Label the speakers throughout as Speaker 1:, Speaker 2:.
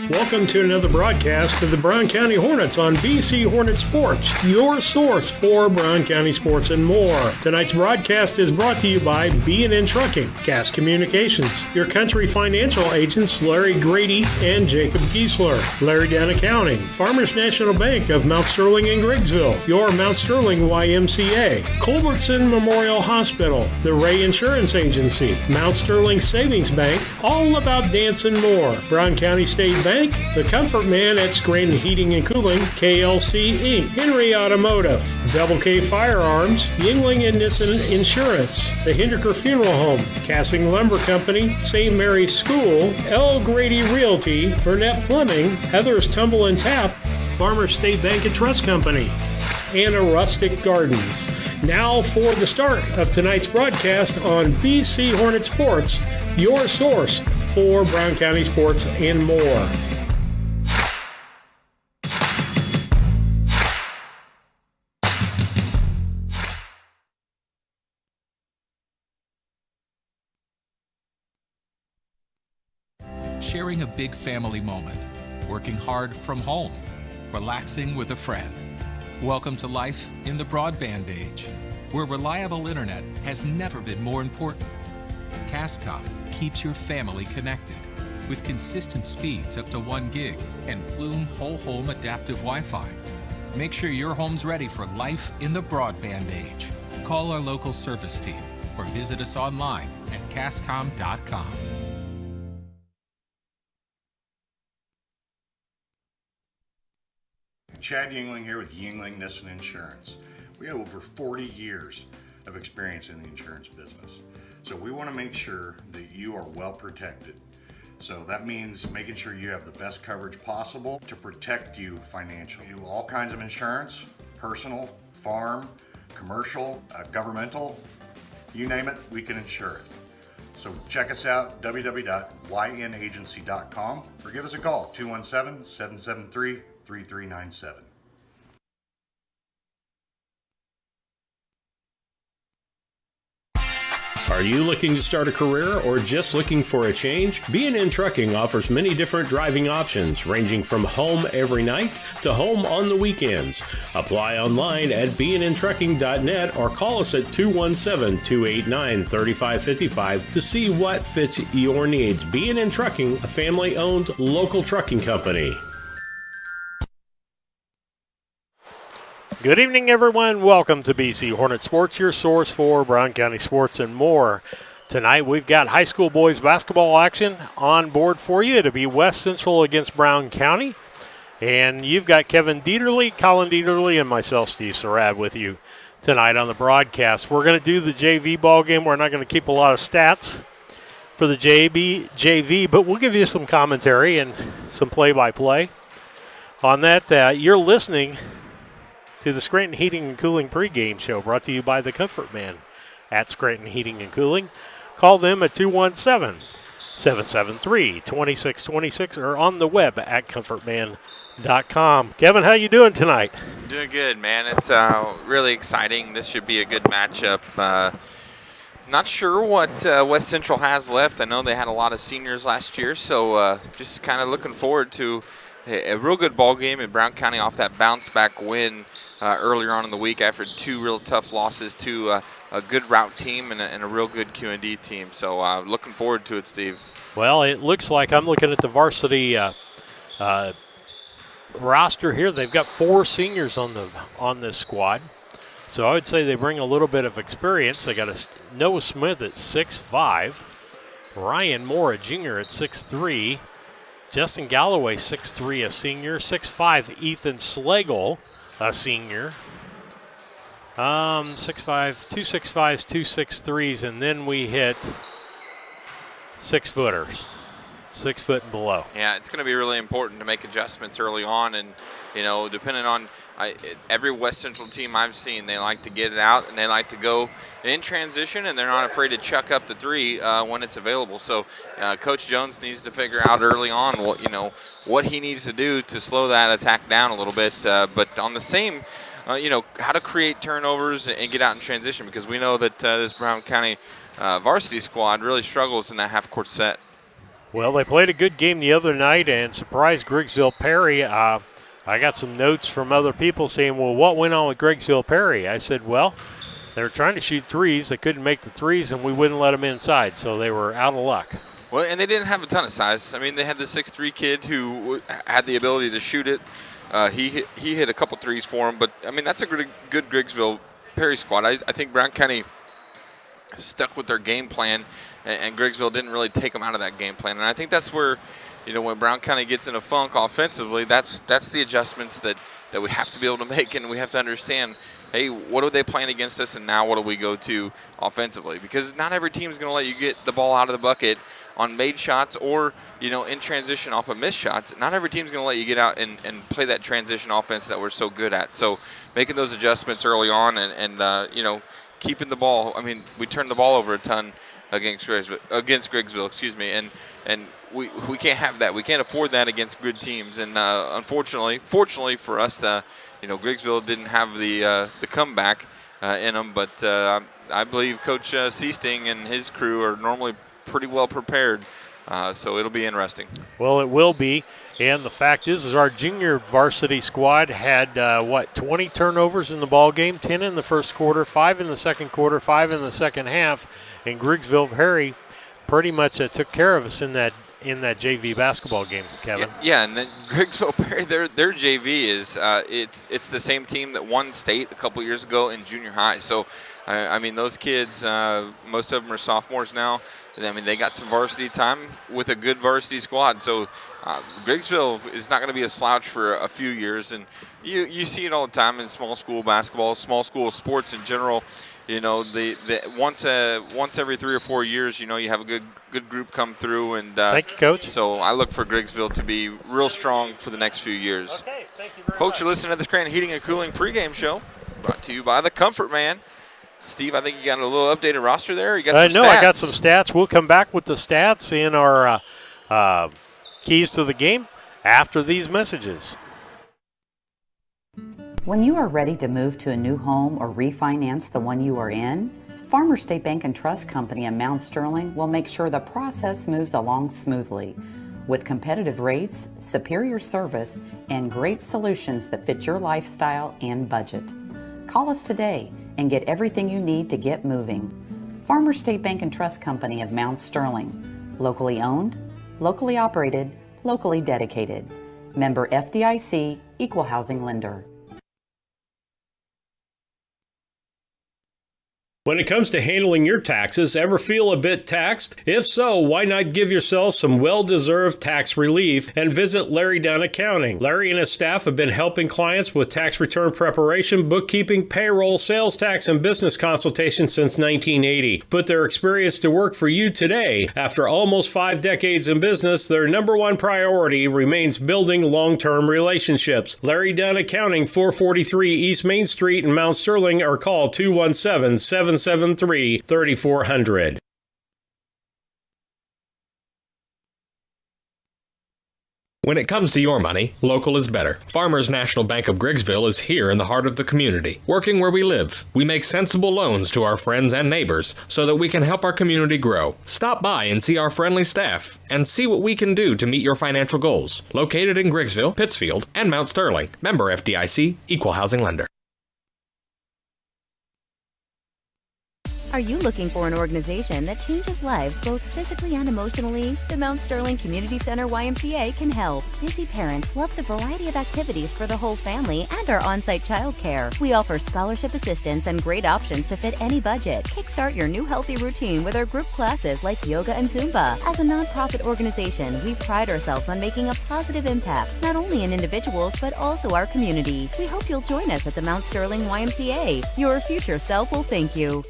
Speaker 1: Welcome to another broadcast of the Brown County Hornets on BC Hornet Sports, your source for Brown County sports and more. Tonight's broadcast is brought to you by B&N Trucking, Gas Communications, your country financial agents Larry Grady and Jacob Giesler, Larry Down Accounting, Farmers National Bank of Mount Sterling and Griggsville, your Mount Sterling YMCA, Culbertson Memorial Hospital, the Ray Insurance Agency, Mount Sterling Savings Bank, All About Dance and More, Brown County State Bank, The Comfort Man at Scranton Heating and Cooling, KLC Inc., Henry Automotive, Double K Firearms, Yingling and Nissen Insurance, the Hindeker Funeral Home, Cassing Lumber Company, St. Mary's School, L. Grady Realty, Burnett Plumbing, Heather's Tumble and Tap, Farmers State Bank and Trust Company, and a Rustic Gardens. Now for the start of tonight's broadcast on BC Hornet Sports, your source for Brown County sports and more.
Speaker 2: Sharing a big family moment, working hard from home, relaxing with a friend. Welcome to life in the broadband age, where reliable internet has never been more important. Cascom keeps your family connected with consistent speeds up to 1 gig and Plume whole home adaptive Wi-Fi. Make sure your home's ready for life in the broadband age. Call our local service team or visit us online at cascom.com.
Speaker 3: Chad Yingling here with Yingling Nissen Insurance. We have over 40 years of experience in the insurance business. So we want to make sure that you are well protected. So that means making sure you have the best coverage possible to protect you financially. We do all kinds of insurance, personal, farm, commercial, governmental, you name it, we can insure it. So check us out, www.ynagency.com, or give us a call, 217-773-3397.
Speaker 1: Are you looking to start a career or just looking for a change? B&N Trucking offers many different driving options, ranging from home every night to home on the weekends. Apply online at bnntrucking.net or call us at 217-289-3555 to see what fits your needs. B&N Trucking, a family-owned local trucking company. Good evening, everyone. Welcome to BC Hornet Sports, your source for Brown County sports and more. Tonight, we've got high school boys basketball action on board for you. It'll be West Central against Brown County. And you've got Kevin Dieterle, Colin Dieterle, and myself, Steve Sarad, with you tonight on the broadcast. We're going to do the JV ball game. We're not going to keep a lot of stats for the JV, but we'll give you some commentary and some play-by-play on that. You're listening to the Scranton Heating and Cooling pregame show, brought to you by the Comfort Man at Scranton Heating and Cooling. Call them at 217-773-2626 or on the web at comfortman.com. Kevin, how you doing tonight?
Speaker 4: Doing good, man. It's really exciting. This should be a good matchup. Not sure what West Central has left. I know they had a lot of seniors last year, so just kind of looking forward to a real good ball game in Brown County off that bounce-back win earlier on in the week after 2 real tough losses to a good route team and a real good Q&D team. So looking forward to it, Steve.
Speaker 1: Well, it looks like I'm looking at the varsity roster here. They've got 4 seniors on this squad. So I would say they bring a little bit of experience. They got Noah Smith at 6'5", Ryan Moore, a junior, at 6'3", Justin Galloway, 6'3", a senior. 6'5", Ethan Schlegel, a senior. 6'5", 2 6'5s, 2 6'3s, and then we hit 6-footers, 6 foot and below.
Speaker 4: Yeah, it's going to be really important to make adjustments early on, and depending on every West Central team I've seen, they like to get it out and they like to go in transition, and they're not afraid to chuck up the 3 when it's available. So Coach Jones needs to figure out early on what he needs to do to slow that attack down a little bit. But on the same, how to create turnovers and get out in transition, because we know that this Brown County varsity squad really struggles in that half-court set.
Speaker 1: Well, they played a good game the other night and surprised Griggsville Perry. I got some notes from other people saying, well, what went on with Griggsville Perry? I said, well, they were trying to shoot threes. They couldn't make the threes, and we wouldn't let them inside, so they were out of luck.
Speaker 4: Well, and they didn't have a ton of size. I mean, they had the 6'3" kid who had the ability to shoot it. He hit a couple threes for him, but, I mean, that's a good Griggsville Perry squad. I think Brown County stuck with their game plan, and Griggsville didn't really take them out of that game plan. And I think that's where, when Brown County gets in a funk offensively, that's the adjustments that we have to be able to make, and we have to understand, hey, what are they playing against us, and now what do we go to offensively? Because not every team is going to let you get the ball out of the bucket on made shots or, in transition off of missed shots. Not every team is going to let you get out and play that transition offense that we're so good at. So making those adjustments early on and keeping the ball. I mean, we turned the ball over a ton against Griggsville, and we can't have that. We can't afford that against good teams. And fortunately for us, Griggsville didn't have the comeback in them. But I believe Coach Seasting and his crew are normally pretty well prepared. So it'll be interesting.
Speaker 1: Well, it will be. And the fact is our junior varsity squad had, 20 turnovers in the ball game, 10 in the first quarter, 5 in the second quarter, 5 in the second half. And Griggsville Perry pretty much took care of us in that JV basketball game, Kevin.
Speaker 4: Yeah, and then Griggsville Perry, their JV is it's the same team that won state a couple years ago in junior high. So, I mean, those kids, most of them are sophomores now. I mean, they got some varsity time with a good varsity squad. So, Griggsville is not going to be a slouch for a few years. And you see it all the time in small school basketball, small school sports in general. Once every 3 or 4 years, you have a good group come through. And
Speaker 1: thank you, Coach.
Speaker 4: So I look for Griggsville to be real strong for the next few years.
Speaker 1: Okay, thank you very
Speaker 4: Folks,
Speaker 1: much.
Speaker 4: you're listening to the Scranton Heating and Cooling pregame show, brought to you by the Comfort Man. Steve, I think you got a little updated roster there. You got some stats.
Speaker 1: I got some stats. We'll come back with the stats in our keys to the game after these messages.
Speaker 5: When you are ready to move to a new home or refinance the one you are in, Farmers State Bank and Trust Company in Mount Sterling will make sure the process moves along smoothly. With competitive rates, superior service, and great solutions that fit your lifestyle and budget. Call us today and get everything you need to get moving. Farmers State Bank and Trust Company of Mount Sterling. Locally owned, locally operated, locally dedicated. Member FDIC, Equal Housing Lender.
Speaker 1: When it comes to handling your taxes, ever feel a bit taxed? If so, why not give yourself some well-deserved tax relief and visit Larry Dunn Accounting. Larry and his staff have been helping clients with tax return preparation, bookkeeping, payroll, sales tax, and business consultation since 1980. Put their experience to work for you today. After almost 5 decades in business, their number one priority remains building long-term relationships. Larry Dunn Accounting, 443 East Main Street in Mount Sterling, or call 217-773-3400.
Speaker 6: When it comes to your money, local is better. Farmers National Bank of Griggsville is here in the heart of the community, working where we live. We make sensible loans to our friends and neighbors so that we can help our community grow. Stop by and see our friendly staff and see what we can do to meet your financial goals. Located in Griggsville, Pittsfield, and Mount Sterling. Member FDIC, Equal Housing Lender.
Speaker 7: Are you looking for an organization that changes lives both physically and emotionally? The Mount Sterling Community Center YMCA can help. Busy parents love the variety of activities for the whole family and our on-site childcare. We offer scholarship assistance and great options to fit any budget. Kickstart your new healthy routine with our group classes like yoga and Zumba. As a nonprofit organization, we pride ourselves on making a positive impact, not only in individuals, but also our community. We hope you'll join us at the Mount Sterling YMCA. Your future self will thank you.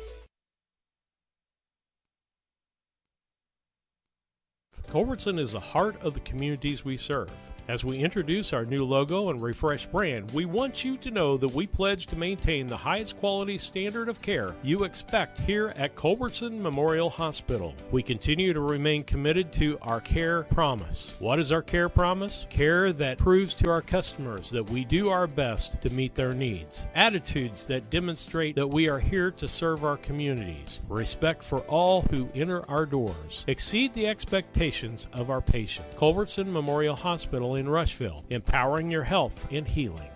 Speaker 1: Culbertson is the heart of the communities we serve. As we introduce our new logo and refreshed brand, we want you to know that we pledge to maintain the highest quality standard of care you expect here at Culbertson Memorial Hospital. We continue to remain committed to our care promise. What is our care promise? Care that proves to our customers that we do our best to meet their needs. Attitudes that demonstrate that we are here to serve our communities. Respect for all who enter our doors. Exceed the expectations expectations of our patients. Culbertson Memorial Hospital in Rushville, empowering your health and healing.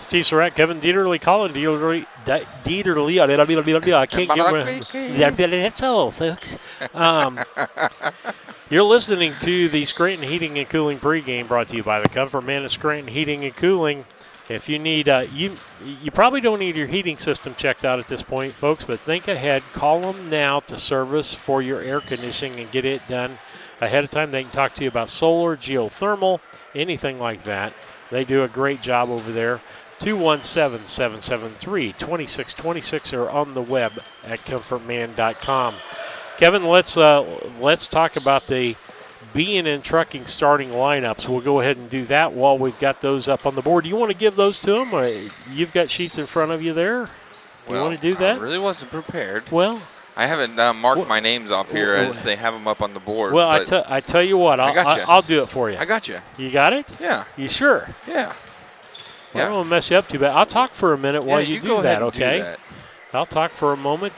Speaker 8: Steve Surratt, Kevin Dieterle, Colin Dieterle. I can't get that's all, folks. You're listening to the Scranton Heating and Cooling pregame brought to you by the Comfort Man of Scranton Heating and Cooling. If you need, you probably don't need your heating system checked out at this point, folks, but think ahead. Call them now to service for your air conditioning and get it done ahead of time. They can talk to you about solar, geothermal, anything like that. They do a great job over there. 217-773-2626 or on the web at comfortman.com. Kevin, let's talk about the B&N Trucking starting lineups. We'll go ahead and do that while we've got those up on the board. Do you want to give those to them? You've got sheets in front of you there. You want to do that?
Speaker 4: I really wasn't prepared.
Speaker 8: Well,
Speaker 4: I haven't marked my names off here as they have them up on the board.
Speaker 8: Well, I tell you what, I'll do it for you.
Speaker 4: I got you.
Speaker 8: You got it?
Speaker 4: Yeah.
Speaker 8: You sure?
Speaker 4: Yeah.
Speaker 8: Well, I don't want to mess you up too bad. I'll talk for a minute while you do that, okay?
Speaker 4: Do that.
Speaker 8: I'll talk for a moment,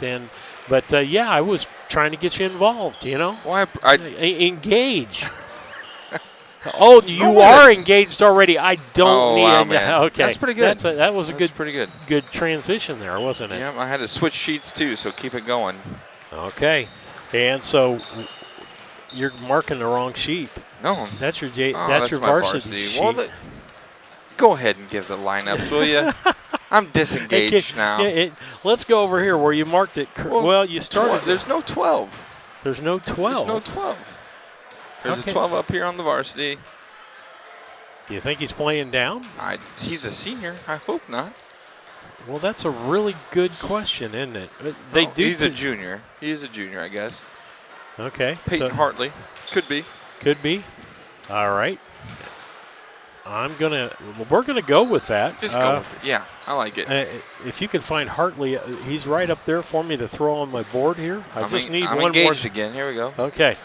Speaker 8: but I was trying to get you involved, you know?
Speaker 4: Well,
Speaker 8: engage. Oh, you are engaged already. I don't need it.
Speaker 4: Man.
Speaker 8: Okay.
Speaker 4: That's pretty good.
Speaker 8: That was a
Speaker 4: pretty good.
Speaker 8: Good transition there, wasn't it?
Speaker 4: Yeah, I had to switch sheets too, so keep it going.
Speaker 8: Okay. And so you're marking the wrong sheet.
Speaker 4: No.
Speaker 8: That's your that's your varsity sheet.
Speaker 4: Well, go ahead and give the lineups, will you? I'm disengaged now.
Speaker 8: Let's go over here where you marked it. Well, you started.
Speaker 4: There's no 12.
Speaker 8: There's no 12.
Speaker 4: There's no 12. There's a 12 up here on the varsity.
Speaker 8: Do you think he's playing down?
Speaker 4: He's a senior. I hope not.
Speaker 8: Well, that's a really good question, isn't it?
Speaker 4: He's a junior. He's a junior, I guess.
Speaker 8: Okay.
Speaker 4: Peyton Hartley. Could be.
Speaker 8: Could be. All right. We're gonna go with that.
Speaker 4: Just go with it. Yeah, I like it.
Speaker 8: If you can find Hartley, he's right up there for me to throw on my board here. I just need
Speaker 4: I'm
Speaker 8: one
Speaker 4: engaged
Speaker 8: more.
Speaker 4: again. Here we go.
Speaker 8: Okay.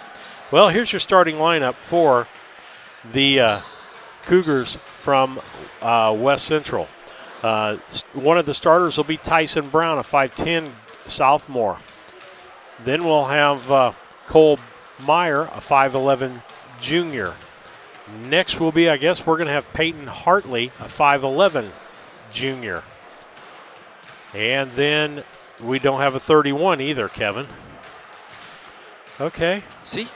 Speaker 8: Well, here's your starting lineup for the Cougars from West Central. One of the starters will be Tyson Brown, a 5'10 sophomore. Then we'll have Cole Meyer, a 5'11 junior. Next will be, I guess, we're going to have Peyton Hartley, a 5'11 junior. And then we don't have a 31 either, Kevin. Okay.
Speaker 4: See,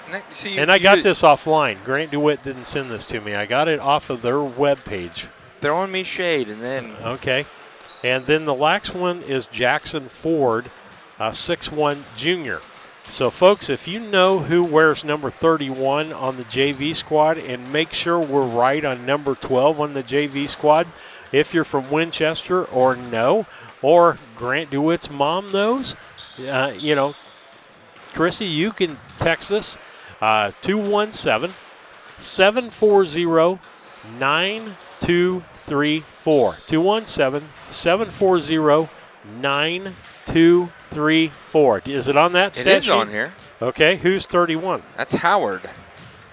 Speaker 8: and I got this offline. Grant DeWitt didn't send this to me. I got it off of their webpage.
Speaker 4: Throwing me shade, and then.
Speaker 8: Okay. And then the last one is Jackson Ford, a 6'1 junior. So, folks, if you know who wears number 31 on the JV squad, and make sure we're right on number 12 on the JV squad, if you're from Winchester or Grant DeWitt's mom knows, Chrissy, you can text us 217-740-9234. 217-740-9234. Is it on that stat sheet?
Speaker 4: It is on here.
Speaker 8: Okay, who's 31?
Speaker 4: That's Howard.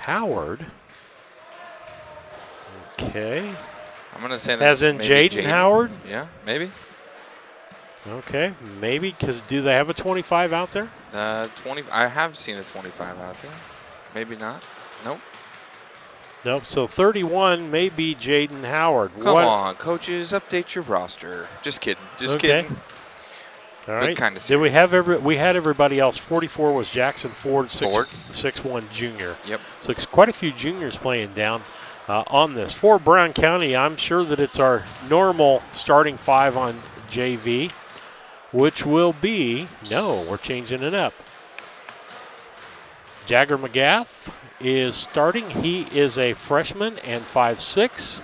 Speaker 8: Howard. Okay.
Speaker 4: I'm going to say that's
Speaker 8: as in Jaden Howard?
Speaker 4: Yeah, maybe.
Speaker 8: Okay, maybe, because do they have a 25 out there?
Speaker 4: 20. I have seen a 25 out there. Maybe not. Nope.
Speaker 8: Nope, so 31 may be Jaden Howard.
Speaker 4: Come on, coaches, update your roster. Just kidding. Just kidding.
Speaker 8: All right.
Speaker 4: Kind of
Speaker 8: did we have we had everybody else. 44 was Jackson Ford, 6'1 junior.
Speaker 4: Yep.
Speaker 8: So it's quite a few juniors playing down on this. For Brown County, I'm sure that it's our normal starting 5 on JV, which will be, we're changing it up. Jagger McGath is starting. He is a freshman and 5'6",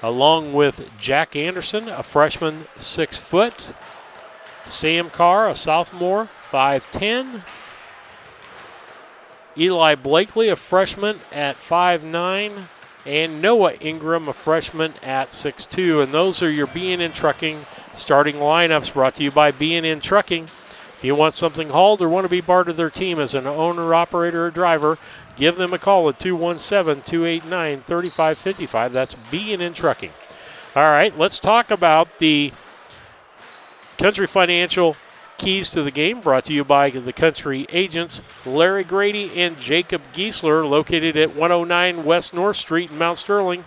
Speaker 8: along with Jack Anderson, a freshman, 6 foot. Sam Carr, a sophomore, 5'10". Eli Blakely, a freshman at 5'9", and Noah Ingram, a freshman at 6'2". And those are your B&N Trucking starting lineups, brought to you by B&N Trucking. If you want something hauled or want to be part of their team as an owner, operator, or driver, give them a call at 217-289-3555. That's B&N Trucking. All right, let's talk about the Country Financial Keys to the Game brought to you by the country agents Larry Grady and Jacob Giesler, located at 109 West North Street in Mount Sterling.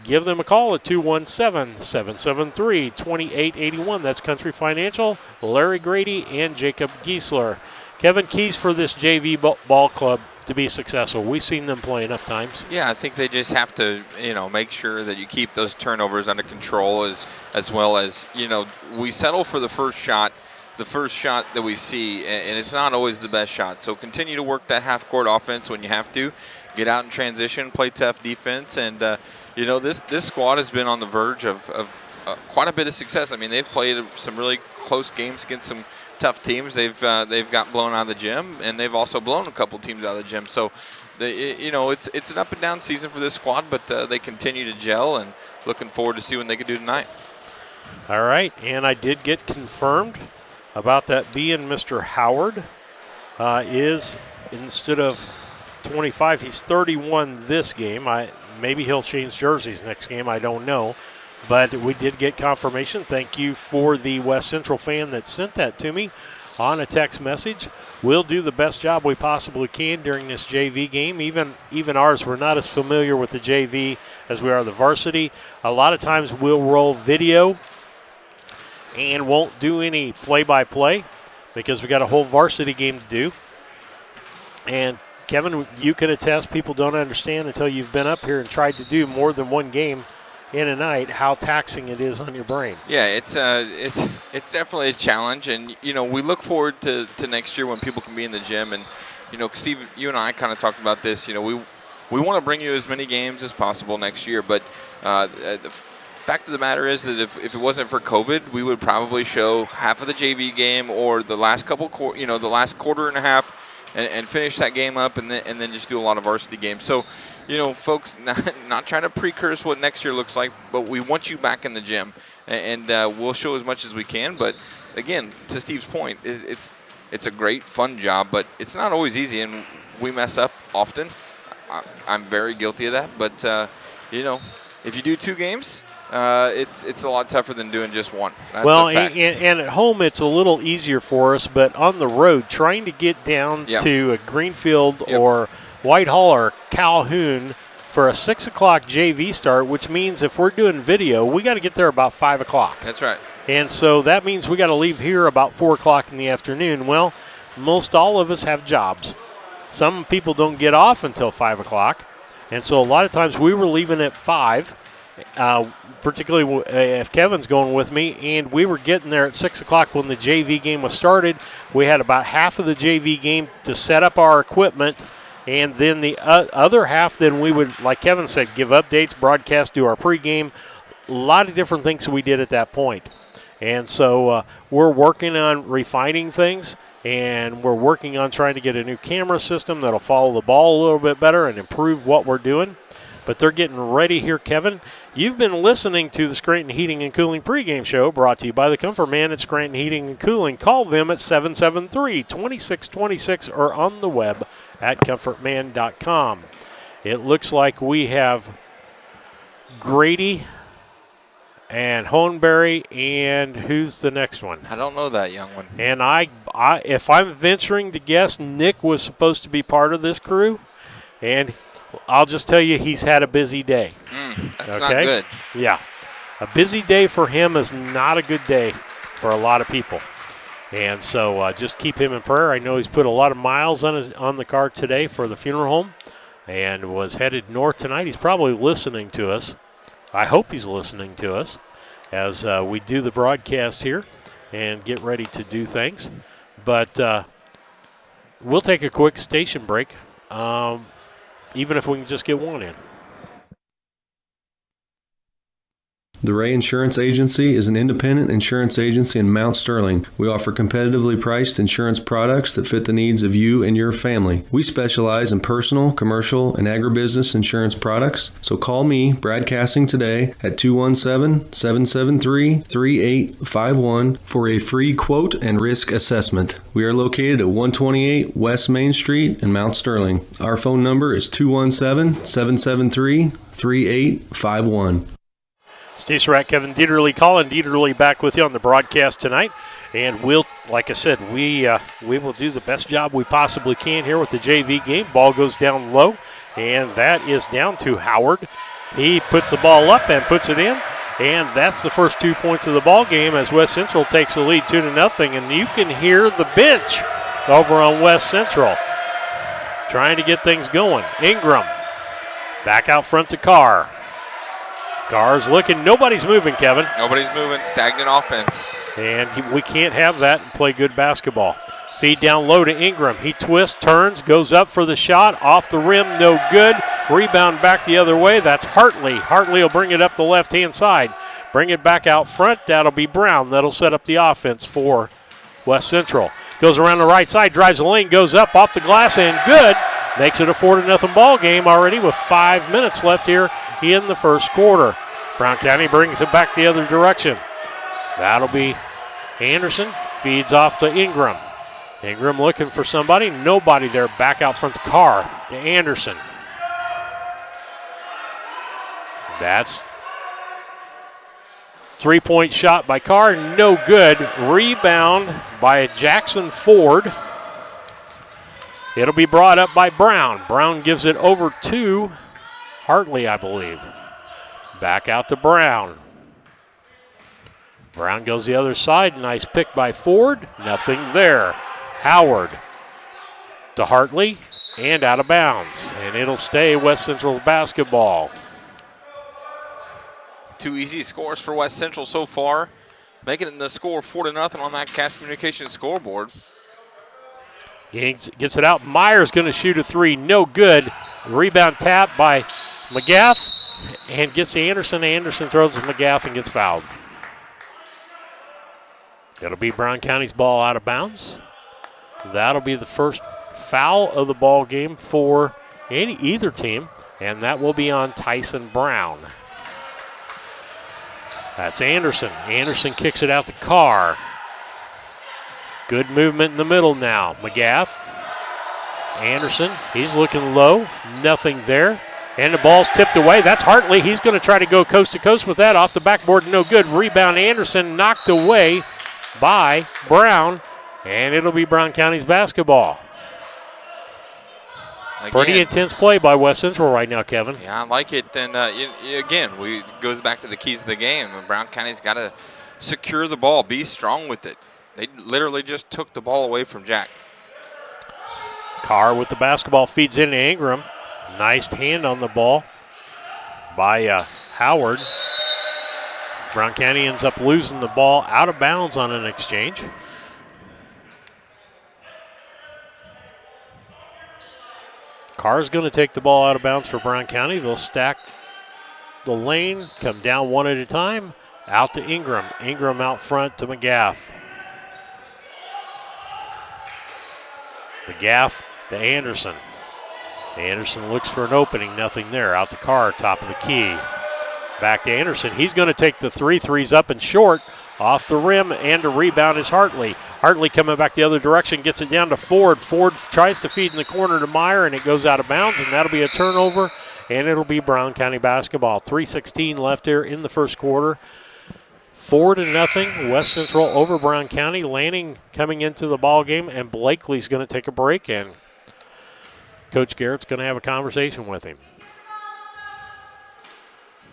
Speaker 8: Give them a call at 217-773-2881. That's Country Financial, Larry Grady, and Jacob Giesler. Kevin, keys for this JV ball club to be successful. We've seen them play enough times.
Speaker 4: Yeah, I think they just have to, make sure that you keep those turnovers under control as well as, we settle for the first shot that we see, and it's not always the best shot. So continue to work that half-court offense when you have to. Get out in transition, play tough defense, and, this squad has been on the verge of quite a bit of success. I mean, they've played some really close games against some tough teams. They've got blown out of the gym, and they've also blown a couple teams out of the gym. So, it's an up and down season for this squad, but they continue to gel, and looking forward to see what they can do tonight.
Speaker 8: All right, and I did get confirmed about that being Mr. Howard is, instead of 25, he's 31 this game. Maybe he'll change jerseys next game, I don't know. But we did get confirmation. Thank you for the West Central fan that sent that to me on a text message. We'll do the best job we possibly can during this JV game. Even ours, we're not as familiar with the JV as we are the varsity. A lot of times we'll roll video and won't do any play-by-play because we got a whole varsity game to do. And Kevin, you can attest, people don't understand until you've been up here and tried to do more than one game in a night how taxing it is on your brain.
Speaker 4: Yeah, it's definitely a challenge, and we look forward to next year when people can be in the gym. And Steve, you and I kind of talked about this. We want to bring you as many games as possible next year, but the fact of the matter is that if it wasn't for COVID, we would probably show half of the JV game or the last the last quarter and a half, and finish that game up, and then just do a lot of varsity games. So, folks, not trying to precurse what next year looks like, but we want you back in the gym, and we'll show as much as we can. But again, to Steve's point, it's a great, fun job, but it's not always easy, and we mess up often. I'm very guilty of that, but if you do 2 games, it's a lot tougher than doing just one. That's
Speaker 8: well,
Speaker 4: a fact.
Speaker 8: And at home it's a little easier for us, but on the road, trying to get down to a Greenfield or Whitehall or Calhoun for a 6 o'clock JV start, which means if we're doing video, we got to get there about 5 o'clock.
Speaker 4: That's right.
Speaker 8: And so that means we got to leave here about 4 o'clock in the afternoon. Well, most all of us have jobs. Some people don't get off until 5 o'clock, and so a lot of times we were leaving at 5. Particularly if Kevin's going with me, and we were getting there at 6 o'clock when the JV game was started. We had about half of the JV game to set up our equipment, and then the other half, then we would, like Kevin said, give updates, broadcast, do our pregame, a lot of different things that we did at that point. And so we're working on refining things, and we're working on trying to get a new camera system that'll follow the ball a little bit better and improve what we're doing. But they're getting ready here, Kevin. You've been listening to the Scranton Heating and Cooling pregame show brought to you by the Comfort Man at Scranton Heating and Cooling. Call them at 773-2626 or on the web at comfortman.com. It looks like we have Grady and Hohenberry, and who's the next one?
Speaker 4: I don't know that young one.
Speaker 8: And I if I'm venturing to guess, Nick was supposed to be part of this crew, and I'll just tell you he's had a busy day.
Speaker 4: That's not good.
Speaker 8: Yeah. A busy day for him is not a good day for a lot of people. And so just keep him in prayer. I know he's put a lot of miles on the car today for the funeral home and was headed north tonight. He's probably listening to us. I hope he's listening to us as we do the broadcast here and get ready to do things. But we'll take a quick station break. Even if we can just get one in.
Speaker 9: The Ray Insurance Agency is an independent insurance agency in Mount Sterling. We offer competitively priced insurance products that fit the needs of you and your family. We specialize in personal, commercial, and agribusiness insurance products. So call me, Brad Cassing, today at 217-773-3851 for a free quote and risk assessment. We are located at 128 West Main Street in Mount Sterling. Our phone number is 217-773-3851.
Speaker 8: Steve Surratt, Kevin Dieterle, Colin Dieterle back with you on the broadcast tonight. And we'll, like I said, we will do the best job we possibly can here with the JV game. Ball goes down low, and that is down to Howard. He puts the ball up and puts it in, and that's the first 2 points of the ball game as West Central takes the lead 2-0. And you can hear the bench over on West Central trying to get things going. Ingram back out front to Carr. Carr's looking. Nobody's moving, Kevin.
Speaker 4: Nobody's moving. Stagnant offense.
Speaker 8: And we can't have that and play good basketball. Feed down low to Ingram. He twists, turns, goes up for the shot. Off the rim, no good. Rebound back the other way. That's Hartley. Hartley will bring it up the left-hand side. Bring it back out front. That'll be Brown. That'll set up the offense for West Central. Goes around the right side, drives the lane, goes up off the glass, and good. Makes it a 4-0 ball game already with 5 minutes left here in the first quarter. Brown County brings it back the other direction. That'll be Anderson. Feeds off to Ingram. Ingram looking for somebody. Nobody there. Back out front to Carr. To Anderson. That's three-point shot by Carr. No good. Rebound by Jackson Ford. It'll be brought up by Brown. Brown gives it over to Hartley, I believe. Back out to Brown. Brown goes the other side. Nice pick by Ford. Nothing there. Howard to Hartley and out of bounds. And it'll stay West Central's basketball.
Speaker 4: 2 easy scores for West Central so far, making it the score 4-0 on that Cass Communications scoreboard.
Speaker 8: Gets it out. Meyer's going to shoot a three. No good. Rebound tap by McGath and gets to Anderson. Anderson throws to McGath and gets fouled. That'll be Brown County's ball out of bounds. That'll be the first foul of the ball game for either team, and that will be on Tyson Brown. That's Anderson. Anderson kicks it out to Carr. Good movement in the middle now. McGath. Anderson. He's looking low. Nothing there. And the ball's tipped away. That's Hartley. He's going to try to go coast to coast with that. Off the backboard. No good. Rebound Anderson. Knocked away by Brown. And it'll be Brown County's basketball. Again, pretty intense play by West Central right now, Kevin.
Speaker 4: Yeah, I like it. And again, goes back to the keys of the game. Brown County's got to secure the ball, be strong with it. They literally just took the ball away from Jack.
Speaker 8: Carr with the basketball feeds into Ingram. Nice hand on the ball by Howard. Brown County ends up losing the ball out of bounds on an exchange. Carr's going to take the ball out of bounds for Brown County. They'll stack the lane, come down one at a time. Out to Ingram. Ingram out front to McGath. McGath to Anderson. Anderson looks for an opening. Nothing there. Out to Carr, top of the key. Back to Anderson. He's going to take the three. Three's up and short. Off the rim, and a rebound is Hartley. Hartley coming back the other direction, gets it down to Ford. Ford tries to feed in the corner to Meyer, and it goes out of bounds, and that'll be a turnover, and it'll be Brown County basketball. 3:16 left here in the first quarter. 4-0, West Central over Brown County. Lanning coming into the ball game, and Blakely's going to take a break, and Coach Garrett's going to have a conversation with him.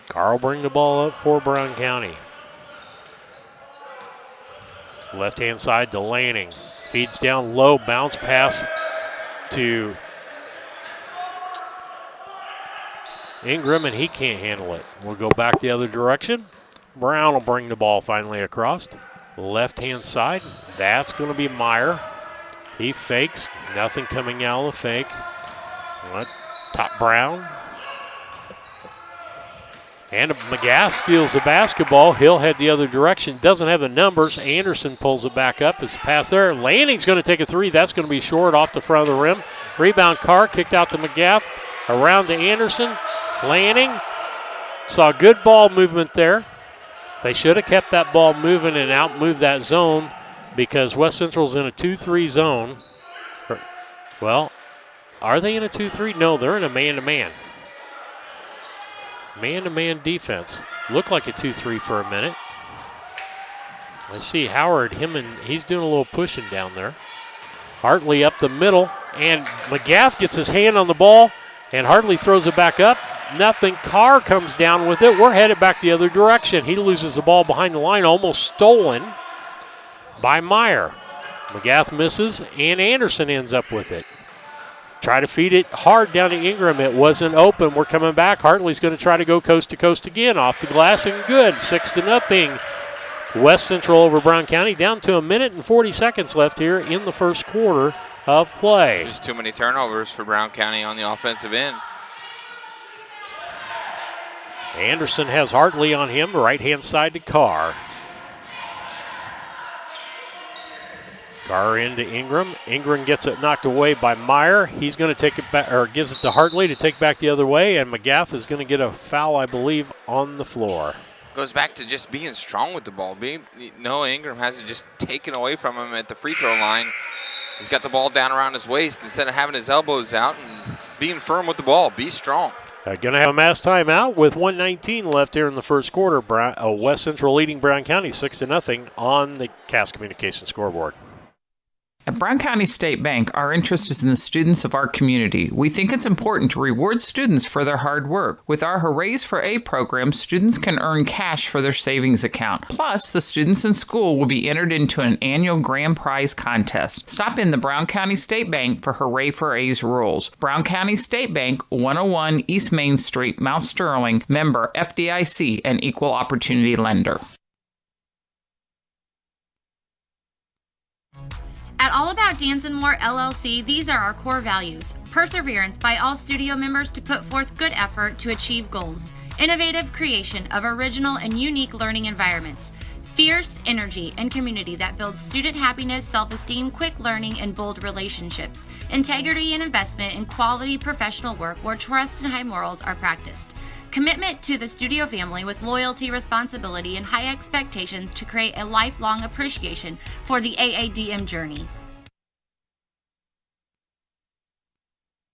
Speaker 8: Carl bring the ball up for Brown County. Left-hand side to Lanning. Feeds down low, bounce pass to Ingram, and he can't handle it. We'll go back the other direction. Brown will bring the ball finally across. Left-hand side, that's going to be Meyer. He fakes, nothing coming out of the fake. Top Brown. And McGath steals the basketball. He'll head the other direction. Doesn't have the numbers. Anderson pulls it back up. It's a pass there. Lanning's going to take a three. That's going to be short off the front of the rim. Rebound Carr kicked out to McGath. Around to Anderson. Lanning. Saw good ball movement there. They should have kept that ball moving and out-moved that zone because West Central's in a 2-3 zone. Well, are they in a 2-3? No, they're in a man-to-man. Man-to-man defense. Looked like a 2-3 for a minute. I see Howard, he's doing a little pushing down there. Hartley up the middle, and McGath gets his hand on the ball, and Hartley throws it back up. Nothing. Carr comes down with it. We're headed back the other direction. He loses the ball behind the line, almost stolen by Meyer. McGath misses, and Anderson ends up with it. Try to feed it hard down to Ingram. It wasn't open. We're coming back. Hartley's going to try to go coast to coast again. Off the glass and good. 6-0. West Central over Brown County. Down to 1 minute and 40 seconds left here in the first quarter of play.
Speaker 4: There's too many turnovers for Brown County on the offensive end.
Speaker 8: Anderson has Hartley on him, right-hand side to Carr. Carr into Ingram. Ingram gets it knocked away by Meyer. He's going to take it back, or gives it to Hartley to take back the other way, and McGath is going to get a foul, I believe, on the floor.
Speaker 4: Goes back to just being strong with the ball. Noah Ingram has it just taken away from him at the free throw line. He's got the ball down around his waist instead of having his elbows out and being firm with the ball. Be strong.
Speaker 8: Going to have a mass timeout with 1:19 left here in the first quarter. West Central leading Brown County 6-0 on the Cass Communications scoreboard.
Speaker 10: At Brown County State Bank, our interest is in the students of our community. We think it's important to reward students for their hard work. With our Hoorays for A program, students can earn cash for their savings account. Plus, the students in school will be entered into an annual grand prize contest. Stop in the Brown County State Bank for Hooray for A's rules. Brown County State Bank, 101 East Main Street, Mount Sterling, member FDIC, and equal opportunity lender.
Speaker 11: At All About Dance and More LLC, these are our core values. Perseverance by all studio members to put forth good effort to achieve goals. Innovative creation of original and unique learning environments. Fierce energy and community that builds student happiness, self-esteem, quick learning, and bold relationships. Integrity and investment in quality professional work where trust and high morals are practiced. Commitment to the studio family with loyalty, responsibility, and high expectations to create a lifelong appreciation for the AADM journey.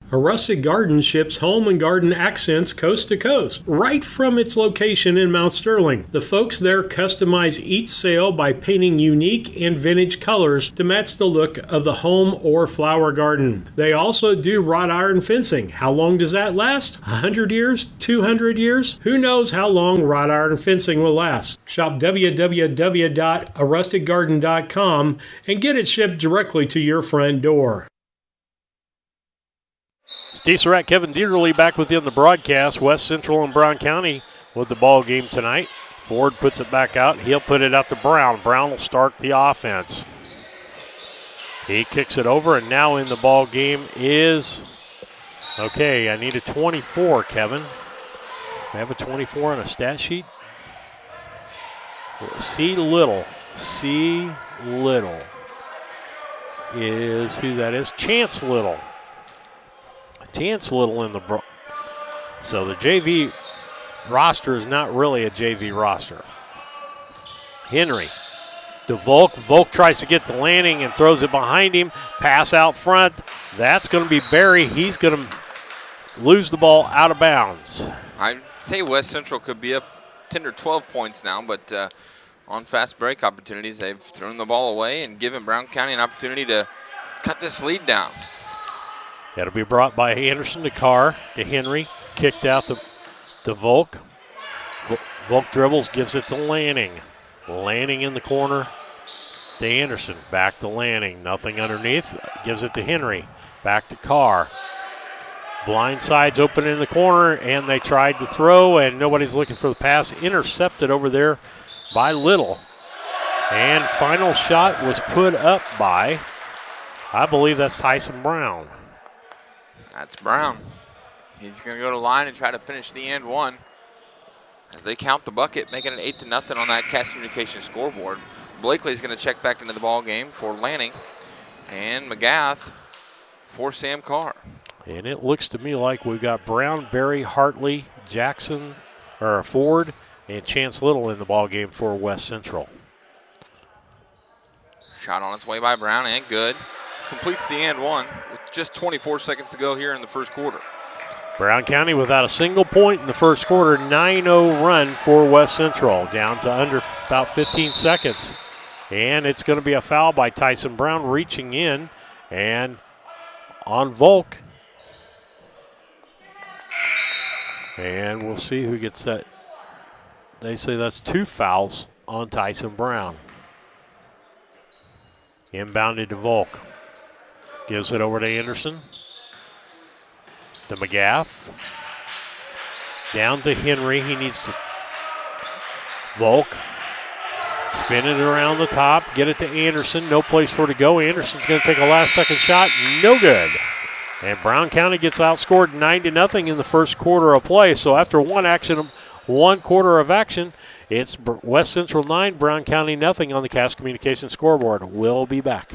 Speaker 1: A Rustic Garden ships home and garden accents coast to coast, right from its location in Mount Sterling. The folks there customize each sail by painting unique and vintage colors to match the look of the home or flower garden. They also do wrought iron fencing. How long does that last? 100 years? 200 years? Who knows how long wrought iron fencing will last? Shop www.arusticgarden.com and get it shipped directly to your front door.
Speaker 8: Steve Surratt, Kevin Dieterle back within the broadcast. West Central and Brown County with the ball game tonight. Ford puts it back out. He'll put it out to Brown. Brown will start the offense. He kicks it over, and now in the ball game is, okay, I need a 24, Kevin. I have a 24 on a stat sheet. C. Little is who that is. Chance Little. Chance Little in the so the JV roster is not really a JV roster. Henry to Volk. Volk tries to get to Lanning and throws it behind him. Pass out front. That's going to be Barry. He's going to lose the ball out of bounds.
Speaker 4: I'd say West Central could be up 10 or 12 points now, but on fast break opportunities, they've thrown the ball away and given Brown County an opportunity to cut this lead down.
Speaker 8: That'll be brought by Anderson to Carr, to Henry, kicked out to Volk. Volk dribbles, gives it to Lanning. Lanning in the corner to Anderson, back to Lanning. Nothing underneath, gives it to Henry, back to Carr. Blind side's open in the corner, and they tried to throw, and nobody's looking for the pass. Intercepted over there by Little. And final shot was put up by, I believe that's Tyson Brown.
Speaker 4: That's Brown. He's going to go to line and try to finish the and one as they count the bucket, making it 8-0 on that Cass Communications scoreboard. Blakely's going to check back into the ball game for Lanning, and McGath for Sam Carr.
Speaker 8: And it looks to me like we've got Brown, Berry, Hartley, Jackson, or Ford, and Chance Little in the ball game for West Central.
Speaker 4: Shot on its way by Brown and good. Completes the and one with just 24 seconds to go here in the first quarter.
Speaker 8: Brown County without a single point in the first quarter, 9-0 run for West Central, down to under about 15 seconds. And it's going to be a foul by Tyson Brown reaching in and on Volk. And we'll see who gets that. They say that's 2 fouls on Tyson Brown. Inbounded to Volk. Gives it over to Anderson. To McGaff. Down to Henry. He needs to. Volk. Spin it around the top. Get it to Anderson. No place for it to go. Anderson's going to take a last-second shot. No good. And Brown County gets outscored 9-0 in the first quarter of play. So after one quarter of action, it's West Central 9, Brown County nothing on the Cass Communications scoreboard. We'll be back.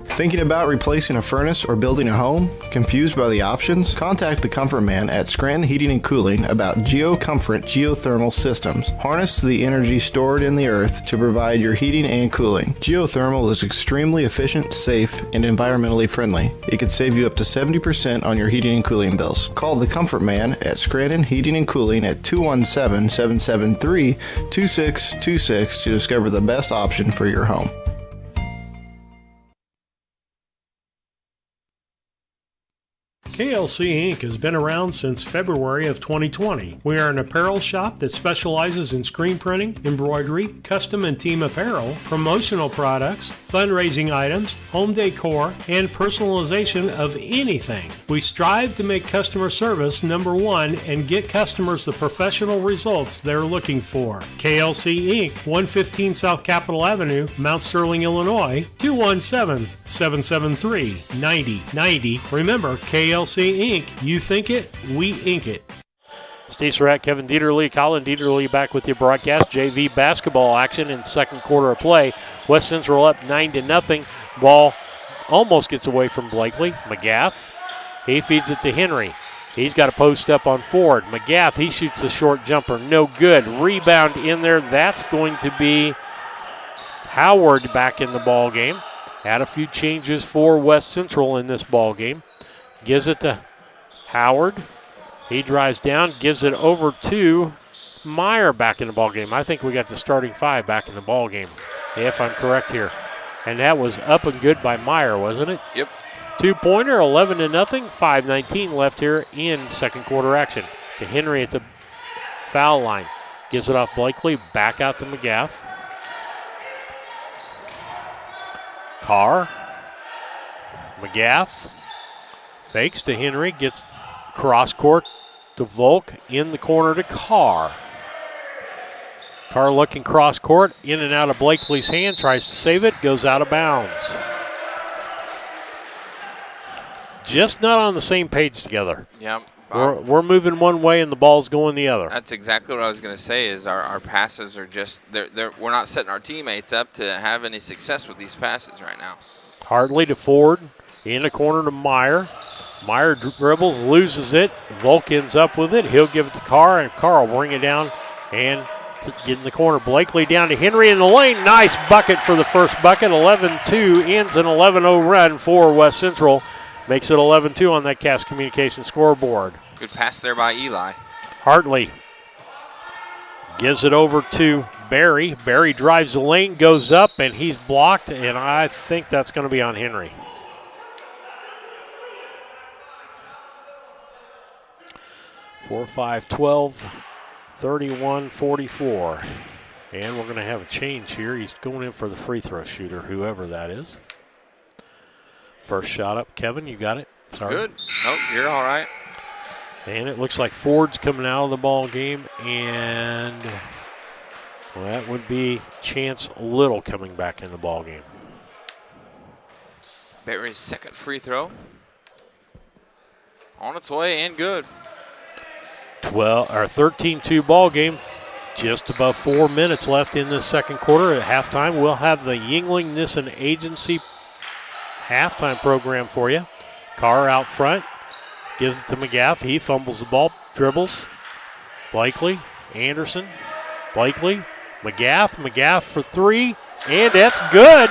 Speaker 12: Thinking about replacing a furnace or building a home? Confused by the options? Contact the Comfort Man at Scranton Heating and Cooling about GeoComfort geothermal systems. Harness the energy stored in the earth to provide your heating and cooling. Geothermal is extremely efficient, safe, and environmentally friendly. It could save you up to 70% on your heating and cooling bills. Call the Comfort Man at Scranton Heating and Cooling at 217-773-2626 to discover the best option for your home.
Speaker 1: KLC Inc. has been around since February of 2020. We are an apparel shop that specializes in screen printing, embroidery, custom and team apparel, promotional products, fundraising items, home decor, and personalization of anything. We strive to make customer service number one and get customers the professional results they're looking for. KLC Inc., 115 South Capitol Avenue, Mount Sterling, Illinois, 217-773-9090. Remember, KLC Inc., you think it, we ink it.
Speaker 8: Steve Surratt, Kevin Dieterle, Colin Dieterle back with your broadcast. JV basketball action in second quarter of play. West Central up 9-0. Ball almost gets away from Blakely. McGaff, he feeds it to Henry. He's got a post up on Ford. McGaff, he shoots a short jumper. No good. Rebound in there. That's going to be Howard back in the ball game. Had a few changes for West Central in this ball game. Gives it to Howard. He drives down, gives it over to Meyer back in the ball game. I think we got the starting 5 back in the ball game, if I'm correct here. And that was up and good by Meyer, wasn't it?
Speaker 4: Yep.
Speaker 8: 2-pointer, 11-0, 5:19 left here in second quarter action. To Henry at the foul line. Gives it off Blakely, back out to McGaff. Carr. McGaff. Fakes to Henry, gets cross court to Volk, in the corner to Carr. Carr looking cross court, in and out of Blakely's hand, tries to save it, goes out of bounds. Just not on the same page together.
Speaker 4: Yep.
Speaker 8: We're moving one way and the ball's going the other.
Speaker 4: That's exactly what I was going to say. Is our passes are just we're not setting our teammates up to have any success with these passes right now.
Speaker 8: Hartley to Ford, in the corner to Meyer. Meyer dribbles, loses it. Volk ends up with it. He'll give it to Carr, and Carr will bring it down and get in the corner. Blakely down to Henry in the lane. Nice bucket for the first bucket. 11-2 ends an 11-0 run for West Central. Makes it 11-2 on that Cass Communications scoreboard.
Speaker 4: Good pass there by Eli.
Speaker 8: Hartley gives it over to Barry. Barry drives the lane, goes up, and he's blocked, and I think that's going to be on Henry. 4-5-12, 31-44. And we're going to have a change here. He's going in for the free throw shooter, whoever that is. First shot up. Kevin, you got it? Sorry.
Speaker 4: Good. Nope, you're all right.
Speaker 8: And it looks like Ford's coming out of the ball game, and well, that would be Chance Little coming back in the ball game.
Speaker 4: Barry's second free throw. On its way and good.
Speaker 8: 13-2 ball game. Just above 4 minutes left in this second quarter. At halftime, we'll have the Yingling Nissen Agency halftime program for you. Carr out front. Gives it to McGaff. He fumbles the ball, dribbles. Blakely, Anderson, Blakely, McGaff for 3, and that's good.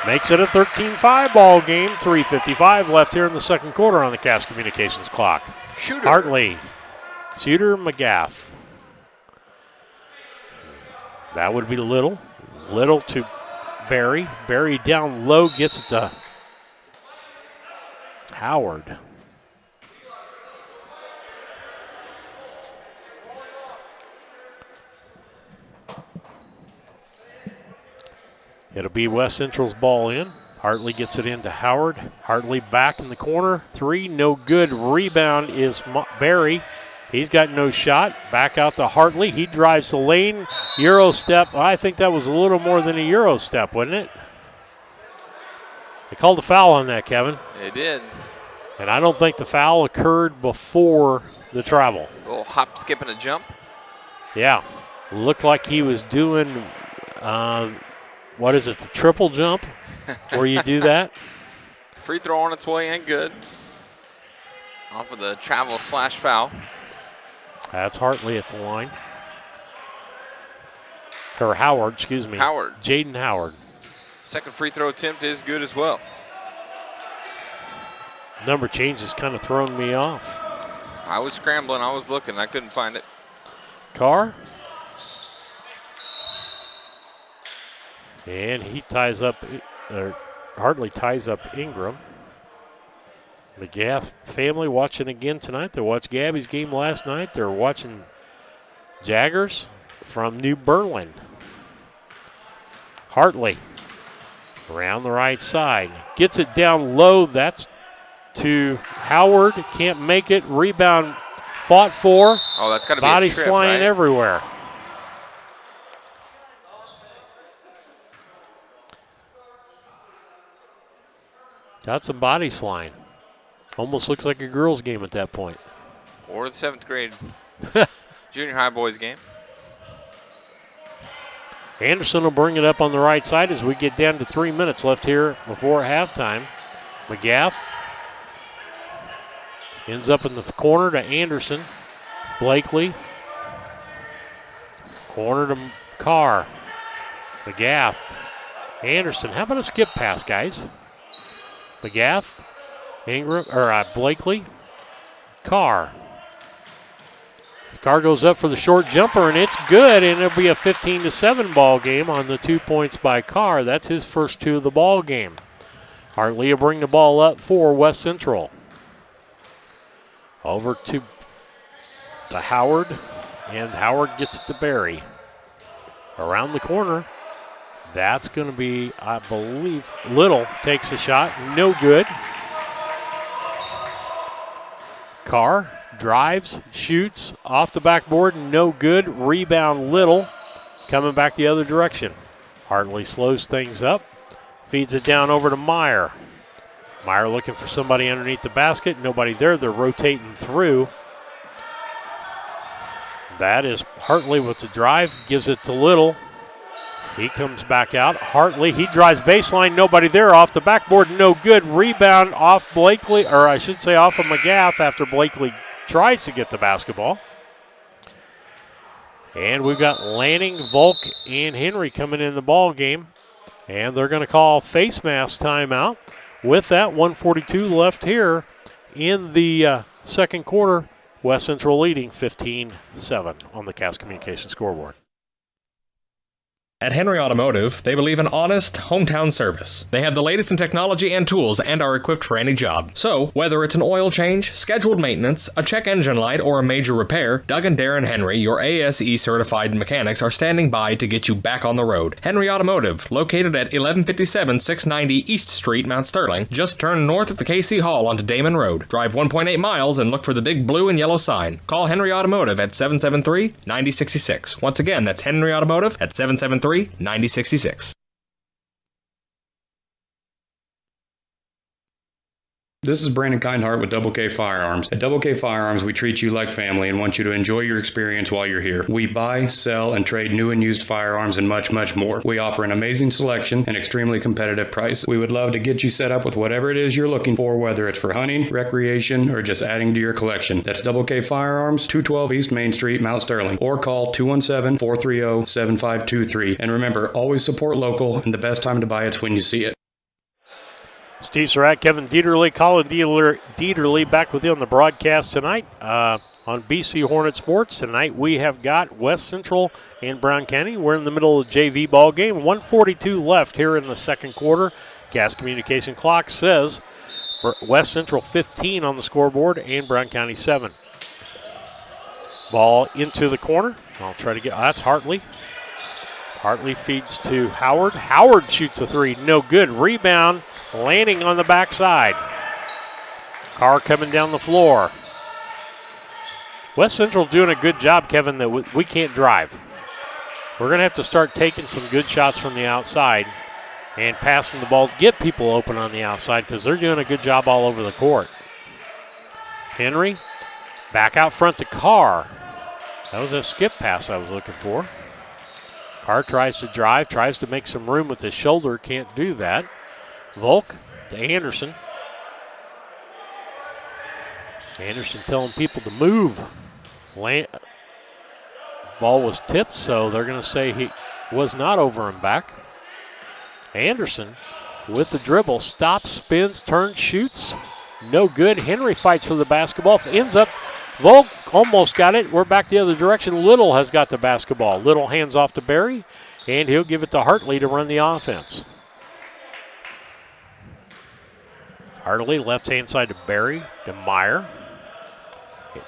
Speaker 8: Makes it a 13-5 ball game. 3:55 left here in the second quarter on the Cass Communications clock.
Speaker 4: Shooter.
Speaker 8: Hartley. Shooter McGaff. That would be Little. Little to Barry. Barry down low, gets it to Howard. It'll be West Central's ball in. Hartley gets it into Howard. Hartley back in the corner. 3, no good. Rebound is Barry. He's got no shot. Back out to Hartley. He drives the lane. Euro step. I think that was a little more than a Euro step, wasn't it? They called a foul on that, Kevin.
Speaker 4: They did.
Speaker 8: And I don't think the foul occurred before the travel.
Speaker 4: A little hop, skip, and a jump.
Speaker 8: Yeah. Looked like he was doing, what is it, the triple jump? Where you do that?
Speaker 4: Free throw on its way and good. Off of the travel / foul.
Speaker 8: That's Hartley at the line. Or Howard, excuse me.
Speaker 4: Howard.
Speaker 8: Jaden Howard.
Speaker 4: Second free throw attempt is good as well.
Speaker 8: Number change has kind of thrown me off.
Speaker 4: I was scrambling. I was looking. I couldn't find it.
Speaker 8: Carr. And he ties up, Hartley ties up Ingram. McGath family watching again tonight. They watched Gabby's game last night. They're watching Jaggers from New Berlin. Hartley around the right side. Gets it down low. That's to Howard. Can't make it. Rebound fought for.
Speaker 4: Oh, that's got to be
Speaker 8: Bodies
Speaker 4: a trip,
Speaker 8: flying
Speaker 4: right?
Speaker 8: everywhere. Got some bodies flying. Almost looks like a girls' game at that point.
Speaker 4: Or the 7th grade junior high boys game.
Speaker 8: Anderson will bring it up on the right side as we get down to 3 minutes left here before halftime. McGaff ends up in the corner to Anderson. Blakely. Corner to Carr. McGaff. Anderson. How about a skip pass, guys? McGaff. Ingram, or Blakely. Carr. Carr goes up for the short jumper, and it's good, and it'll be a 15-7 ball game on the 2 points by Carr. That's his first 2 of the ball game. Hartley will bring the ball up for West Central. Over to Howard, and Howard gets it to Barry. Around the corner, that's going to be, I believe, Little takes a shot, no good. Carr drives, shoots, off the backboard, no good. Rebound Little, coming back the other direction. Hartley slows things up, feeds it down over to Meyer. Meyer looking for somebody underneath the basket, nobody there, they're rotating through. That is Hartley with the drive, gives it to Little. He comes back out. Hartley, he drives baseline, nobody there, off the backboard, no good. Rebound off Blakely, or I should say off of McGaff after Blakely tries to get the basketball. And we've got Lanning, Volk, and Henry coming in the ball game. And they're going to call face mask timeout. With that, 1:42 left here in the second quarter. West Central leading 15-7 on the Cass Communications scoreboard.
Speaker 6: At Henry Automotive, they believe in honest, hometown service. They have the latest in technology and tools and are equipped for any job. So, whether it's an oil change, scheduled maintenance, a check engine light, or a major repair, Doug and Darren Henry, your ASE certified mechanics, are standing by to get you back on the road. Henry Automotive, located at 1157 690 East Street, Mount Sterling. Just turn north at the KC Hall onto Damon Road. Drive 1.8 miles and look for the big blue and yellow sign. Call Henry Automotive at 773-9066. Once again, that's Henry Automotive at 773-9066.
Speaker 13: This is Brandon Kindhart with Double K Firearms. At Double K Firearms, we treat you like family and want you to enjoy your experience while you're here. We buy, sell, and trade new and used firearms and much, much more. We offer an amazing selection and extremely competitive prices. We would love to get you set up with whatever it is you're looking for, whether it's for hunting, recreation, or just adding to your collection. That's Double K Firearms, 212 East Main Street, Mount Sterling, or call 217-430-7523. And remember, always support local, and the best time to buy it's when you see it.
Speaker 8: Steve Surratt, Kevin Dieterle, Colin Dieterle back with you on the broadcast tonight on BC Hornet Sports. Tonight we have got West Central and Brown County. We're in the middle of the JV ball game. 1:42 left here in the second quarter. Gas Communication clock says West Central 15 on the scoreboard and Brown County 7. Ball into the corner. I'll try to get, that's Hartley. Hartley feeds to Howard. Howard shoots a three, no good. Rebound, landing on the backside. Carr coming down the floor. West Central doing a good job, Kevin, that we can't drive. We're going to have to start taking some good shots from the outside and passing the ball to get people open on the outside because they're doing a good job all over the court. Henry, back out front to Carr. That was a skip pass I was looking for. Carr tries to drive, tries to make some room with his shoulder, can't do that. Volk to Anderson. Anderson telling people to move. Ball was tipped, so they're going to say he was not over and back. Anderson with the dribble, stops, spins, turns, shoots. No good. Henry fights for the basketball, ends up, Volk almost got it. We're back the other direction. Little has got the basketball. Little hands off to Barry, and he'll give it to Hartley to run the offense. Hartley, left-hand side to Barry, to Meyer.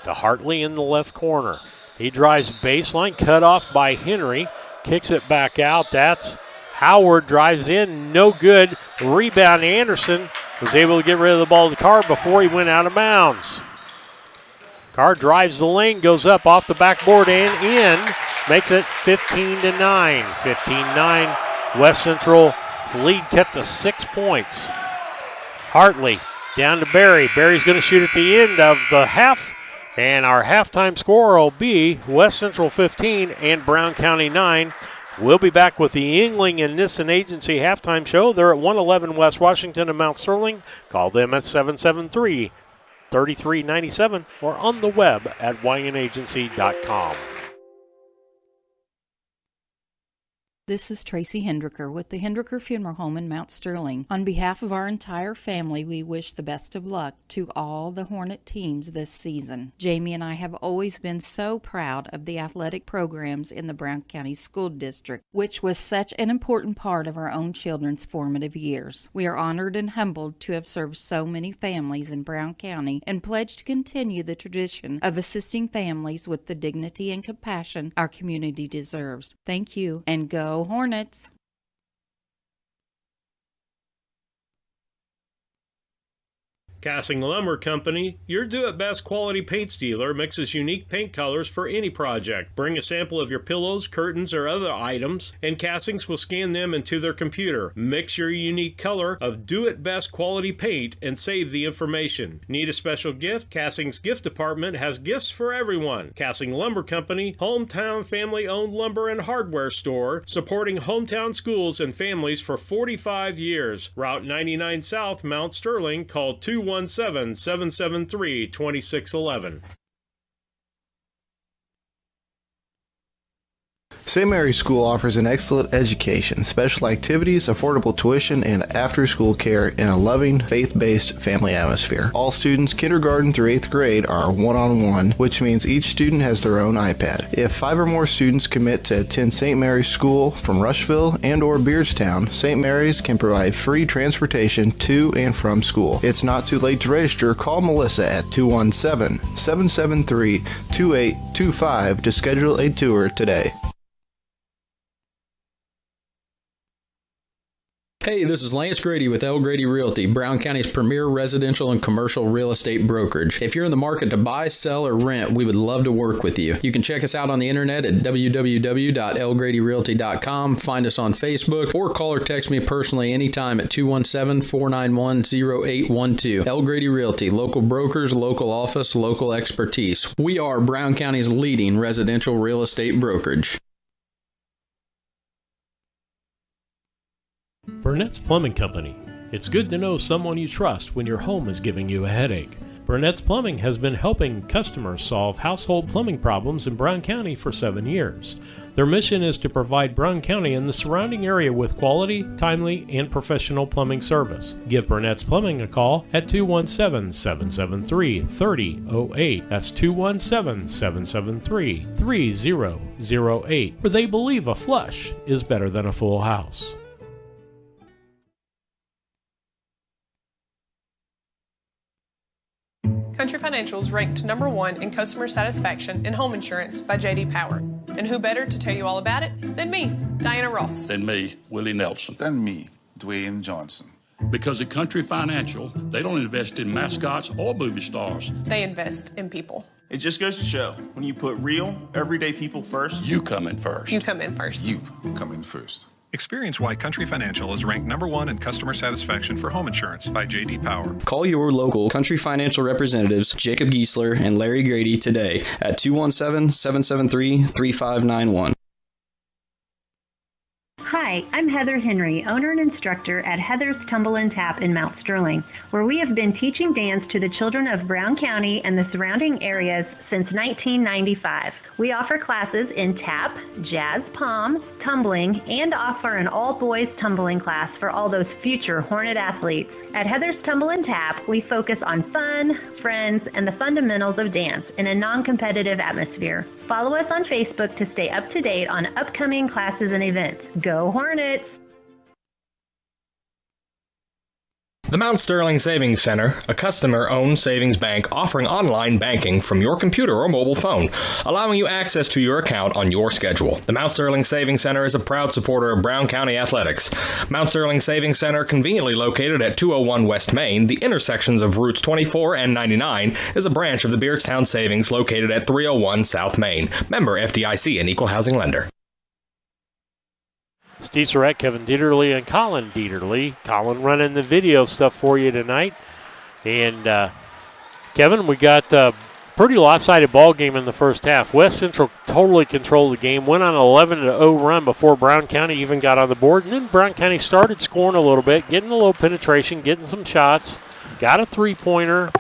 Speaker 8: To Hartley in the left corner. He drives baseline, cut off by Henry, kicks it back out. That's Howard, drives in, no good. Rebound, Anderson was able to get rid of the ball to Carr before he went out of bounds. Carr drives the lane, goes up off the backboard and in, makes it 15-9. 15-9, West Central lead cut to 6 points. Hartley down to Barry. Barry's going to shoot at the end of the half, and our halftime score will be West Central 15 and Brown County 9. We'll be back with the Yingling and Nissen Agency halftime show. They're at 111 West Washington and Mount Sterling. Call them at 773-3397 or on the web at ynagency.com.
Speaker 14: This is Tracy Hendricker with the Hendricker Funeral Home in Mount Sterling. On behalf of our entire family, we wish the best of luck to all the Hornet teams this season. Jamie and I have always been so proud of the athletic programs in the Brown County School District, which was such an important part of our own children's formative years. We are honored and humbled to have served so many families in Brown County and pledge to continue the tradition of assisting families with the dignity and compassion our community deserves. Thank you, and go Hornets!
Speaker 1: Cassing Lumber Company, your do-it-best quality paint dealer, mixes unique paint colors for any project. Bring a sample of your pillows, curtains, or other items, and Cassings will scan them into their computer. Mix your unique color of do-it-best quality paint and save the information. Need a special gift? Cassing's gift department has gifts for everyone. Cassing Lumber Company, hometown family-owned lumber and hardware store, supporting hometown schools and families for 45 years. Route 99 South, Mount Sterling. Call 217-773-2611.
Speaker 12: St. Mary's School offers an excellent education, special activities, affordable tuition, and after-school care in a loving, faith-based family atmosphere. All students, kindergarten through 8th grade, are one-on-one, which means each student has their own iPad. If 5 or more students commit to attend St. Mary's School from Rushville and or Beardstown, St. Mary's can provide free transportation to and from school. It's not too late to register. Call Melissa at 217-773-2825 to schedule a tour today.
Speaker 15: Hey, this is Lance Grady with L. Grady Realty, Brown County's premier residential and commercial real estate brokerage. If you're in the market to buy, sell, or rent, we would love to work with you. You can check us out on the internet at www.lgradyrealty.com, find us on Facebook, or call or text me personally anytime at 217-491-0812. L. Grady Realty, local brokers, local office, local expertise. We are Brown County's leading residential real estate brokerage.
Speaker 8: Burnett's Plumbing Company. It's good to know someone you trust when your home is giving you a headache.
Speaker 1: Burnett's Plumbing has been helping customers solve household plumbing problems in Brown County for 7 years. Their mission is to provide Brown County and the surrounding area with quality, timely, and professional plumbing service. Give Burnett's Plumbing a call at 217-773-3008. That's 217-773-3008, where they believe a flush is better than a full house.
Speaker 16: Country Financial is ranked number 1 in customer satisfaction in home insurance by J.D. Power. And who better to tell you all about it than me, Diana Ross.
Speaker 17: Than me, Willie Nelson.
Speaker 18: Than me, Dwayne Johnson.
Speaker 17: Because at Country Financial, they don't invest in mascots or movie stars.
Speaker 16: They invest in people.
Speaker 19: It just goes to show, when you put real, everyday people first,
Speaker 17: you come in first.
Speaker 16: You come in first.
Speaker 18: You come in first.
Speaker 20: Experience why Country Financial is ranked number 1 in customer satisfaction for home insurance by J.D. Power.
Speaker 15: Call your local Country Financial representatives, Jacob Giesler and Larry Grady, today at 217-773-3591.
Speaker 21: Hi, I'm Heather Henry, owner and instructor at Heather's Tumble and Tap in Mount Sterling, where we have been teaching dance to the children of Brown County and the surrounding areas since 1995. We offer classes in tap, jazz palm, tumbling, and offer an all-boys tumbling class for all those future Hornet athletes. At Heather's Tumble and Tap, we focus on fun, friends, and the fundamentals of dance in a non-competitive atmosphere. Follow us on Facebook to stay up to date on upcoming classes and events. Go Hornets!
Speaker 6: The Mount Sterling Savings Center, a customer-owned savings bank offering online banking from your computer or mobile phone, allowing you access to your account on your schedule. The Mount Sterling Savings Center is a proud supporter of Brown County athletics. Mount Sterling Savings Center, conveniently located at 201 West Main, the intersections of routes 24 and 99, is a branch of the Beardstown Savings located at 301 South Main. Member FDIC, an equal housing lender.
Speaker 8: Steve Surratt, Kevin Dieterle, and Colin Dieterle. Colin running the video stuff for you tonight. And Kevin, we got a pretty lopsided ball game in the first half. West Central totally controlled the game, went on an 11-0 run before Brown County even got on the board. And then Brown County started scoring a little bit, getting a little penetration, getting some shots, got a three-pointer,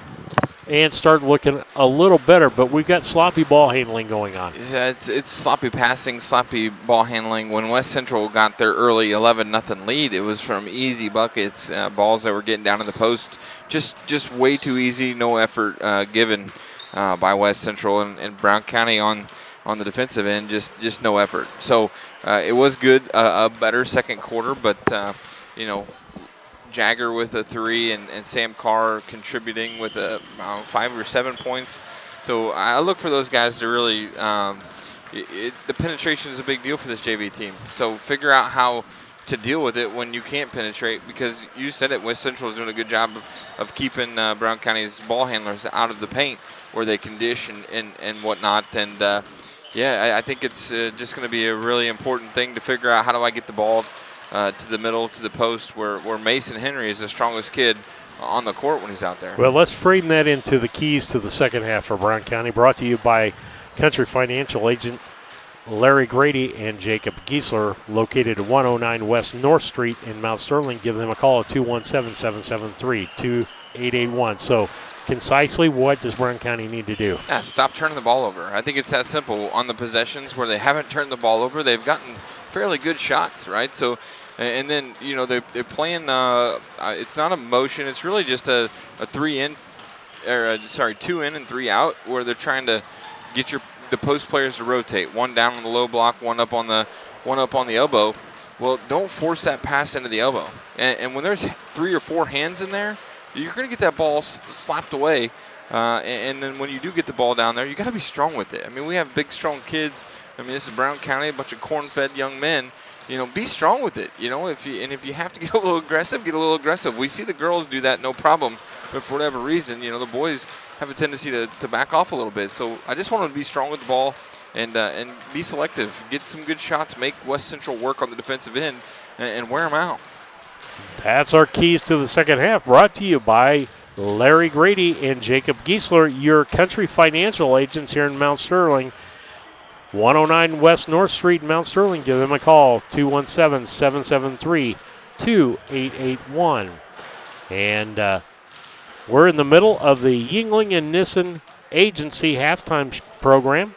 Speaker 8: and started looking a little better, but we've got sloppy ball handling going on.
Speaker 4: Yeah, it's sloppy passing, sloppy ball handling. When West Central got their early 11-0 lead, it was from easy buckets, balls that were getting down in the post, just way too easy, no effort given by West Central, and Brown County on the defensive end, just no effort. So it was good, a better second quarter, but Jagger with a 3 and Sam Carr contributing with 5 or 7 points. So I look for those guys to really, the penetration is a big deal for this JV team. So figure out how to deal with it when you can't penetrate, because you said it, West Central is doing a good job of keeping Brown County's ball handlers out of the paint where they can dish and whatnot. And I think it's just going to be a really important thing to figure out, how do I get the ball to the middle, to the post, where Mason Henry is the strongest kid on the court when he's out there.
Speaker 8: Well, let's frame that into the keys to the second half for Brown County, brought to you by Country Financial agent Larry Grady and Jacob Giesler, located at 109 West North Street in Mount Sterling. Give them a call at 217-773-2881. So concisely, what does Brown County need to do?
Speaker 4: Yeah, stop turning the ball over. I think it's that simple. On the possessions where they haven't turned the ball over, they've gotten fairly good shots, right? So, and then, they're playing, it's not a motion, it's really just a 2 in and 3 out, where they're trying to get the post players to rotate. One down on the low block, one up on the elbow. Well, don't force that pass into the elbow. And when there's 3 or 4 hands in there, you're going to get that ball slapped away. And then when you do get the ball down there, you got to be strong with it. I mean, we have big, strong kids. I mean, this is Brown County, a bunch of corn-fed young men. Be strong with it. If you have to get a little aggressive, get a little aggressive. We see the girls do that, no problem. But for whatever reason, the boys have a tendency to back off a little bit. So I just want them to be strong with the ball and be selective, get some good shots, make West Central work on the defensive end, and wear them out.
Speaker 8: That's our keys to the second half, brought to you by Larry Grady and Jacob Giesler, your Country Financial agents here in Mount Sterling. 109 West North Street in Mount Sterling. Give them a call, 217-773-2881. And We're in the middle of the Yingling and Nissen Agency halftime program.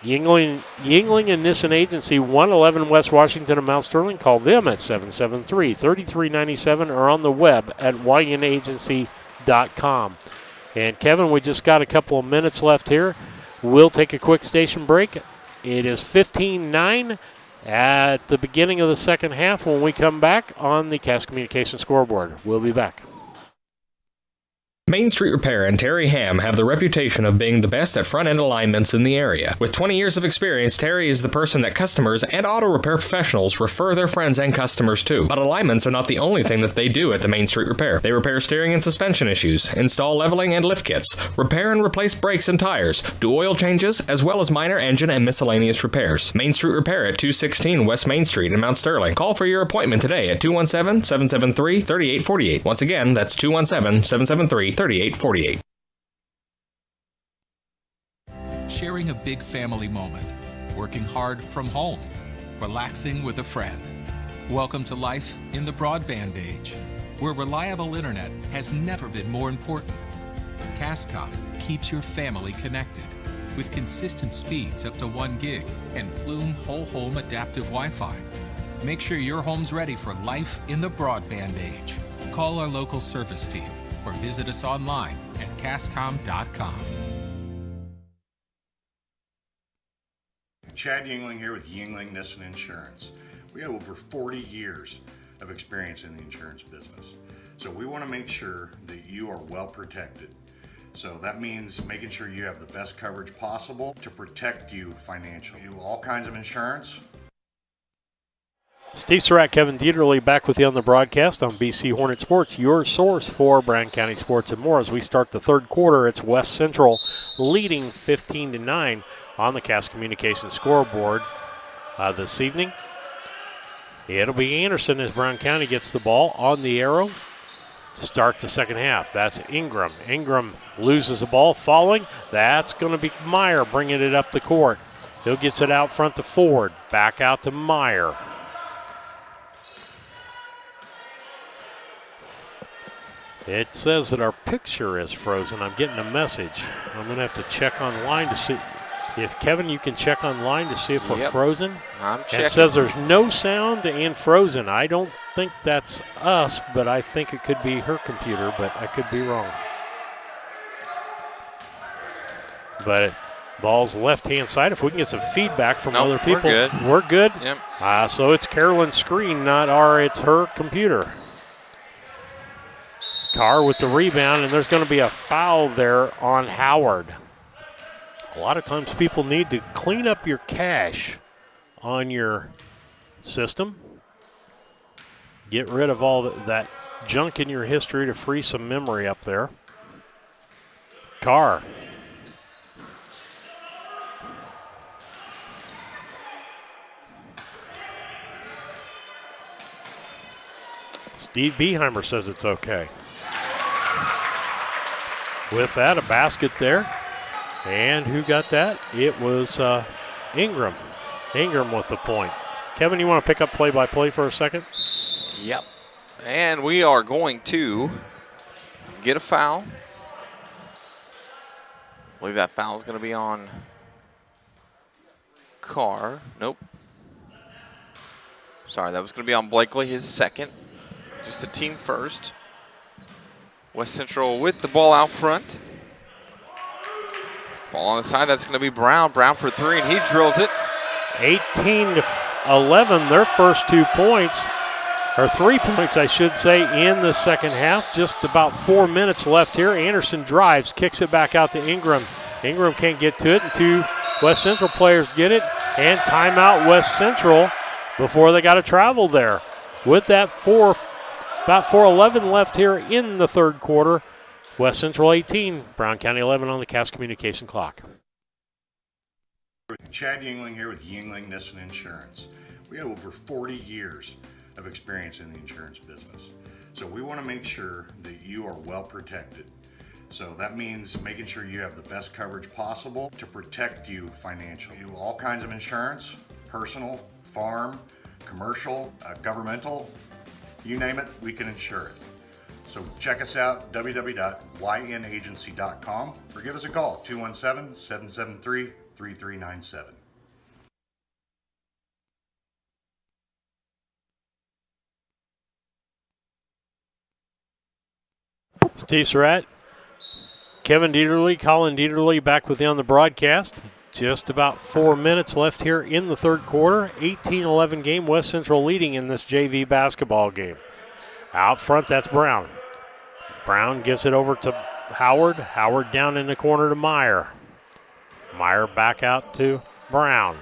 Speaker 8: Yingling and Nissen Agency, 111 West Washington and Mount Sterling. Call them at 773-3397 or on the web at ynagency.com. And Kevin, we just got a couple of minutes left here. We'll take a quick station break. It is 15-9 at the beginning of the second half when we come back on the Cass Communications scoreboard. We'll be back.
Speaker 6: Main Street Repair and Terry Ham have the reputation of being the best at front-end alignments in the area. With 20 years of experience, Terry is the person that customers and auto repair professionals refer their friends and customers to. But alignments are not the only thing that they do at the Main Street Repair. They repair steering and suspension issues, install leveling and lift kits, repair and replace brakes and tires, do oil changes, as well as minor engine and miscellaneous repairs. Main Street Repair at 216 West Main Street in Mount Sterling. Call for your appointment today at 217-773-3848. Once again, that's 217-773-3848.
Speaker 2: Sharing a big family moment, working hard from home, relaxing with a friend. Welcome to life in the broadband age, where reliable internet has never been more important. Cascom keeps your family connected with consistent speeds up to 1 gig and Plume whole home adaptive Wi-Fi. Make sure your home's ready for life in the broadband age. Call our local service team or visit us online at cascom.com.
Speaker 3: Chad Yingling here with Yingling Nissen Insurance. We have over 40 years of experience in the insurance business. So we want to make sure that you are well protected. So that means making sure you have the best coverage possible to protect you financially. We do all kinds of insurance.
Speaker 8: Steve Surratt, Kevin Dieterle back with you on the broadcast on BC Hornet Sports, your source for Bryan County sports and more. As we start the third quarter, it's West Central leading 15-9 on the Cass Communications scoreboard this evening. It'll be Anderson as Brown County gets the ball on the arrow to start the second half. That's Ingram. Ingram loses the ball, falling. That's going to be Meyer bringing it up the court. He'll gets it out front to Ford, back out to Meyer. It says that our picture is frozen. I'm getting a message. I'm going to have to check online to see. If Kevin, you can check online to see if we're frozen.
Speaker 4: I'm checking.
Speaker 8: It says there's no sound and frozen. I don't think that's us, but I think it could be her computer, but I could be wrong. But ball's left-hand side. If we can get some feedback from other people.
Speaker 4: We're good.
Speaker 8: We're good?
Speaker 4: Yep.
Speaker 8: So it's Carolyn's screen, it's her computer. Carr with the rebound, and there's going to be a foul there on Howard. A lot of times people need to clean up your cache on your system. Get rid of all that junk in your history to free some memory up there. Carr. Steve Beheimer says it's okay. With that, a basket there. And who got that? It was Ingram. Ingram with the point. Kevin, you want to pick up play-by-play for a second?
Speaker 4: Yep. And we are going to get a foul. I believe that foul is going to be on Carr. Nope. Sorry, that was going to be on Blakely, his second. Just the team first. West Central with the ball out front. Ball on the side, that's going to be Brown. Brown for three, and he drills it.
Speaker 8: 18-11, their first 2 points, or 3 points, I should say, in the second half. Just about 4 minutes left here. Anderson drives, kicks it back out to Ingram. Ingram can't get to it, and 2 West Central players get it, and timeout West Central before they got to travel there. With that about 4:11 left here in the third quarter. West Central 18, Brown County 11 on the Cass Communication clock.
Speaker 3: Chad Yingling here with Yingling Nissen Insurance. We have over 40 years of experience in the insurance business. So we want to make sure that you are well protected. So that means making sure you have the best coverage possible to protect you financially. We do all kinds of insurance, personal, farm, commercial, governmental, you name it, we can insure it. So check us out, www.ynagency.com, or give us a call, 217-773-3397.
Speaker 8: Steve Surratt, Kevin Dieterle, Colin Dieterle back with you on the broadcast. Just about 4 minutes left here in the third quarter. 18-11 game, West Central leading in this JV basketball game. Out front, that's Brown. Brown gives it over to Howard. Howard down in the corner to Meyer. Meyer back out to Brown.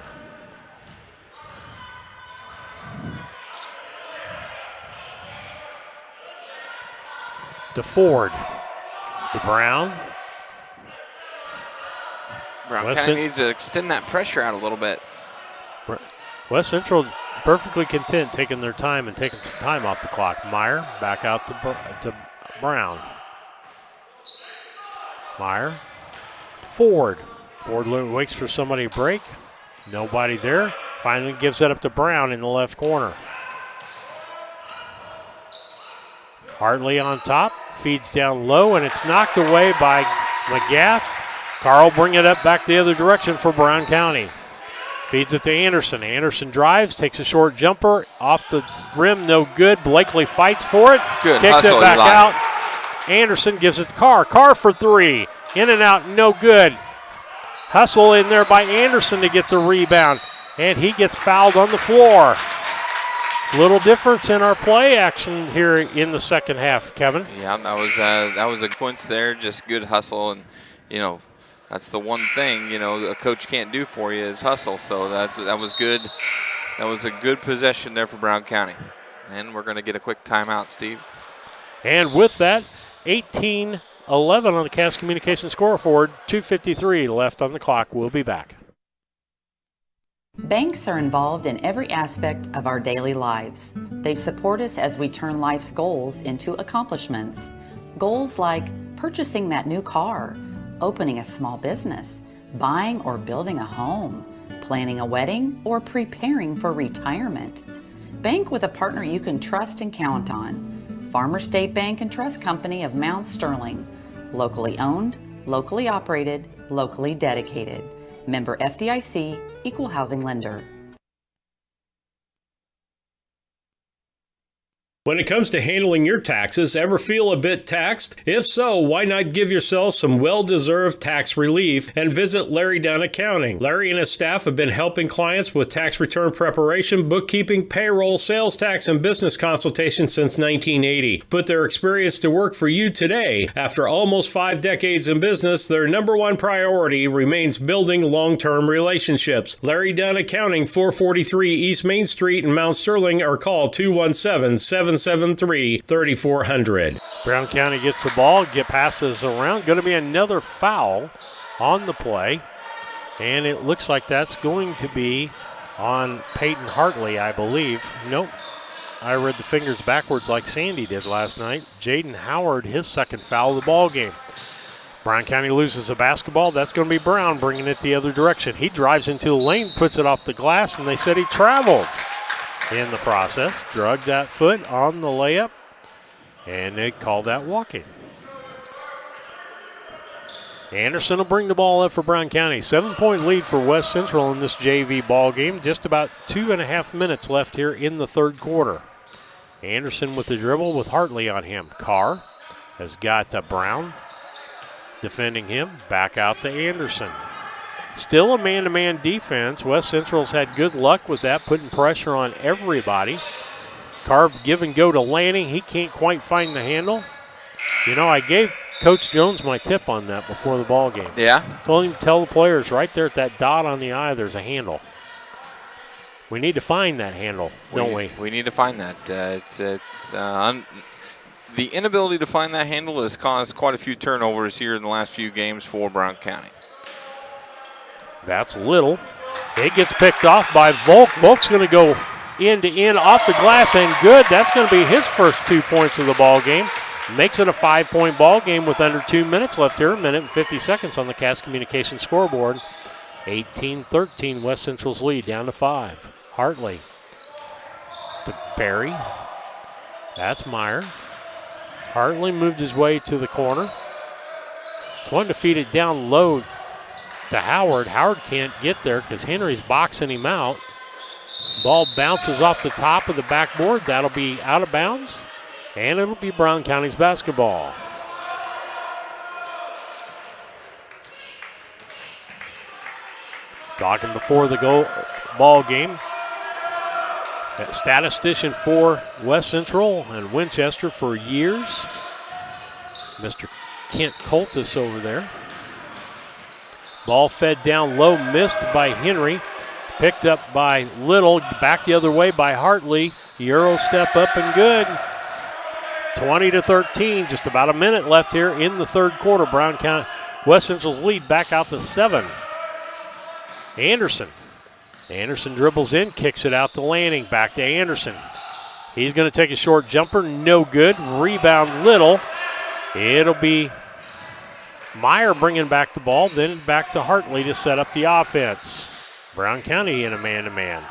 Speaker 8: To Ford. To Brown.
Speaker 4: Brown County needs to extend that pressure out a little bit.
Speaker 8: West Central perfectly content taking their time and taking some time off the clock. Meyer back out to Brown. Meyer. Ford. Ford waits for somebody to break. Nobody there. Finally gives it up to Brown in the left corner. Hartley on top. Feeds down low, and it's knocked away by McGath. Carl bring it up back the other direction for Brown County. Feeds it to Anderson. Anderson drives, takes a short jumper. Off the rim, no good. Blakely fights for it.
Speaker 4: Good
Speaker 8: Kicks
Speaker 4: hustle,
Speaker 8: it back
Speaker 4: Eli.
Speaker 8: out. Anderson gives it to Carr. Carr for three. In and out, no good. Hustle in there by Anderson to get the rebound. And he gets fouled on the floor. Little difference in our play action here in the second half, Kevin.
Speaker 4: Yeah, that was a quince there. Just good hustle, and that's the one thing a coach can't do for you is hustle. So that was good. That was a good possession there for Brown County, and we're going to get a quick timeout, Steve.
Speaker 8: And with that, 18-11 on the Cass Communications scoreboard. 2:53 left on the clock. We'll be back.
Speaker 5: Banks are involved in every aspect of our daily lives. They support us as we turn life's goals into accomplishments. Goals like purchasing that new car, opening a small business, buying or building a home, planning a wedding, or preparing for retirement. Bank with a partner you can trust and count on. Farmer State Bank and Trust Company of Mount Sterling. Locally owned, locally operated, locally dedicated. Member FDIC, Equal Housing Lender.
Speaker 1: When it comes to handling your taxes, ever feel a bit taxed? If so, why not give yourself some well-deserved tax relief and visit Larry Dunn Accounting. Larry and his staff have been helping clients with tax return preparation, bookkeeping, payroll, sales tax, and business consultation since 1980. Put their experience to work for you today. After almost 5 decades in business, their number one priority remains building long-term relationships. Larry Dunn Accounting, 443 East Main Street in Mount Sterling, or call 217-773-3400.
Speaker 8: Brown County gets the ball, passes around. Going to be another foul on the play. And it looks like that's going to be on Peyton Hartley, I believe. Nope. I read the fingers backwards like Sandy did last night. Jaden Howard, his second foul of the ball game. Brown County loses the basketball. That's going to be Brown bringing it the other direction. He drives into the lane, puts it off the glass, and they said he traveled in the process. Drug that foot on the layup, and they called that walking. Anderson will bring the ball up for Brown County. 7-point lead for West Central in this JV ball game. Just about 2.5 minutes left here in the third quarter. Anderson with the dribble with Hartley on him. Carr has got Brown defending him. Back out to Anderson. Still a man-to-man defense. West Central's had good luck with that, putting pressure on everybody. Carr give and go to Lanning. He can't quite find the handle. I gave Coach Jones my tip on that before the ball game.
Speaker 4: Yeah?
Speaker 8: Told him to tell the players right there at that dot on the eye there's a handle. We need to find that handle, don't we?
Speaker 4: We need to find that. The inability to find that handle has caused quite a few turnovers here in the last few games for Brown County.
Speaker 8: That's Little. It gets picked off by Volk. Volk's going to go end-to-end off the glass and good. That's going to be his first 2 points of the ball game. Makes it a 5-point ball game with under 2 minutes left here. 1 minute and 50 seconds on the Cass Communications scoreboard. 18-13, West Central's lead down to 5. Hartley to Barry. That's Meyer. Hartley moved his way to the corner. He's wanting to feed it down low to Howard. Howard can't get there because Henry's boxing him out. Ball bounces off the top of the backboard. That'll be out of bounds, and it'll be Brown County's basketball. Talking before the ball game, that statistician for West Central and Winchester for years, Mr. Kent Coltis over there. Ball fed down low, missed by Henry. Picked up by Little, back the other way by Hartley. Euro step up and good. 20-13, just about a minute left here in the third quarter. Brown County, West Central's lead back out to 7. Anderson dribbles in, kicks it out to Lanning, back to Anderson. He's going to take a short jumper, no good. Rebound Little. It'll be Meyer bringing back the ball, then back to Hartley to set up the offense. Brown County in a man-to-man.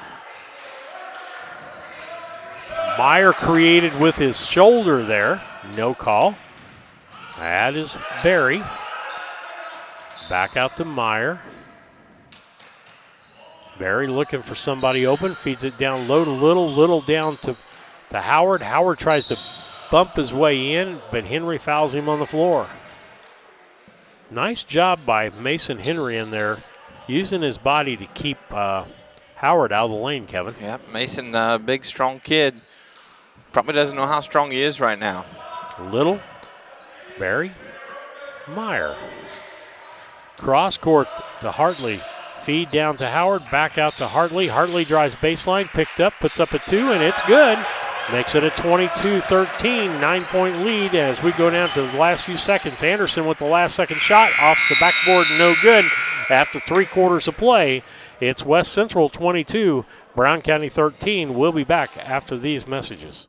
Speaker 8: Meyer created with his shoulder there. No call. That is Barry. Back out to Meyer. Barry looking for somebody open. Feeds it down low to Little. Little down to Howard. Howard tries to bump his way in, but Henry fouls him on the floor. Nice job by Mason Henry in there, using his body to keep Howard out of the lane, Kevin.
Speaker 4: Yeah, Mason, big, strong kid. Probably doesn't know how strong he is right now.
Speaker 8: Little, Barry, Meyer. Cross court to Hartley. Feed down to Howard, back out to Hartley. Hartley drives baseline, picked up, puts up a 2, and it's good. Makes it a 22-13, 9-point lead as we go down to the last few seconds. Anderson with the last second shot off the backboard, no good. After 3 quarters of play, it's West Central 22, Brown County 13. We'll be back after these messages.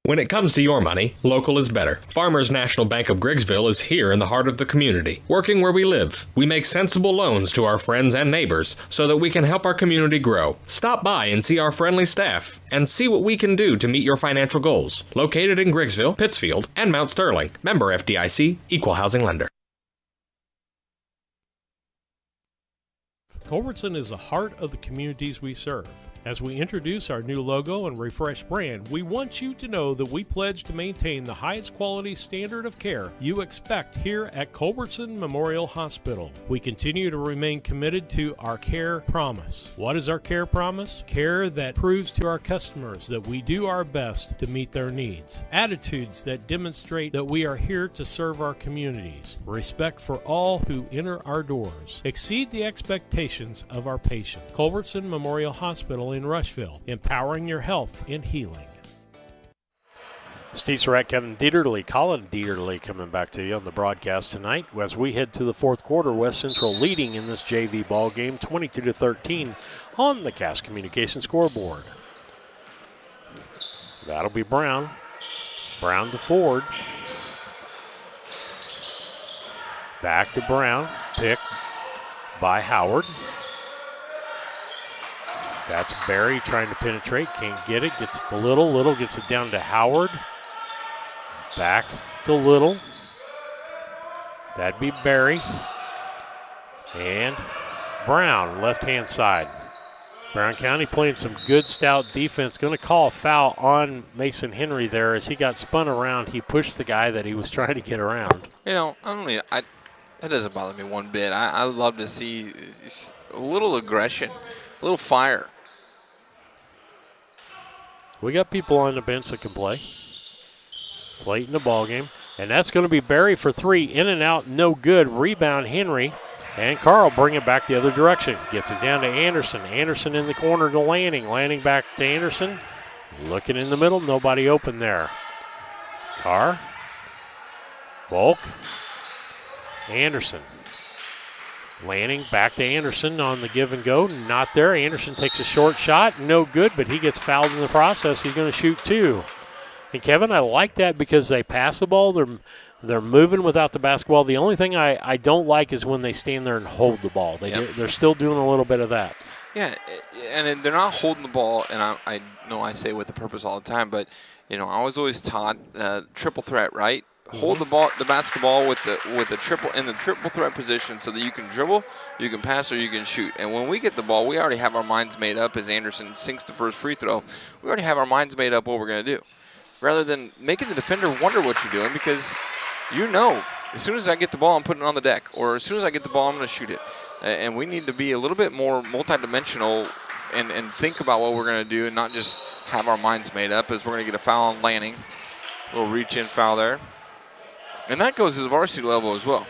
Speaker 6: When it comes to your money, local is better. Farmers National Bank of Griggsville is here in the heart of the community, working where we live. We make sensible loans to our friends and neighbors so that we can help our community grow. Stop by and see our friendly staff and see what we can do to meet your financial goals. Located in Griggsville, Pittsfield, and Mount Sterling. Member FDIC, Equal Housing Lender.
Speaker 1: Culbertson is the heart of the communities we serve. As we introduce our new logo and refreshed brand, we want you to know that we pledge to maintain the highest quality standard of care you expect here at Culbertson Memorial Hospital. We continue to remain committed to our care promise. What is our care promise? Care that proves to our customers that we do our best to meet their needs. Attitudes that demonstrate that we are here to serve our communities. Respect for all who enter our doors. Exceed the expectations of our patients. Culbertson Memorial Hospital in Rushville, empowering your health and healing.
Speaker 8: Steve Surratt, Kevin Dieterle, Colin Dieterle coming back to you on the broadcast tonight as we head to the fourth quarter. West Central leading in this JV ball game 22-13 on the Cass Communication scoreboard. That'll be Brown. Brown to Ford. Back to Brown. Picked by Howard. That's Barry trying to penetrate, can't get it, gets it to Little. Little gets it down to Howard. Back to Little. That'd be Barry. And Brown, left-hand side. Brown County playing some good, stout defense. Going to call a foul on Mason Henry there as he got spun around. He pushed the guy that he was trying to get around.
Speaker 4: You know, that doesn't bother me one bit. I love to see a little aggression, a little fire.
Speaker 8: We got people on the bench that can play. It's late in the ball game. And that's going to be Barry for 3. In and out, no good. Rebound Henry. And Carl bring it back the other direction. Gets it down to Anderson. Anderson in the corner to Lanning. Lanning back to Anderson. Looking in the middle. Nobody open there. Carr. Volk. Anderson. Lanning back to Anderson on the give and go. Not there. Anderson takes a short shot. No good, but he gets fouled in the process. He's going to shoot 2. And Kevin, I like that because they pass the ball. They're moving without the basketball. The only thing I don't like is when they stand there and hold the ball. They're still doing a little bit of that.
Speaker 4: Yeah, and they're not holding the ball, and I know I say with the purpose all the time, but I was always taught triple threat, right? Hold the basketball with the triple in the triple threat position so that you can dribble, you can pass, or you can shoot. And when we get the ball, we already have our minds made up. As Anderson sinks the first free throw, we already have our minds made up what we're going to do, rather than making the defender wonder what you're doing, because as soon as I get the ball, I'm putting it on the deck, or as soon as I get the ball, I'm going to shoot it. And we need to be a little bit more multidimensional and think about what we're going to do, and not just have our minds made up. As we're going to get a foul on Lanning, a little reach-in foul there. And that goes to the varsity level as well.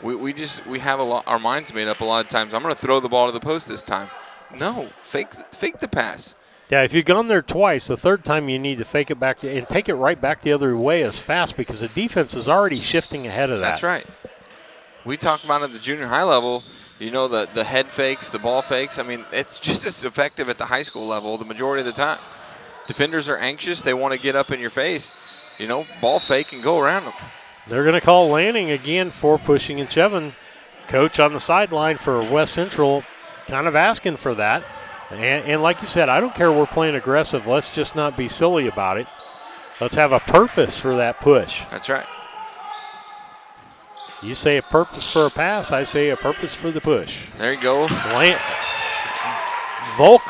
Speaker 4: We have our minds made up a lot of times. I'm going to throw the ball to the post this time. No, fake the pass.
Speaker 8: Yeah, if you've gone there twice, the third time you need to fake it back and take it right back the other way as fast, because the defense is already shifting ahead of that.
Speaker 4: That's right. We talk about at the junior high level, the head fakes, the ball fakes. I mean, it's just as effective at the high school level the majority of the time. Defenders are anxious. They want to get up in your face. Ball fake and go around them.
Speaker 8: They're going to call Lanning again for pushing and shoving. Coach on the sideline for West Central kind of asking for that. And like you said, I don't care we're playing aggressive. Let's just not be silly about it. Let's have a purpose for that push.
Speaker 4: That's right.
Speaker 8: You say a purpose for a pass, I say a purpose for the push.
Speaker 4: There you go.
Speaker 8: Volk,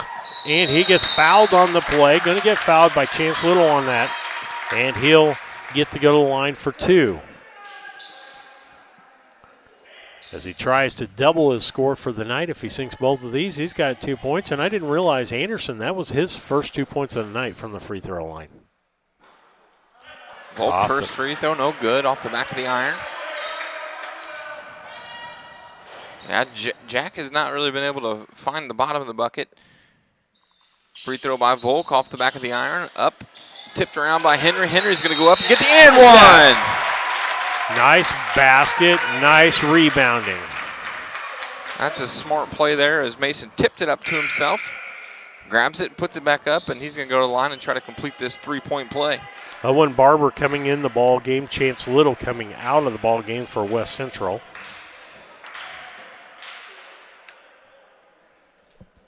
Speaker 8: and he gets fouled on the play. Going to get fouled by Chance Little on that. And he'll get to go to the line for 2. As he tries to double his score for the night. If he sinks both of these, he's got 2 points. And I didn't realize Anderson, that was his first 2 points of the night from the free throw line.
Speaker 4: Volk first free throw, no good, off the back of the iron. Yeah, Jack has not really been able to find the bottom of the bucket. Free throw by Volk off the back of the iron, up. Tipped around by Henry. Henry's going to go up and get the and one.
Speaker 8: Nice basket, nice rebounding.
Speaker 4: That's a smart play there as Mason tipped it up to himself, grabs it, puts it back up, and he's going to go to the line and try to complete this three-point play.
Speaker 8: Owen Barber coming in the ball game. Chance Little coming out of the ball game for West Central.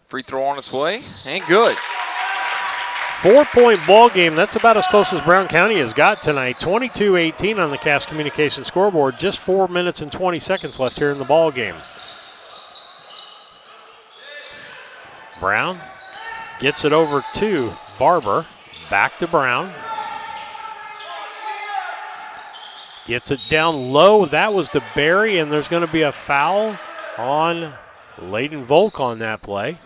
Speaker 4: Free throw on its way, ain't good.
Speaker 8: 4-point ball game. That's about as close as Brown County has got tonight. 22-18 on the Cass Communications scoreboard. Just 4 minutes and 20 seconds left here in the ball game. Brown gets it over to Barber. Back to Brown. Gets it down low. That was to Barry, and there's going to be a foul on Layden Volk on that play.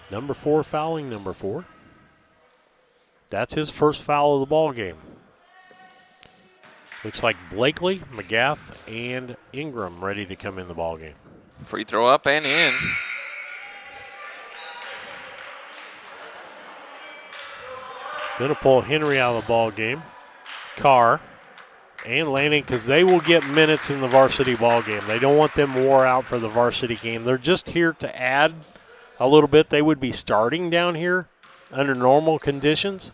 Speaker 8: Number 4 fouling number 4. That's his first foul of the ball game. Looks like Blakely, McGath, and Ingram ready to come in the ball game.
Speaker 4: Free throw up and in.
Speaker 8: Going to pull Henry out of the ball game. Carr and Lanning, because they will get minutes in the varsity ball game. They don't want them wore out for the varsity game. They're just here to add a little bit. They would be starting down here under normal conditions,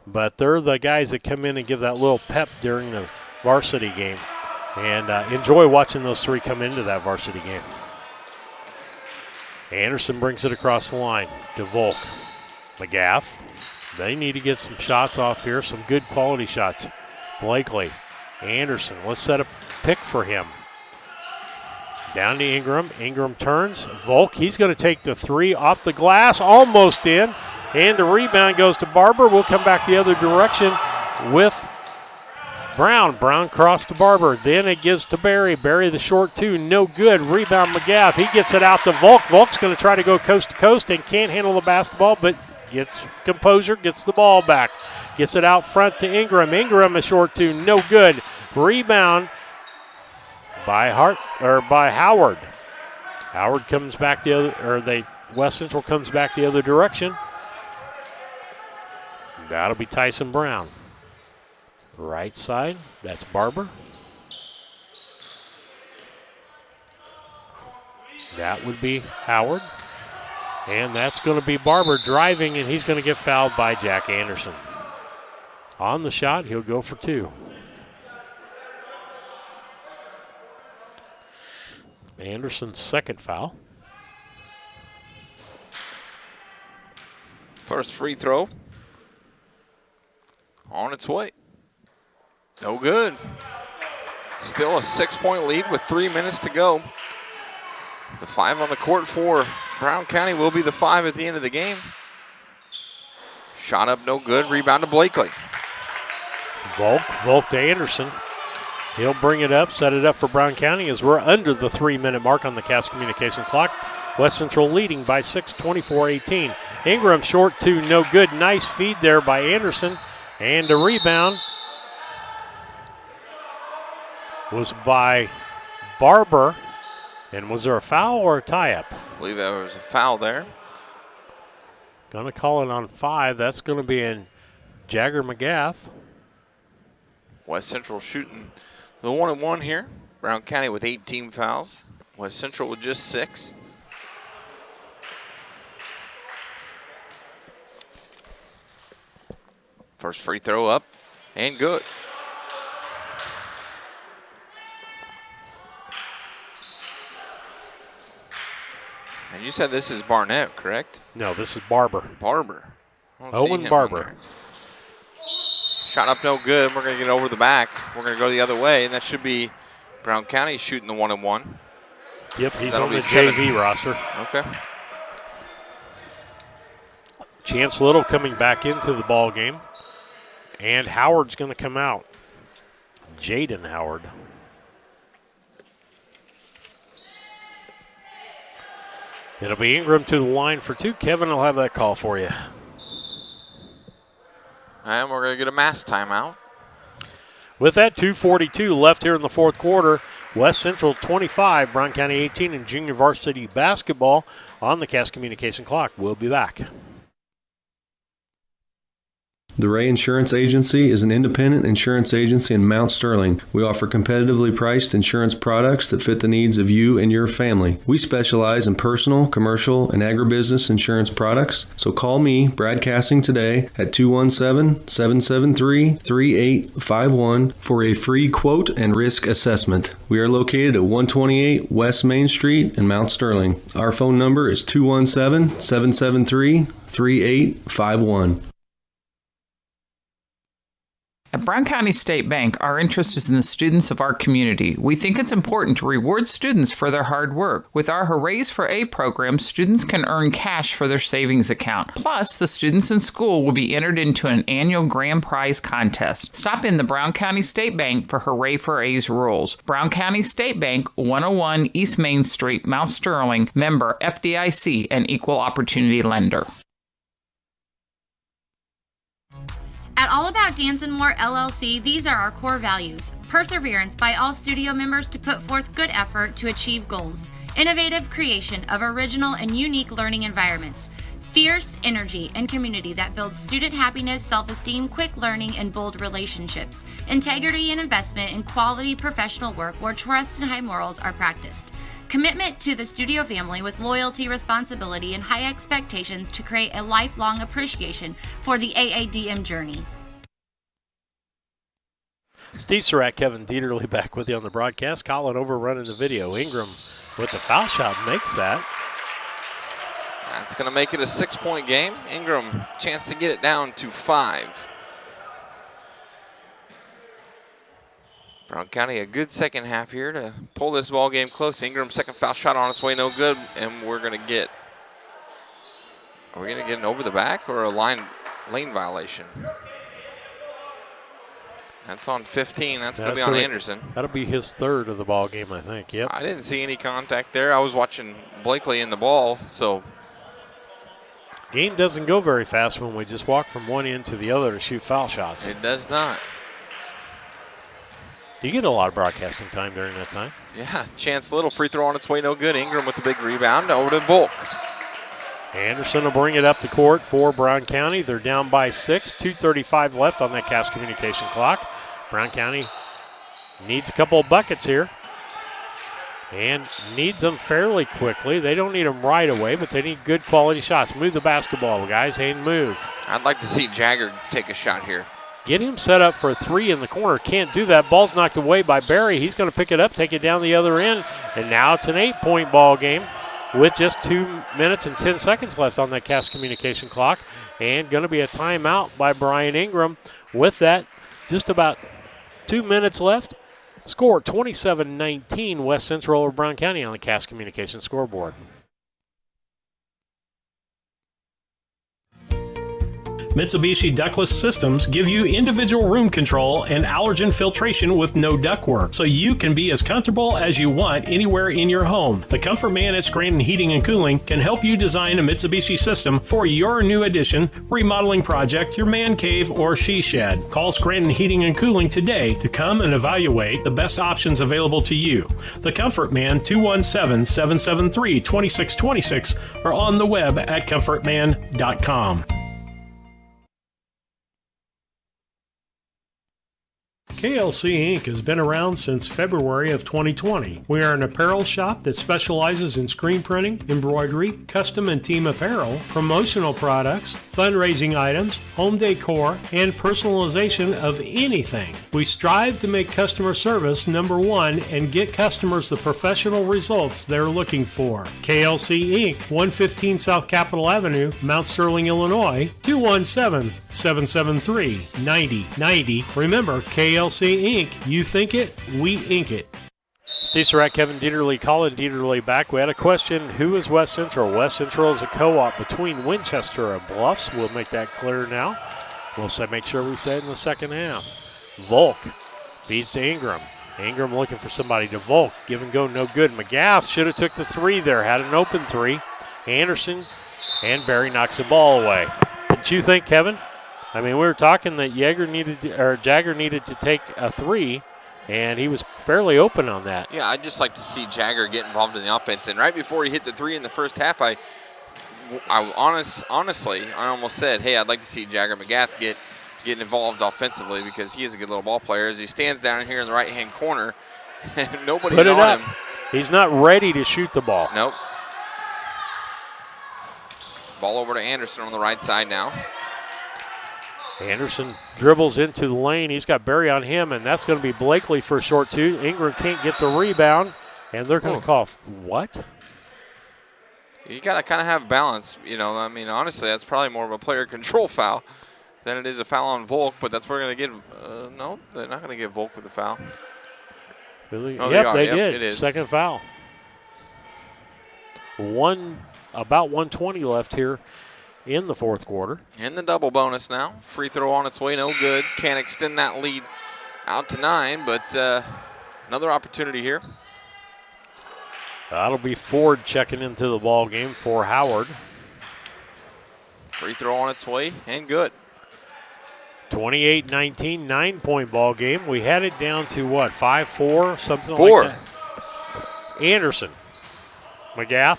Speaker 8: but they're the guys that come in and give that little pep during the varsity game. And enjoy watching those three come into that varsity game. Anderson brings it across the line to Volk. McGath. They need to get some shots off here, some good quality shots. Blakely. Anderson, let's set a pick for him. Down to Ingram. Ingram turns. Volk, he's going to take the three off the glass, almost in. And the rebound goes to Barber. We'll come back the other direction with Brown. Brown crossed to Barber. Then it gives to Barry. Barry the short two, no good. Rebound McGath. He gets it out to Volk. Volk's going to try to go coast to coast and can't handle the basketball, but gets composure, gets the ball back. Gets it out front to Ingram. Ingram a short two, no good. Rebound by Howard. Howard comes back the other, West Central comes back the other direction. That'll be Tyson Brown. Right side, that's Barber. That would be Howard. And that's going to be Barber driving, and he's going to get fouled by Jack Anderson. On the shot, he'll go for two. Anderson's second foul.
Speaker 4: First free throw on its way. No good. Still a 6-point lead with 3 minutes to go. The 5 on the court for Brown County will be the 5 at the end of the game. Shot up, no good. Rebound to Blakely.
Speaker 8: Volk to Anderson. He'll bring it up, set it up for Brown County as we're under the 3-minute mark on the Cass Communication clock. West Central leading by 6, 24-18. Ingram short two, no good. Nice feed there by Anderson. And the rebound was by Barber. And was there a foul or a tie-up?
Speaker 4: I believe there was a foul there.
Speaker 8: Going to call it on 5. That's going to be in Jagger McGath.
Speaker 4: West Central shooting the 1-and-1 here. Brown County with 18 fouls. West Central with just 6. First free throw up and good. And you said this is Barnett, correct?
Speaker 8: No, this is Barber.
Speaker 4: Barber.
Speaker 8: Owen Barber.
Speaker 4: Shot up no good. We're going to get over the back. We're going to go the other way, and that should be Brown County shooting the 1-and-1.
Speaker 8: Yep, he's
Speaker 4: That'll
Speaker 8: on the
Speaker 4: be 7.
Speaker 8: JV roster.
Speaker 4: Okay.
Speaker 8: Chance Little coming back into the ball game. And Howard's going to come out. Jaden Howard. It'll be Ingram to the line for 2. Kevin will have that call for you.
Speaker 4: And we're going to get a mass timeout.
Speaker 8: With that, 2:42 left here in the fourth quarter. West Central 25, Brown County 18 in junior varsity basketball on the Cass Communication clock. We'll be back.
Speaker 9: The Ray Insurance Agency is an independent insurance agency in Mount Sterling. We offer competitively priced insurance products that fit the needs of you and your family. We specialize in personal, commercial, and agribusiness insurance products. So call me, Brad Cassing, today at 217-773-3851 for a free quote and risk assessment. We are located at 128 West Main Street in Mount Sterling. Our phone number is 217-773-3851.
Speaker 10: At Brown County State Bank, our interest is in the students of our community. We think it's important to reward students for their hard work. With our Hoorays for A program, students can earn cash for their savings account. Plus, the students in school will be entered into an annual grand prize contest. Stop in the Brown County State Bank for Hooray for A's rules. Brown County State Bank, 101 East Main Street, Mount Sterling, member FDIC, and equal opportunity lender.
Speaker 11: At All About Dance and More LLC, these are our core values. Perseverance by all studio members to put forth good effort to achieve goals. Innovative creation of original and unique learning environments. Fierce energy and community that builds student happiness, self-esteem, quick learning, and bold relationships. Integrity and investment in quality professional work where trust and high morals are practiced. Commitment to the studio family with loyalty, responsibility, and high expectations to create a lifelong appreciation for the AADM journey.
Speaker 8: Steve Surratt, Kevin Dieterle back with you on the broadcast. Colin overrunning the video. Ingram with the foul shot makes that.
Speaker 4: That's going to make it a 6-point game. Ingram, chance to get it down to 5. Brown County, a good second half here to pull this ball game close. Ingram's second foul shot on its way, no good, and we're going to get. Are we going to get an over the back or a lane violation? That's on 15. That's going to be on Anderson.
Speaker 8: That'll be his third of the ball game, I think. Yep.
Speaker 4: I didn't see any contact there. I was watching Blakely in the ball, so.
Speaker 8: Game doesn't go very fast when we just walk from one end to the other to shoot foul shots.
Speaker 4: It does not.
Speaker 8: You get a lot of broadcasting time during that time.
Speaker 4: Yeah, Chance Little, free throw on its way, no good. Ingram with the big rebound, over to Volk.
Speaker 8: Anderson will bring it up the court for Brown County. They're down by 6, 2:35 left on that Cass Communication clock. Brown County needs a couple of buckets here and needs them fairly quickly. They don't need them right away, but they need good quality shots. Move the basketball, guys. Hayden, move.
Speaker 4: I'd like to see Jagger take a shot here.
Speaker 8: Get him set up for a 3 in the corner. Can't do that. Ball's knocked away by Barry. He's going to pick it up, take it down the other end, and now it's an 8-point ball game with just 2 minutes and 10 seconds left on that Cass Communication clock, and going to be a timeout by Brian Ingram with that, just about 2 minutes left. Score 27-19 West Central over Brown County on the Cass Communications scoreboard.
Speaker 1: Mitsubishi ductless systems give you individual room control and allergen filtration with no ductwork, so you can be as comfortable as you want anywhere in your home. The Comfort Man at Scranton Heating and Cooling can help you design a Mitsubishi system for your new addition, remodeling project, your man cave, or she shed. Call Scranton Heating and Cooling today to come and evaluate the best options available to you. The Comfort Man, 217-773-2626, or on the web at comfortman.com. KLC Inc. has been around since February of 2020. We are an apparel shop that specializes in screen printing, embroidery, custom and team apparel, promotional products, fundraising items, home decor, and personalization of anything. We strive to make customer service number one and get customers the professional results they're looking for. KLC Inc., 115 South Capitol Avenue, Mount Sterling, Illinois, 217-773-9090. Remember, KLC Inc., you think it, we ink it.
Speaker 8: Steve Surratt, Kevin Dieterle, Colin Dieterle back. We had a question, who is West Central? West Central is a co-op between Winchester and Bluffs. We'll make that clear now. We'll make sure we say it in the second half. Volk feeds to Ingram. Ingram looking for somebody to Volk. Give and go, no good. McGath should have took the three there, had an open three. Anderson and Barry knocks the ball away. Didn't you think, Kevin? I mean, we were talking that Jagger needed to take a three, and he was fairly open on that.
Speaker 4: Yeah, I'd just like to see Jagger get involved in the offense. And right before he hit the three in the first half, honestly, I almost said, hey, I'd like to see Jagger McGath get involved offensively because he is a good little ball player. As he stands down here in the right-hand corner, and nobody's on him.
Speaker 8: He's not ready to shoot the ball.
Speaker 4: Nope. Ball over to Anderson on the right side now.
Speaker 8: Anderson dribbles into the lane. He's got Barry on him, and that's going to be Blakely for a short two. Ingram can't get the rebound, and they're going to call what?
Speaker 4: You got to kind of have balance. You know, I mean, honestly, that's probably more of a player control foul than it is a foul on Volk, but that's what we're going to get. No, they're not going to get Volk with the foul.
Speaker 8: Really?
Speaker 4: Oh,
Speaker 8: yep, they did.
Speaker 4: It is.
Speaker 8: Second foul. About 1:20 left here in the fourth quarter.
Speaker 4: In the double bonus now. Free throw on its way, no good. Can't extend that lead out to 9, but another opportunity here.
Speaker 8: That'll be Ford checking into the ball game for Howard.
Speaker 4: Free throw on its way and good.
Speaker 8: 28-19, 9-point ball game. We had it down to what, 5-4, something
Speaker 4: Four.
Speaker 8: like that. Anderson. McGath.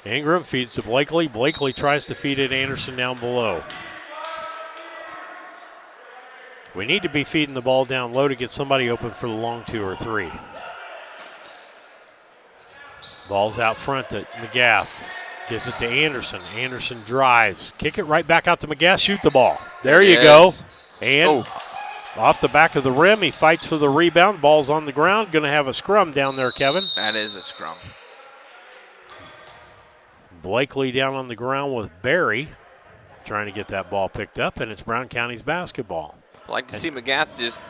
Speaker 8: Ingram feeds to Blakely. Blakely tries to feed it Anderson down below. We need to be feeding the ball down low to get somebody open for the long 2 or 3. Ball's out front to McGath. Gives it to Anderson. Anderson drives. Kick it right back out to McGath. Shoot the ball. There you go. And off the back of the rim, he fights for the rebound. Ball's on the ground. Going to have a scrum down there, Kevin.
Speaker 4: That is a scrum.
Speaker 8: Blakely down on the ground with Barry, trying to get that ball picked up, and it's Brown County's basketball.
Speaker 4: I'd like to see McGath just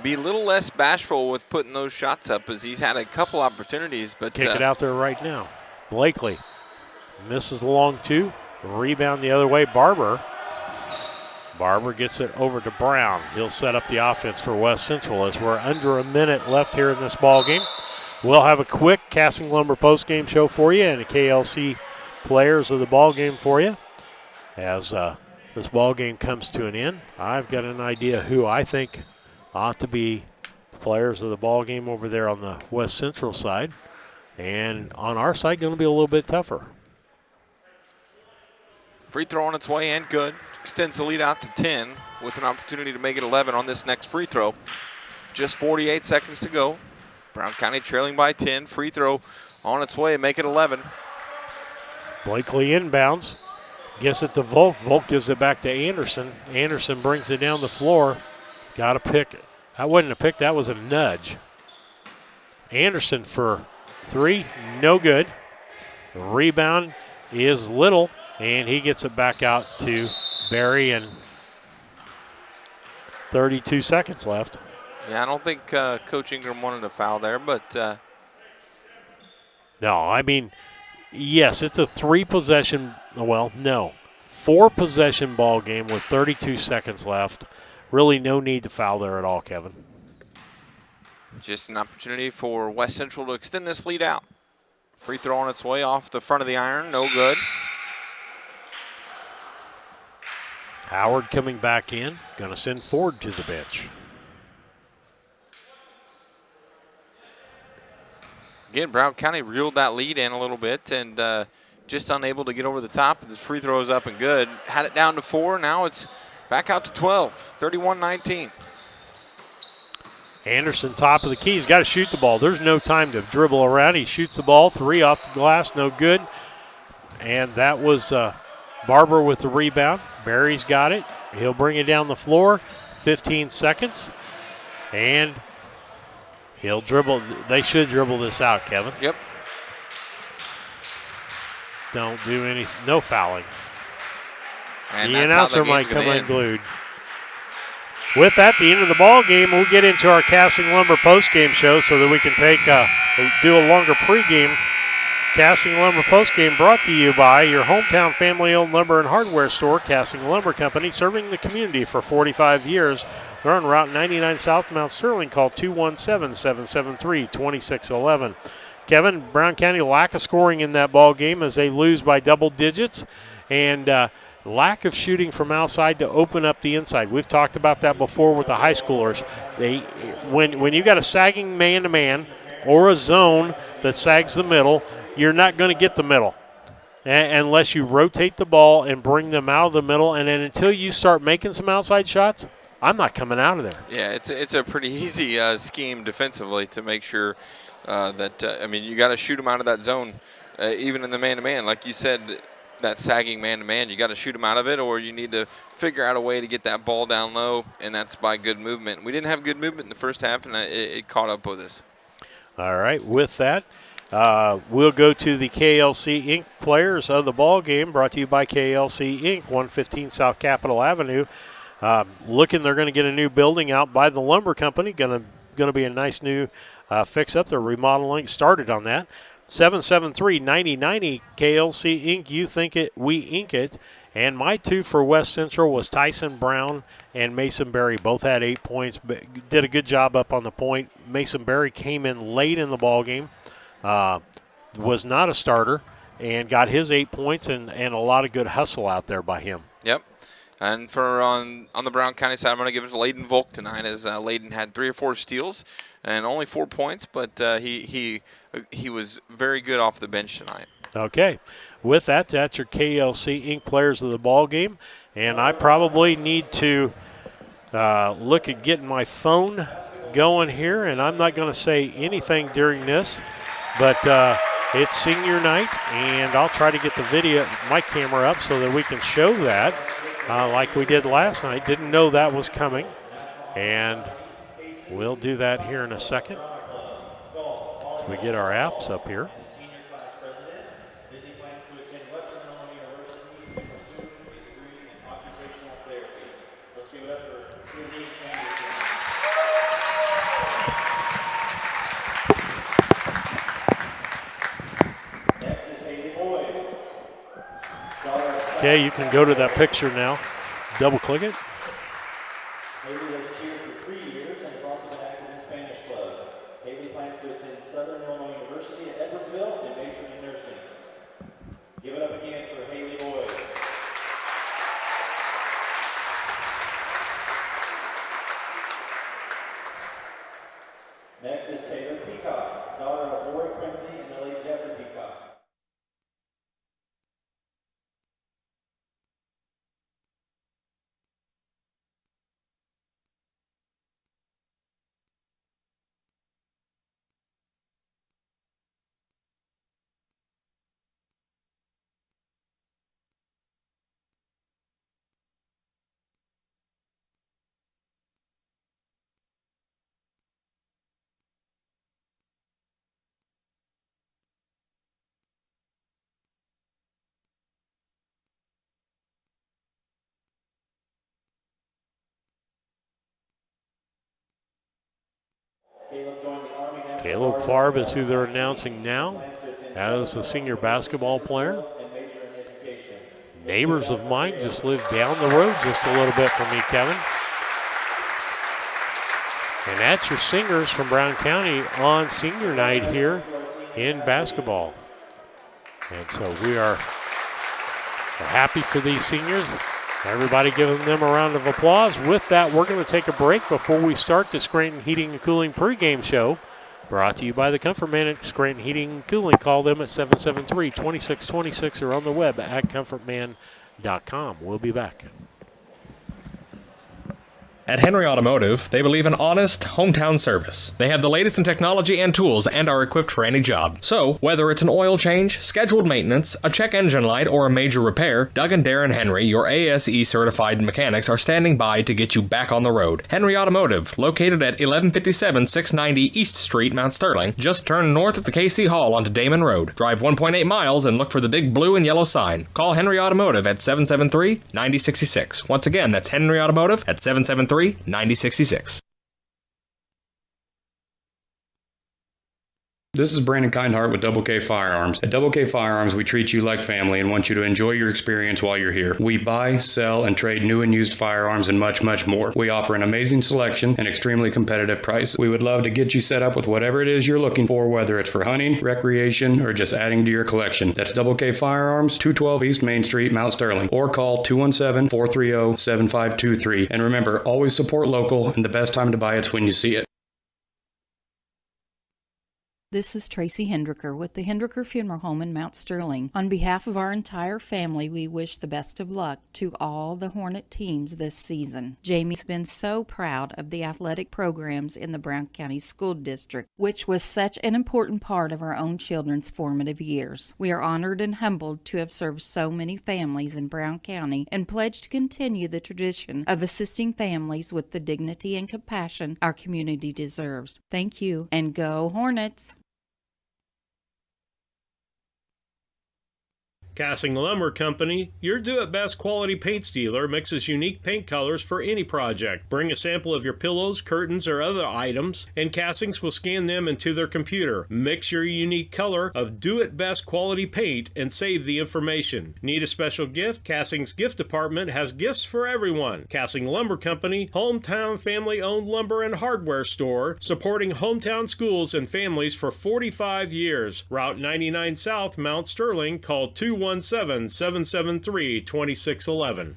Speaker 4: be a little less bashful with putting those shots up, as he's had a couple opportunities. But
Speaker 8: kick it out there right now. Blakely misses the long 2. Rebound the other way, Barber. Barber gets it over to Brown. He'll set up the offense for West Central as we're under a minute left here in this ball game. We'll have a quick Casting Lumber postgame show for you and a KLC players of the ball game for you as this ball game comes to an end. I've got an idea who I think ought to be players of the ball game over there on the West Central side, and on our side going to be a little bit tougher.
Speaker 4: Free throw on its way and good. Extends the lead out to 10 with an opportunity to make it 11 on this next free throw. Just 48 seconds to go. Brown County trailing by 10. Free throw on its way, make it 11.
Speaker 8: Blakely inbounds, gets it to Volk. Volk gives it back to Anderson. Anderson brings it down the floor. Got a pick. That wasn't a pick, that was a nudge. Anderson for 3, no good. The rebound is Little, and he gets it back out to Barry, and 32 seconds left.
Speaker 4: Yeah, I don't think Coach Ingram wanted a foul there, but
Speaker 8: no, I mean, yes, it's a 3-possession. Well, no, 4-possession ball game with 32 seconds left. Really, no need to foul there at all, Kevin.
Speaker 4: Just an opportunity for West Central to extend this lead out. Free throw on its way off the front of the iron, no good.
Speaker 8: Howard coming back in, going to send Ford to the bench.
Speaker 4: Again, Brown County reeled that lead in a little bit and just unable to get over the top. The free throw is up and good. Had it down to 4. Now it's back out to 12, 31-19.
Speaker 8: Anderson, top of the key. He's got to shoot the ball. There's no time to dribble around. He shoots the ball. 3 off the glass, no good. And that was Barber with the rebound. Barry's got it. He'll bring it down the floor. 15 seconds. And he'll dribble. They should dribble this out, Kevin.
Speaker 4: Yep.
Speaker 8: Don't do any. No fouling.
Speaker 4: And
Speaker 8: the announcer might come unglued. With that, the end of the ball game, we'll get into our Casting Lumber post-game show so that we can do a longer pregame. Casting Lumber postgame brought to you by your hometown family-owned lumber and hardware store, Casting Lumber Company, serving the community for 45 years. They're on Route 99 South, Mount Sterling. Call 217-773-2611. Kevin, Brown County lack of scoring in that ball game as they lose by double digits, and lack of shooting from outside to open up the inside. We've talked about that before with the high schoolers. When you got a sagging man-to-man or a zone that sags the middle, you're not going to get the middle unless you rotate the ball and bring them out of the middle. And then until you start making some outside shots, I'm not coming out of there.
Speaker 4: Yeah, it's a pretty easy scheme defensively to make sure you got to shoot them out of that zone, even in the man-to-man. Like you said, that sagging man-to-man, you got to shoot them out of it, or you need to figure out a way to get that ball down low, and that's by good movement. We didn't have good movement in the first half, and it caught up with us.
Speaker 8: All right, with that, we'll go to the KLC Inc. players of the ball game, brought to you by KLC Inc., 115 South Capitol Avenue. They're going to get a new building out by the lumber company. Going to be a nice new fix-up. They're remodeling. Started on that. 773-9090 KLC Inc. You think it, we ink it. And my 2 for West Central was Tyson Brown and Mason Berry. Both had 8 points, but did a good job up on the point. Mason Berry came in late in the ball game, was not a starter, and got his 8 points and a lot of good hustle out there by him.
Speaker 4: Yep. And for on the Brown County side, I'm going to give it to Layden Volk tonight, as Layden had 3 or 4 steals and only 4 points, but he was very good off the bench tonight.
Speaker 8: Okay. With that, that's your KLC Inc. players of the ball game, and I probably need to look at getting my phone going here, and I'm not going to say anything during this, but it's senior night, and I'll try to get my camera up so that we can show that like we did last night. Didn't know that was coming, and we'll do that here in a second. So we get our apps up here. Okay, you can go to that picture now. Double click it.
Speaker 7: Haley has cheered for 3 years and has also been active in Spanish Club. Haley plans to attend Southern Illinois University at Edwardsville and major in nursing. Give it up again for Haley Boyd. Next is Taylor Peacock, daughter of Lori Quincy and the late Jeffrey Peacock.
Speaker 8: Caleb Farb is who they're announcing now as the senior basketball player. Neighbors of mine just live down the road just a little bit from me, Kevin. And that's your singers from Brown County on senior night here in basketball. And so we are happy for these seniors. Everybody giving them a round of applause. With that, we're going to take a break before we start the Scranton Heating and Cooling pregame show. Brought to you by the Comfort Man at Scranton Heating and Cooling. Call them at 773-2626 or on the web at comfortman.com. We'll be back.
Speaker 6: At Henry Automotive, they believe in honest, hometown service. They have the latest in technology and tools and are equipped for any job. So, whether it's an oil change, scheduled maintenance, a check engine light, or a major repair, Doug and Darren Henry, your ASE certified mechanics, are standing by to get you back on the road. Henry Automotive, located at 1157 690 East Street, Mount Sterling. Just turn north at the KC Hall onto Damon Road. Drive 1.8 miles and look for the big blue and yellow sign. Call Henry Automotive at 773-9066. Once again, that's Henry Automotive at 773-9066.
Speaker 13: This is Brandon Kindhart with Double K Firearms. At Double K Firearms, we treat you like family and want you to enjoy your experience while you're here. We buy, sell, and trade new and used firearms and much, much more. We offer an amazing selection and extremely competitive prices. We would love to get you set up with whatever it is you're looking for, whether it's for hunting, recreation, or just adding to your collection. That's Double K Firearms, 212 East Main Street, Mount Sterling, or call 217-430-7523. And remember, always support local, and the best time to buy it's when you see it.
Speaker 14: This is Tracy Hendricker with the Hendricker Funeral Home in Mount Sterling. On behalf of our entire family, we wish the best of luck to all the Hornet teams this season. Jamie's been so proud of the athletic programs in the Brown County School District, which was such an important part of our own children's formative years. We are honored and humbled to have served so many families in Brown County and pledge to continue the tradition of assisting families with the dignity and compassion our community deserves. Thank you, and go Hornets!
Speaker 1: Cassing Lumber Company, your do-it-best quality paint dealer, mixes unique paint colors for any project. Bring a sample of your pillows, curtains, or other items, and Cassings will scan them into their computer. Mix your unique color of do-it-best quality paint and save the information. Need a special gift? Cassing's gift department has gifts for everyone. Cassing Lumber Company, hometown family-owned lumber and hardware store, supporting hometown schools and families for 45 years. Route 99 South, Mount Sterling. Call 217-773-2611.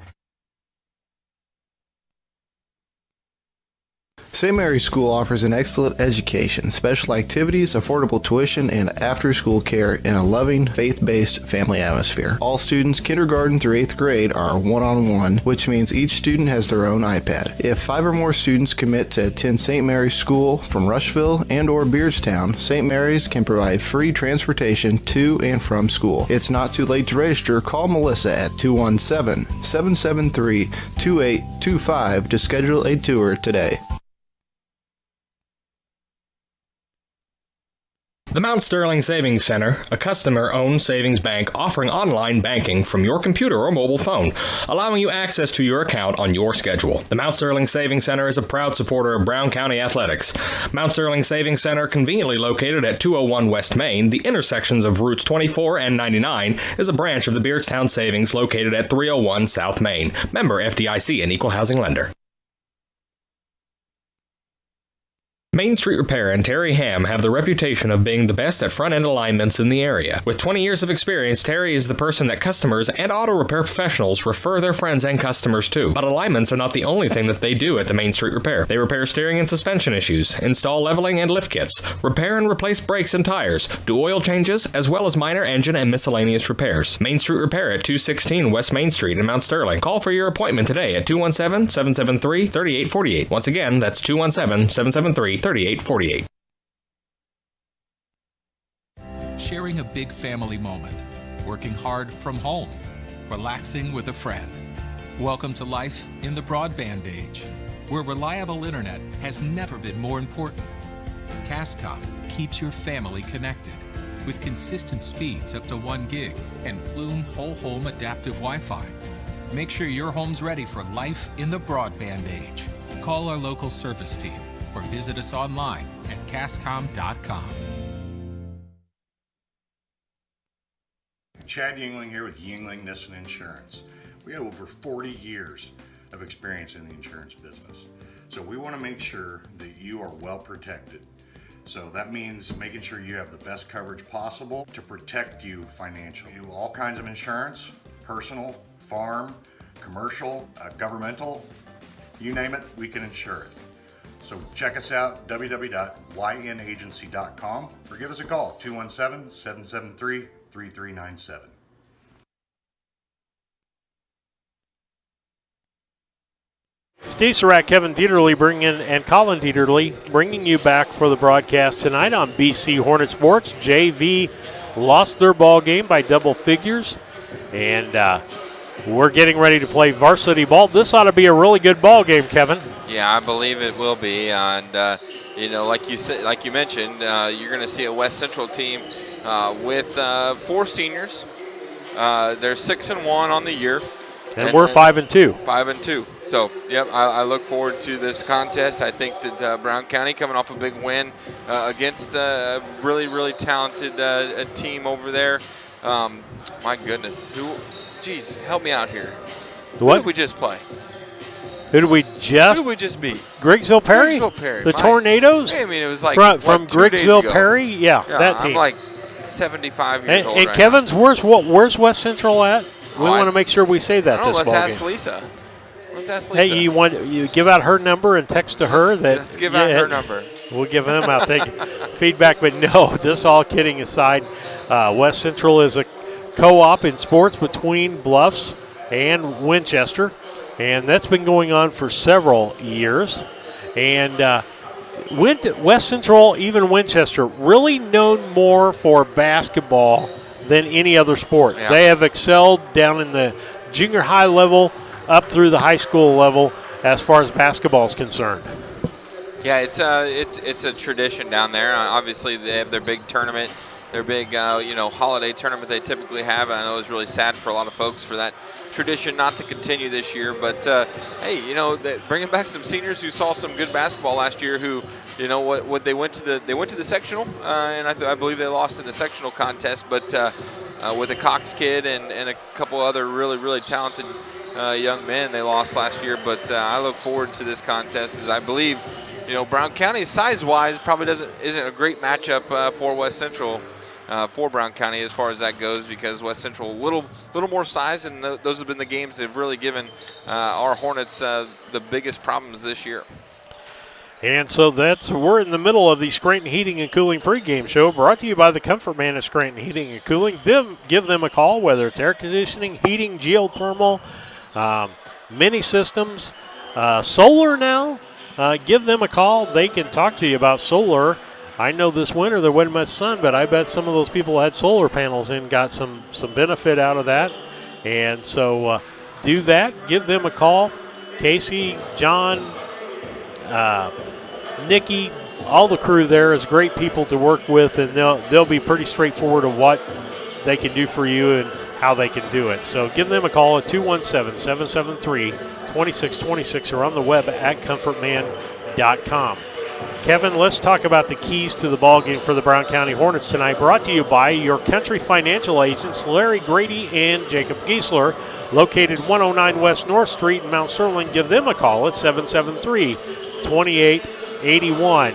Speaker 12: St. Mary's School offers an excellent education, special activities, affordable tuition, and after-school care in a loving, faith-based family atmosphere. All students, kindergarten through 8th grade, are one-on-one, which means each student has their own iPad. If 5 or more students commit to attend St. Mary's School from Rushville and or Beardstown, St. Mary's can provide free transportation to and from school. It's not too late to register. Call Melissa at 217-773-2825 to schedule a tour today.
Speaker 6: The Mount Sterling Savings Center, a customer-owned savings bank offering online banking from your computer or mobile phone, allowing you access to your account on your schedule. The Mount Sterling Savings Center is a proud supporter of Brown County athletics. Mount Sterling Savings Center, conveniently located at 201 West Main, the intersections of routes 24 and 99, is a branch of the Beardstown Savings located at 301 South Main. Member FDIC, an equal housing lender. Main Street Repair and Terry Ham have the reputation of being the best at front-end alignments in the area. With 20 years of experience, Terry is the person that customers and auto repair professionals refer their friends and customers to. But alignments are not the only thing that they do at the Main Street Repair. They repair steering and suspension issues, install leveling and lift kits, repair and replace brakes and tires, do oil changes, as well as minor engine and miscellaneous repairs. Main Street Repair at 216 West Main Street in Mount Sterling. Call for your appointment today at 217-773-3848. Once again, that's 217-773-3848.
Speaker 2: Sharing a big family moment, working hard from home, relaxing with a friend. Welcome to life in the broadband age, where reliable internet has never been more important. Cascom keeps your family connected with consistent speeds up to 1 gig and Plume whole home adaptive Wi-Fi. Make sure your home's ready for life in the broadband age. Call our local service team or visit us online at cascom.com.
Speaker 3: Chad Yingling here with Yingling Nissen Insurance. We have over 40 years of experience in the insurance business. So we want to make sure that you are well protected. So that means making sure you have the best coverage possible to protect you financially. We do all kinds of insurance, personal, farm, commercial, governmental, you name it, we can insure it. So check us out, www.ynagency.com, or give us a call, 217-773-3397.
Speaker 8: Steve Surratt, Kevin Dieterle and Colin Dieterle bringing you back for the broadcast tonight on BC Hornet Sports. JV lost their ball game by double figures, and we're getting ready to play varsity ball. This ought to be a really good ball game, Kevin.
Speaker 4: Yeah, I believe it will be, and you know, like you mentioned, you're going to see a West Central team with 4 seniors. They're 6-1 on the year.
Speaker 8: And we're 5-2.
Speaker 4: 5-2. So, yep, I look forward to this contest. I think that Brown County coming off a big win against a really, really talented team over there. My goodness. Geez, help me out here.
Speaker 8: What?
Speaker 4: Who did we just play?
Speaker 8: Who did we just
Speaker 4: beat?
Speaker 8: Griggsville Perry?
Speaker 4: Griggsville Perry.
Speaker 8: The Tornadoes?
Speaker 4: I mean, it was like
Speaker 8: from 2 Griggsville Perry? Yeah, that team.
Speaker 4: I'm like 75 years old
Speaker 8: and
Speaker 4: right
Speaker 8: Kevin's,
Speaker 4: now.
Speaker 8: where's West Central at? We want to make sure we say that this ball game.
Speaker 4: Let's ask Lisa.
Speaker 8: Hey, you give out her number and text to her.
Speaker 4: Let's give out her number.
Speaker 8: We'll give them out. Take feedback, but no, just all kidding aside, West Central is a co-op in sports between Bluffs and Winchester, and that's been going on for several years. And West Central, even Winchester, really known more for basketball than any other sport.
Speaker 4: Yeah.
Speaker 8: They have excelled down in the junior high level up through the high school level as far as basketball is concerned.
Speaker 4: Yeah, it's a tradition down there. Obviously, they have their big tournament, their big holiday tournament they typically have. I know it's really sad for a lot of folks for that tradition not to continue this year. But hey, bringing back some seniors who saw some good basketball last year. Who, what they went to the sectional, and I believe they lost in the sectional contest. But with a Cox kid and a couple other really, really talented young men, they lost last year. But I look forward to this contest, as I believe, Brown County size-wise probably isn't a great matchup for West Central, for Brown County as far as that goes, because West Central a little more size, and those have been the games that have really given our Hornets the biggest problems this year.
Speaker 8: And so we're in the middle of the Scranton Heating and Cooling pregame show, brought to you by the Comfort Man of Scranton Heating and Cooling. Give them a call, whether it's air conditioning, heating, geothermal, mini systems, solar now. Give them a call. They can talk to you about solar. I know this winter there wasn't much sun, but I bet some of those people had solar panels and got some benefit out of that. And so do that. Give them a call. Casey, John, Nikki, all the crew there is great people to work with, and they'll be pretty straightforward of what they can do for you and how they can do it. So give them a call at 217-773-2626 or on the web at comfortman.com. Kevin, let's talk about the keys to the ball game for the Brown County Hornets tonight, brought to you by your country financial agents, Larry Grady and Jacob Giesler, located 109 West North Street in Mount Sterling. Give them a call at 773-2881.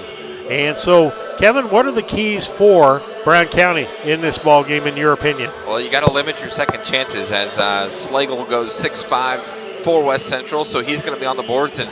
Speaker 8: And so, Kevin, what are the keys for Brown County in this ball game, in your opinion?
Speaker 4: Well, you got to limit your second chances, as Slagle goes 6'5" for West Central, so he's going to be on the boards, and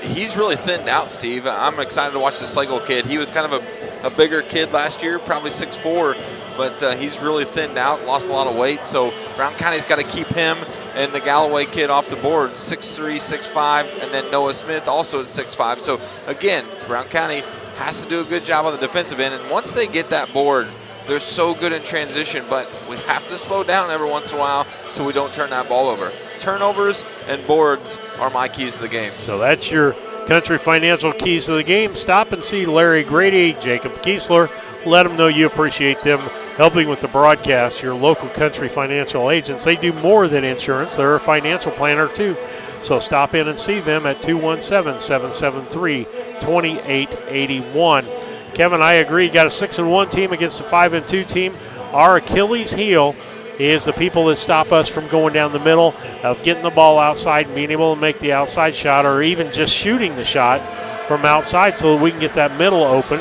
Speaker 4: he's really thinned out, Steve. I'm excited to watch the Slagle kid. He was kind of a bigger kid last year, probably 6'4", but he's really thinned out, lost a lot of weight, so Brown County's got to keep him and the Galloway kid off the board, 6'3", 6'5", and then Noah Smith also at 6'5". So, again, Brown County has to do a good job on the defensive end, and once they get that board, they're so good in transition, but we have to slow down every once in a while so we don't turn that ball over. Turnovers and boards are my keys to the game.
Speaker 8: So that's your country financial keys to the game. Stop and see Larry Grady, Jacob Giesler. Let them know you appreciate them helping with the broadcast. Your local country financial agents, they do more than insurance. They're a financial planner too. So stop in and see them at 217-773-2881. Kevin, I agree. You got a 6-1 team against a 5-2 team. Our Achilles heel is the people that stop us from going down the middle, of getting the ball outside and being able to make the outside shot, or even just shooting the shot from outside so that we can get that middle open.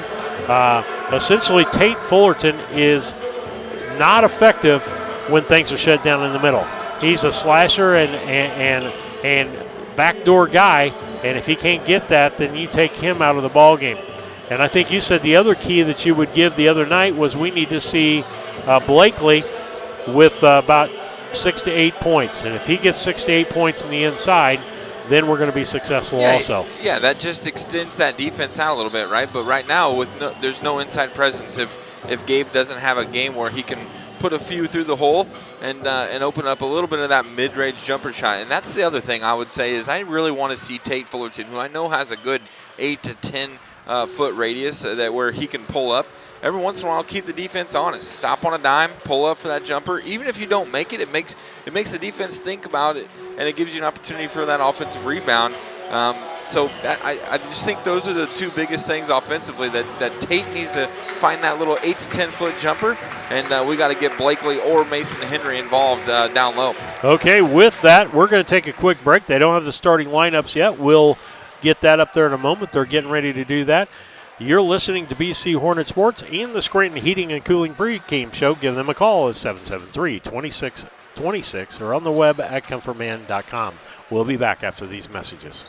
Speaker 8: Essentially, Tate Fullerton is not effective when things are shut down in the middle. He's a slasher and backdoor guy, and if he can't get that, then you take him out of the ball game. And I think you said the other key that you would give the other night was we need to see Blakely with about 6 to 8 points. And if he gets 6 to 8 points in the inside, then we're going to be successful also.
Speaker 4: Yeah, that just extends that defense out a little bit, right? But right now, there's no inside presence. If Gabe doesn't have a game where he can put a few through the hole and open up a little bit of that mid-range jumper shot. And that's the other thing I would say is I really want to see Tate Fullerton, who I know has a good 8 to 10 foot radius that where he can pull up. Every once in a while, keep the defense honest. Stop on a dime, pull up for that jumper. Even if you don't make it, it makes the defense think about it, and it gives you an opportunity for that offensive rebound. So I just think those are the two biggest things offensively, that Tate needs to find that little 8 to 10 foot jumper, and we got to get Blakely or Mason Henry involved down low.
Speaker 8: Okay, with that, we're going to take a quick break. They don't have the starting lineups yet. We'll get that up there in a moment. They're getting ready to do that. You're listening to BC Hornet Sports and the Scranton Heating and Cooling Pre-Game Show. Give them a call at 773-2626 or on the web at comfortman.com. We'll be back after these messages.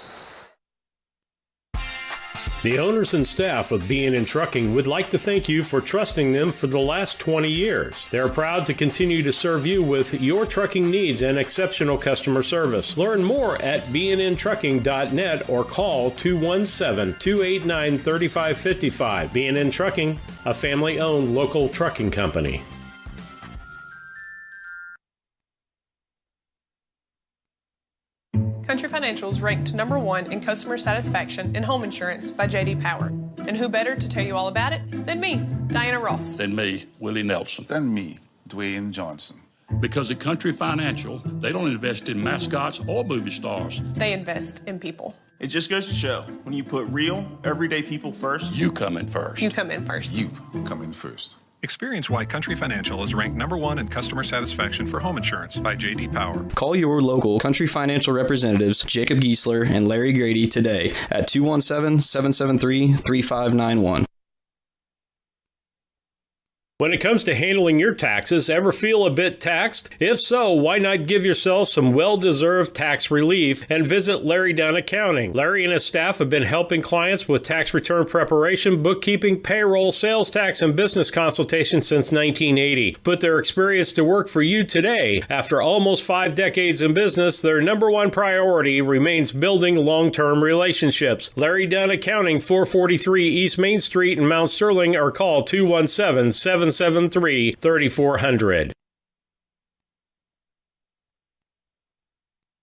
Speaker 1: The owners and staff of B&N Trucking would like to thank you for trusting them for the last 20 years. They're proud to continue to serve you with your trucking needs and exceptional customer service. Learn more at bnntrucking.net or call 217-289-3555. B&N Trucking, a family-owned local trucking company.
Speaker 16: Country Financial is ranked #1 in customer satisfaction in home insurance by J.D. Power. And who better to tell you all about it than me, Diana Ross.
Speaker 17: Than me, Willie Nelson.
Speaker 18: Than me, Dwayne Johnson.
Speaker 17: Because at Country Financial, they don't invest in mascots or movie stars.
Speaker 16: They invest in people.
Speaker 19: It just goes to show, when you put real, everyday people first,
Speaker 17: you come in first.
Speaker 16: You come in first.
Speaker 18: You come in first.
Speaker 20: Experience why Country Financial is ranked #1 in customer satisfaction for home insurance by J.D. Power.
Speaker 15: Call your local Country Financial representatives, Jacob Giesler and Larry Grady, today at 217-773-3591.
Speaker 1: When it comes to handling your taxes, ever feel a bit taxed? If so, why not give yourself some well-deserved tax relief and visit Larry Dunn Accounting. Larry and his staff have been helping clients with tax return preparation, bookkeeping, payroll, sales tax, and business consultation since 1980. Put their experience to work for you today. After almost 5 decades in business, their #1 priority remains building long-term relationships. Larry Dunn Accounting, 443 East Main Street in Mount Sterling, or call 217-773-3400.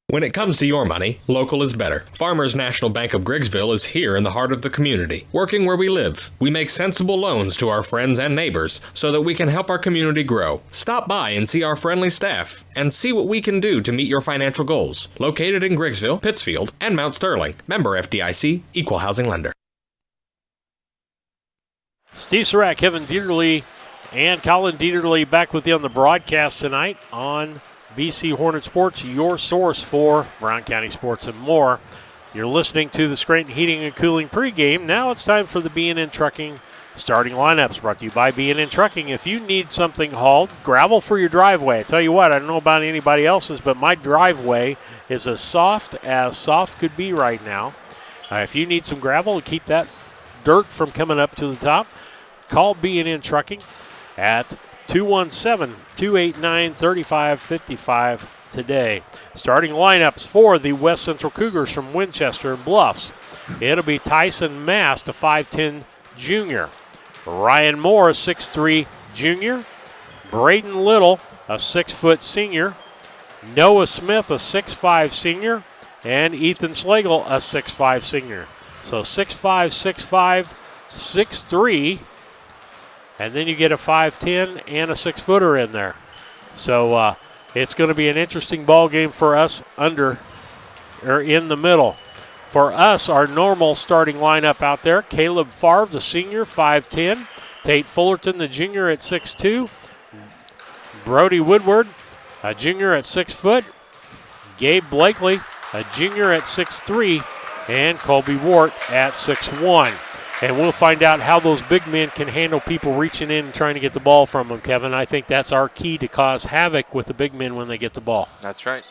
Speaker 6: When it comes to your money, local is better. Farmers National Bank of Griggsville is here in the heart of the community, working where we live. We make sensible loans to our friends and neighbors so that we can help our community grow. Stop by and see our friendly staff and see what we can do to meet your financial goals. Located in Griggsville, Pittsfield, and Mount Sterling. Member FDIC, Equal Housing Lender.
Speaker 8: Steve Surratt, Kevin Dieterle, and Colin Dieterle back with you on the broadcast tonight on BC Hornet Sports, your source for Brown County sports and more. You're listening to the Scranton Heating and Cooling pregame. Now it's time for the B&N Trucking starting lineups, brought to you by B&N Trucking. If you need something hauled, gravel for your driveway. I tell you what, I don't know about anybody else's, but my driveway is as soft could be right now. If you need some gravel to keep that dirt from coming up to the top, call B&N Trucking at 217-289-3555 today. Starting lineups for the West Central Cougars from Winchester and Bluffs. It'll be Tyson Mast, a 5'10 junior. Ryan Moore, a 6'3 junior. Braden Little, a 6-foot senior. Noah Smith, a 6'5 senior. And Ethan Slagle, a 6'5 senior. So 6'5, 6'5, 6'3. And then you get a 5'10 and a 6-footer in there. So it's going to be an interesting ball game for us in the middle. For us, our normal starting lineup out there, Caleb Favre, the senior, 5'10". Tate Fullerton, the junior, at 6'2". Brody Woodward, a junior at 6 foot. Gabe Blakely, a junior at 6'3", and Colby Wart at 6'1". And we'll find out how those big men can handle people reaching in and trying to get the ball from them, Kevin. I think that's our key to cause havoc with the big men when they get the ball.
Speaker 4: That's right.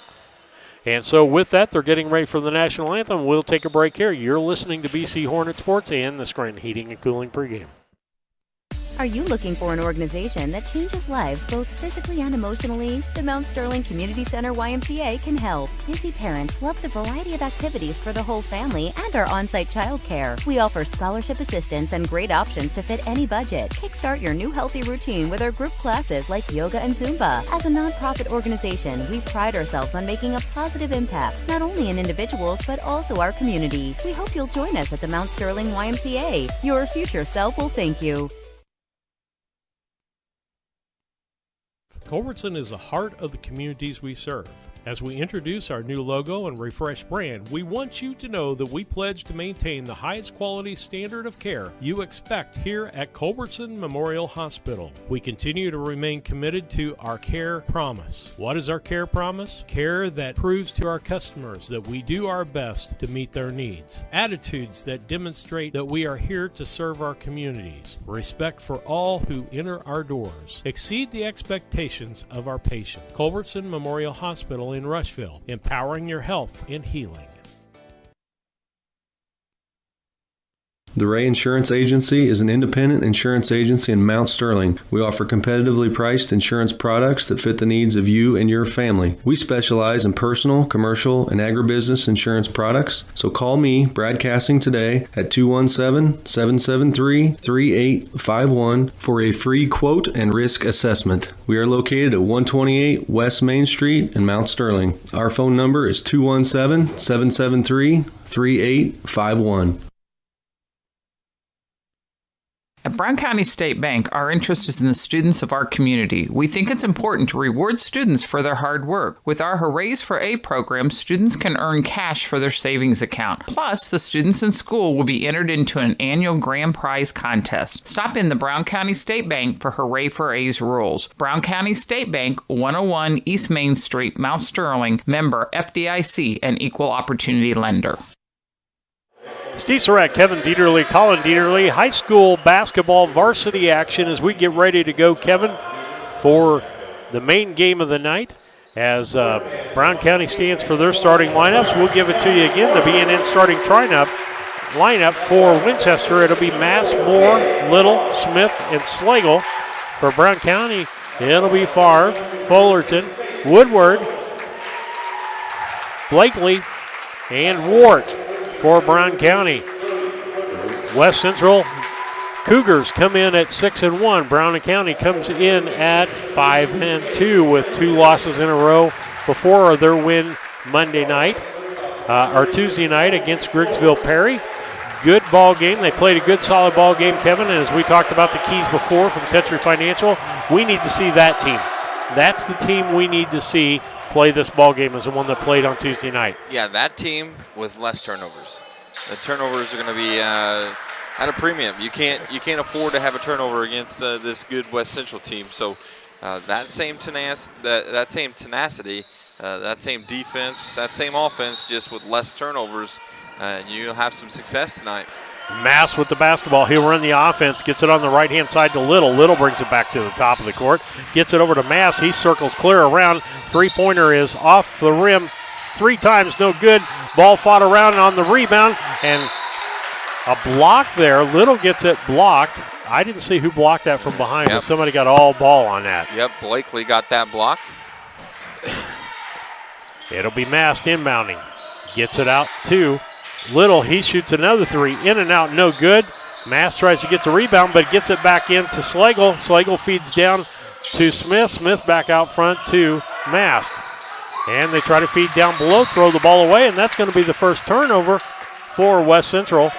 Speaker 8: And so with that, they're getting ready for the national anthem. We'll take a break here. You're listening to BC Hornet Sports and the Scranton Heating and Cooling pregame.
Speaker 21: Are you looking for an organization that changes lives both physically and emotionally? The Mount Sterling Community Center YMCA can help. Busy parents love the variety of activities for the whole family and our on-site childcare. We offer scholarship assistance and great options to fit any budget. Kickstart your new healthy routine with our group classes like yoga and Zumba. As a nonprofit organization, we pride ourselves on making a positive impact, not only in individuals, but also our community. We hope you'll join us at the Mount Sterling YMCA. Your future self will thank you.
Speaker 1: Culbertson is the heart of the communities we serve. As we introduce our new logo and refreshed brand, we want you to know that we pledge to maintain the highest quality standard of care you expect here at Culbertson Memorial Hospital. We continue to remain committed to our care promise. What is our care promise? Care that proves to our customers that we do our best to meet their needs. Attitudes that demonstrate that we are here to serve our communities. Respect for all who enter our doors. Exceed the expectations of our patients. Culbertson Memorial Hospital in Rushville, empowering your health and healing.
Speaker 9: The Ray Insurance Agency is an independent insurance agency in Mount Sterling. We offer competitively priced insurance products that fit the needs of you and your family. We specialize in personal, commercial, and agribusiness insurance products. So call me, Brad Cassing, today at 217-773-3851 for a free quote and risk assessment. We are located at 128 West Main Street in Mount Sterling. Our phone number is 217-773-3851.
Speaker 10: At Brown County State Bank, our interest is in the students of our community. We think it's important to reward students for their hard work. With our Hoorays for A program, students can earn cash for their savings account. Plus, the students in school will be entered into an annual grand prize contest. Stop in the Brown County State Bank for Hooray for A's rules. Brown County State Bank, 101 East Main Street, Mount Sterling, member FDIC, and equal opportunity lender.
Speaker 8: Steve Surratt, Kevin Dieterle, Colin Dieterle, high school basketball varsity action as we get ready to go, Kevin, for the main game of the night. As Brown County stands for their starting lineups, we'll give it to you again. The B&N starting lineup for Winchester. It'll be Mass, Moore, Little, Smith, and Slagle. For Brown County, it'll be Favre, Fullerton, Woodward, Blakely, and Wart. For Brown County. West Central Cougars come in at 6-1. Brown County comes in at 5-2 with 2 losses in a row before their win Monday night or Tuesday night against Griggsville Perry. Good ball game. They played a good solid ball game, Kevin, and as we talked about the keys before from Country Financial, we need to see that team. That's the team we need to see play this ball game as the one that played on Tuesday night.
Speaker 4: Yeah, that team with less turnovers. The turnovers are going to be at a premium. You can't afford to have a turnover against this good West Central team. So that same tenacity, that same defense, that same offense, just with less turnovers, you'll have some success tonight.
Speaker 8: Mass with the basketball. He'll run the offense, gets it on the right-hand side to Little. Little brings it back to the top of the court, gets it over to Mass. He circles clear around. Three-pointer is off the rim 3 times, no good. Ball fought around on the rebound, and a block there. Little gets it blocked. I didn't see who blocked that from behind, but somebody got all ball on that.
Speaker 4: Yep, Blakely got that block.
Speaker 8: It'll be Mass inbounding. Gets it out to Little. He shoots another 3. In and out, no good. Mass tries to get the rebound, but gets it back into Slagle. Slagle feeds down to Smith. Smith back out front to Mass. And they try to feed down below, throw the ball away, and that's going to be the first turnover for West Central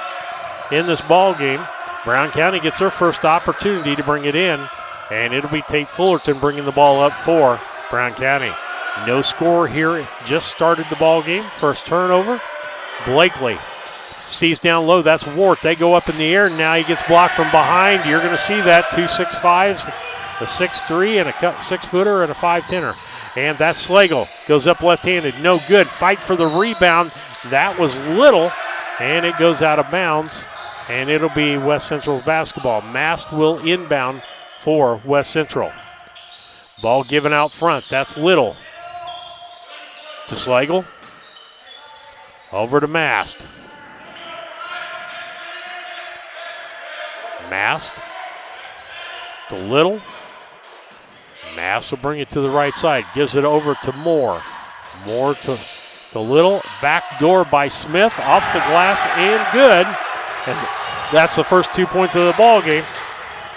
Speaker 8: in this ball game. Brown County gets their first opportunity to bring it in, and it'll be Tate Fullerton bringing the ball up for Brown County. No score here. It just started the ball game. First turnover. Blakely Sees down low. That's Wart. They go up in the air. Now he gets blocked from behind. You're going to see that. 2 6'5s, a 6'3, and a 6-footer and a 5'10er. And that's Slagle. Goes up left-handed. No good. Fight for the rebound. That was Little, and it goes out of bounds. And it'll be West Central's basketball. Mast will inbound for West Central. Ball given out front. That's Little. To Slagle. Over to Mast. Mast to Little. Mast will bring it to the right side. Gives it over to Moore. Moore to Little. Back door by Smith. Off the glass and good. And that's the first 2 points of the ball game.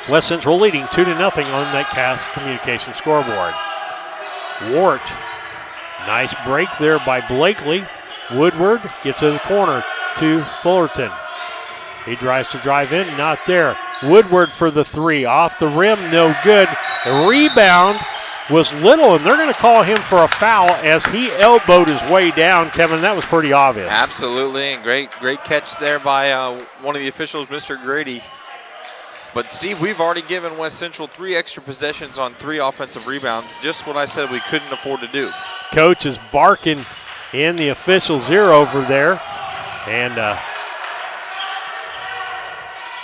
Speaker 8: West Central leading 2-0 on that Cass Communication scoreboard. Wart. Nice break there by Blakely. Woodward gets in the corner to Fullerton. He tries to drive in, not there. Woodward for the 3. Off the rim, no good. The rebound was Little, and they're going to call him for a foul as he elbowed his way down. Kevin, that was pretty obvious.
Speaker 4: Absolutely, and great catch there by one of the officials, Mr. Grady. But, Steve, we've already given West Central 3 extra possessions on 3 offensive rebounds. Just what I said we couldn't afford to do.
Speaker 8: Coach is barking in the official's ear over there. And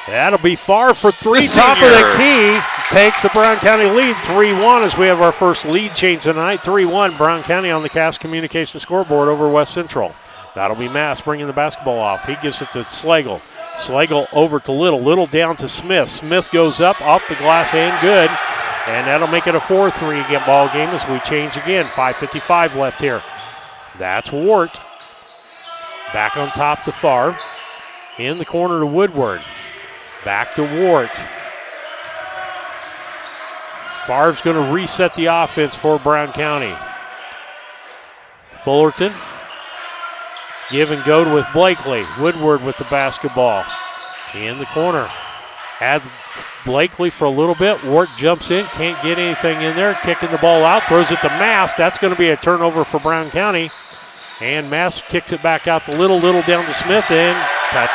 Speaker 8: that'll be far for 3. Top of the key takes the Brown County lead 3-1 as we have our first lead change tonight. 3-1 Brown County on the Cass Communication scoreboard over West Central. That'll be Mast bringing the basketball off. He gives it to Slagle. Slagle over to Little. Little down to Smith. Smith goes up off the glass and good. And that'll make it a 4-3 ball game as we change again. 5:55 left here. That's Wart. Back on top to Favre. In the corner to Woodward. Back to Wart. Favre's going to reset the offense for Brown County. Fullerton. Give and go with Blakely. Woodward with the basketball. In the corner. Had Blakely for a little bit. Wart jumps in. Can't get anything in there. Kicking the ball out. Throws it to Mast. That's going to be a turnover for Brown County. And Mast kicks it back out to Little. Little down to Smith. And cut.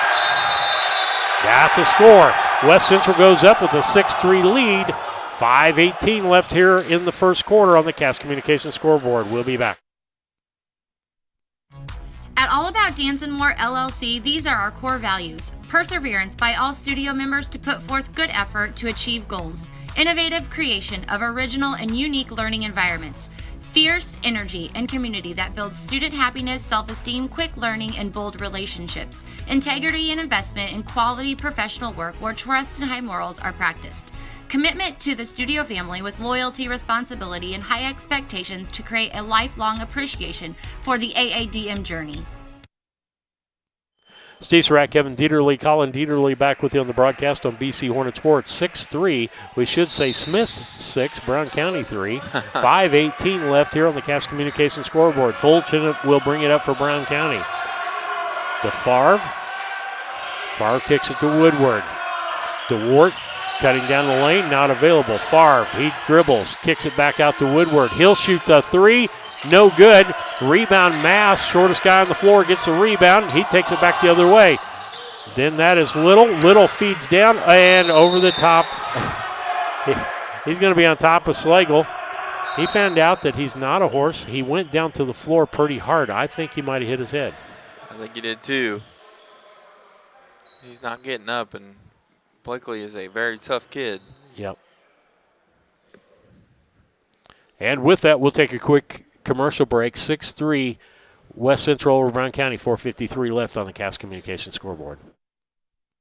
Speaker 8: That's a score. West Central goes up with a 6-3 lead. 5:18 left here in the first quarter on the Cass Communications scoreboard. We'll be back.
Speaker 11: At All About Danson Moore LLC, these are our core values. Perseverance by all studio members to put forth good effort to achieve goals. Innovative creation of original and unique learning environments. Fierce energy and community that builds student happiness, self-esteem, quick learning, and bold relationships. Integrity and investment in quality professional work where trust and high morals are practiced. Commitment to the studio family with loyalty, responsibility, and high expectations to create a lifelong appreciation for the AADM journey.
Speaker 8: Steve Surratt, Kevin Dieterle, Colin Dieterle back with you on the broadcast on BC Hornet Sports. 6-3. We should say Smith 6, Brown County 3. 5:18 left here on the Cass Communications scoreboard. Fulton will bring it up for Brown County. To Favre. Favre kicks it to Woodward. To Wart. Cutting down the lane, not available. Favre, he dribbles, kicks it back out to Woodward. He'll shoot the 3, no good. Rebound Mast, shortest guy on the floor gets the rebound. He takes it back the other way. Then that is Little. Little feeds down and over the top. He's going to be on top of Slagle. He found out that he's not a horse. He went down to the floor pretty hard. I think he might have hit his head.
Speaker 4: I think he did too. He's not getting up, and Blakely is a very tough kid.
Speaker 8: Yep. And with that, we'll take a quick commercial break. 6-3 West Central over Brown County. 4:53 left on the Cass Communications scoreboard.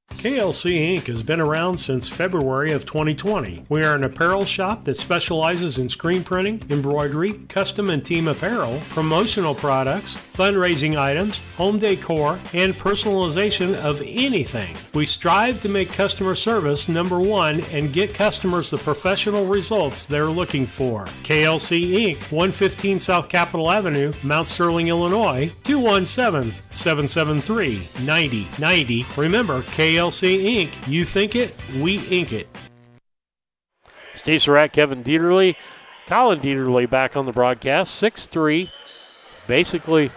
Speaker 1: KLC Inc. has been around since February of 2020. We are an apparel shop that specializes in screen printing, embroidery, custom and team apparel, promotional products, fundraising items, home decor, and personalization of anything. We strive to make customer service #1 and get customers the professional results they're looking for. KLC Inc., 115 South Capitol Avenue, Mount Sterling, Illinois, 217-773-9090. Remember, KLC Inc., you think it, we ink it.
Speaker 8: Steve Surratt, Kevin Dieterle, Colin Dieterle back on the broadcast. 6-3, basically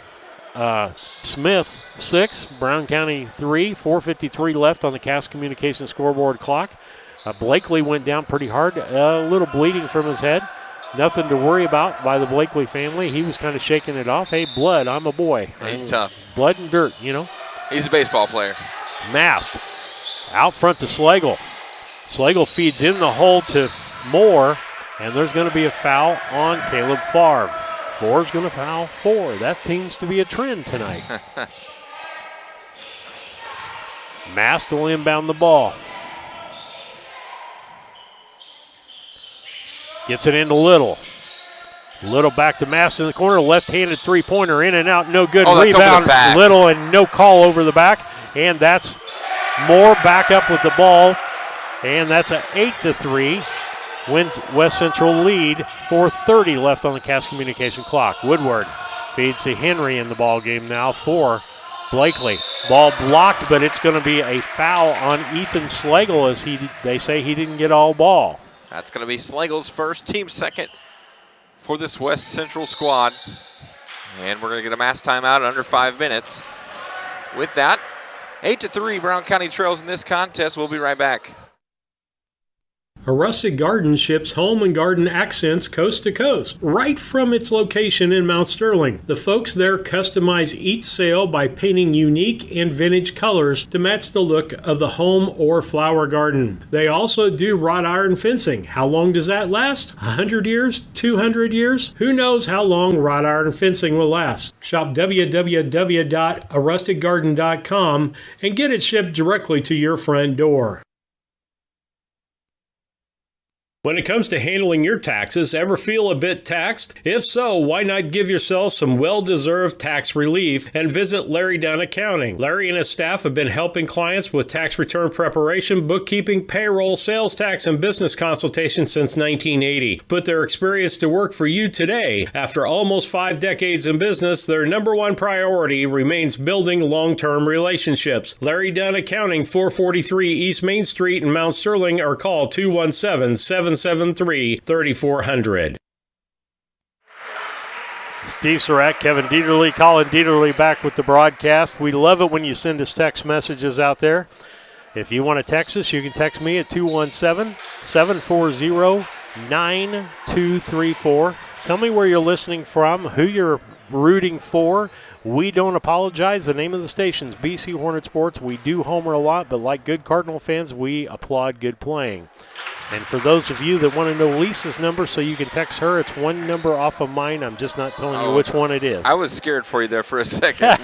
Speaker 8: Smith 6, Brown County 3, 4:53 left on the Cass Communications scoreboard clock. Blakely went down pretty hard, a little bleeding from his head. Nothing to worry about by the Blakely family. He was kind of shaking it off. Hey, blood, I'm a boy.
Speaker 4: He's tough.
Speaker 8: Blood and dirt, you know.
Speaker 4: He's a baseball player.
Speaker 8: Mast out front to Slagle. Slagle feeds in the hole to Moore, and there's going to be a foul on Caleb Favre. Favre's going to foul 4. That seems to be a trend tonight. Mast will inbound the ball. Gets it into Little. Little back to Mast in the corner. Left-handed three-pointer in and out. No good. Rebound. Little and no call over the back. And that's Moore back up with the ball. And that's an 8-3. West Central lead. 4:30 left on the Cass Communication clock. Woodward feeds to Henry in the ball game now for Blakely. Ball blocked, but it's going to be a foul on Ethan Slagle as they say he didn't get all ball.
Speaker 4: That's going to be Slagle's first, team second for this West Central squad. And we're going to get a mass timeout in under 5 minutes. With that, 8-3, Brown County trails in this contest. We'll be right back.
Speaker 1: A Rustic Garden ships home and garden accents coast to coast, right from its location in Mount Sterling. The folks there customize each sail by painting unique and vintage colors to match the look of the home or flower garden. They also do wrought iron fencing. How long does that last? 100 years? 200 years? Who knows how long wrought iron fencing will last? Shop www.arusticgarden.com and get it shipped directly to your front door. When it comes to handling your taxes, ever feel a bit taxed? If so, why not give yourself some well-deserved tax relief and visit Larry Dunn Accounting. Larry and his staff have been helping clients with tax return preparation, bookkeeping, payroll, sales tax, and business consultation since 1980. Put their experience to work for you today. After almost 5 decades in business, their number one priority remains building long-term relationships. Larry Dunn Accounting, 443 East Main Street in Mount Sterling, or call 217-773-3400.
Speaker 8: Steve Surratt, Kevin Dieterle, Colin Dieterle back with the broadcast. We love it when you send us text messages out there. If you want to text us, you can text me at 217-740-9234. Tell me where you're listening from, who you're rooting for. We don't apologize. The name of the station's BC Hornet Sports. We do homer a lot, but like good Cardinal fans, we applaud good playing. And for those of you that want to know Lisa's number so you can text her, it's one number off of mine. I'm just not telling you which one it is.
Speaker 4: I was scared for you there for a second.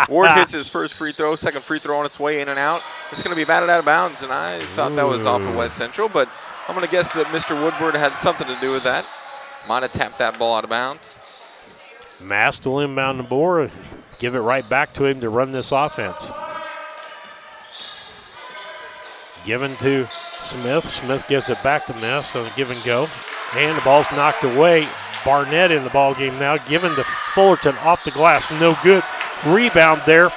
Speaker 4: Ward hits his first free throw, second free throw on its way in and out. It's going to be batted out of bounds, and I thought that was off of West Central, but I'm going to guess that Mr. Woodward had something to do with that. Might have tapped that ball out of bounds.
Speaker 8: Mast will inbound the board, give it right back to him to run this offense. Given to Smith. Smith gives it back to Mast on a give and go. And the ball's knocked away. Barnett in the ball game now. Given to Fullerton off the glass. No good. Rebound there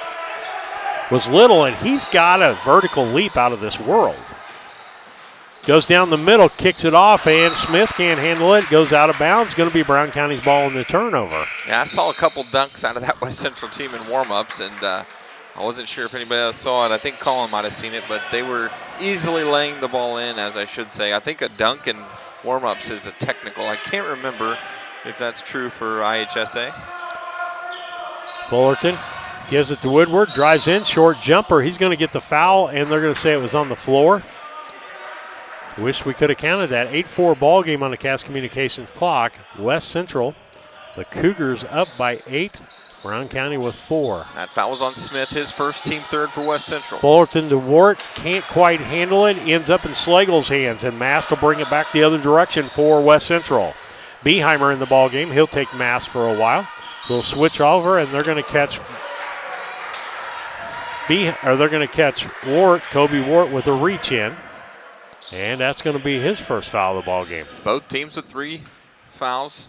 Speaker 8: was Little, and he's got a vertical leap out of this world. Goes down the middle, kicks it off, and Smith can't handle it. Goes out of bounds. Going to be Brown County's ball in the turnover.
Speaker 4: Yeah, I saw a couple dunks out of that West Central team in warm-ups, and I wasn't sure if anybody else saw it. I think Colin might have seen it, but they were easily laying the ball in, as I should say. I think a dunk in warm-ups is a technical. I can't remember if that's true for IHSA.
Speaker 8: Fullerton gives it to Woodward, drives in, short jumper. He's going to get the foul, and they're going to say it was on the floor. Wish we could have counted that. 8-4 ball game on the Cass Communications clock. West Central, the Cougars up by 8. Brown County with 4.
Speaker 4: That foul was on Smith, his first, team third for West Central.
Speaker 8: Fullerton to Wart, can't quite handle it, ends up in Slagle's hands, and Mast will bring it back the other direction for West Central. Beheimer in the ball game. He'll take Mast for a while. They'll switch over, and they're going to catch Wart, Kobe Wart, with a reach in. And that's going to be his first foul of the ball game.
Speaker 4: Both teams with 3 fouls,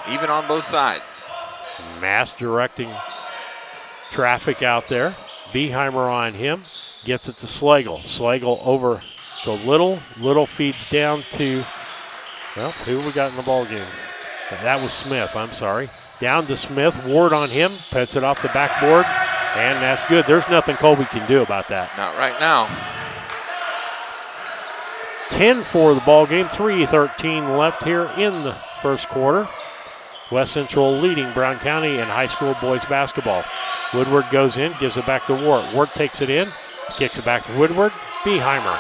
Speaker 4: even on both sides.
Speaker 8: Mast directing traffic out there. Beheimer on him. Gets it to Slagle. Slagle over to Little. Little feeds down to, well, who we got in the ball game? That was Smith, I'm sorry. Down to Smith. Ward on him. Puts it off the backboard. And that's good. There's nothing Colby can do about that.
Speaker 4: Not right now.
Speaker 8: 10-4 the ball game. 3:13 left here in the first quarter. West Central leading Brown County in high school boys basketball. Woodward goes in, gives it back to Ward. Ward takes it in, kicks it back to Woodward. Beheimer.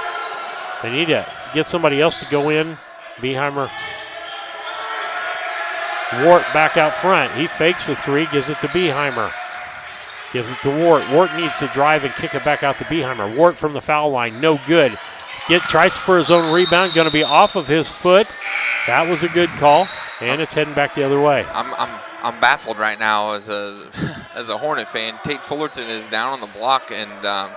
Speaker 8: They need to get somebody else to go in. Beheimer. Wart back out front. He fakes the three, gives it to Beheimer. Gives it to Wart. Wart needs to drive and kick it back out to Beheimer. Wart from the foul line, no good. Tries for his own rebound, going to be off of his foot. That was a good call, and it's heading back the other way.
Speaker 4: I'm baffled right now as a as a Hornet fan. Tate Fullerton is down on the block, and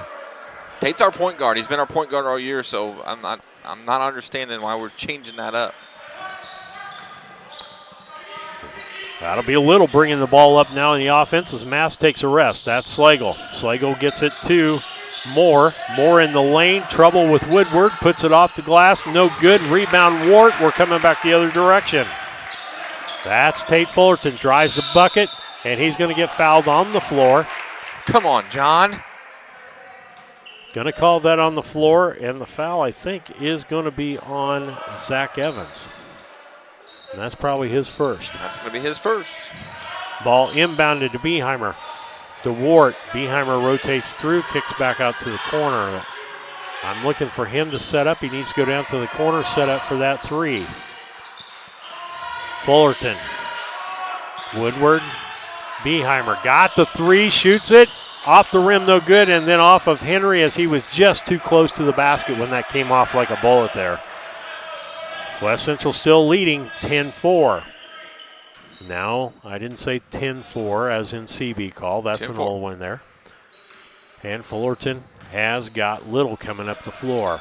Speaker 4: Tate's our point guard. He's been our point guard all year, so I'm not understanding why we're changing that up.
Speaker 8: That'll be a little bringing the ball up now in the offense as Mass takes a rest. That's Slagle. Slagle gets it to Moore. Moore in the lane. Trouble with Woodward. Puts it off the glass. No good. Rebound Wart. We're coming back the other direction. That's Tate Fullerton. Drives the bucket, and he's going to get fouled on the floor.
Speaker 4: Come on, John.
Speaker 8: Going to call that on the floor, and the foul, I think, is going to be on Zach Evans. And that's probably his first.
Speaker 4: That's going to be his first.
Speaker 8: Ball inbounded to Beheimer. To Wart. Beheimer rotates through, kicks back out to the corner. I'm looking for him to set up. He needs to go down to the corner, set up for that three. Fullerton. Woodward. Beheimer got the three, shoots it. Off the rim, no good, and then off of Henry as he was just too close to the basket when that came off like a bullet there. West Central still leading 10-4. Now, I didn't say 10-4 as in CB call. That's an old one there. And Fullerton has got Little coming up the floor.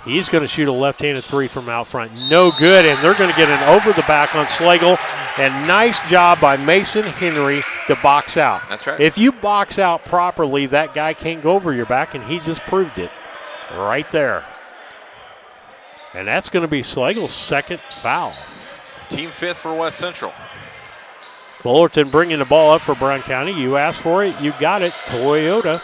Speaker 8: He's going to shoot a left-handed three from out front. No good, and they're going to get an over the back on Slagle. And nice job by Mason Henry to box out.
Speaker 4: That's right.
Speaker 8: If you box out properly, that guy can't go over your back, and he just proved it right there. And that's going to be Slagle's second foul.
Speaker 4: Team fifth for West Central.
Speaker 8: Fullerton bringing the ball up for Brown County. You asked for it, you got it. Toyota.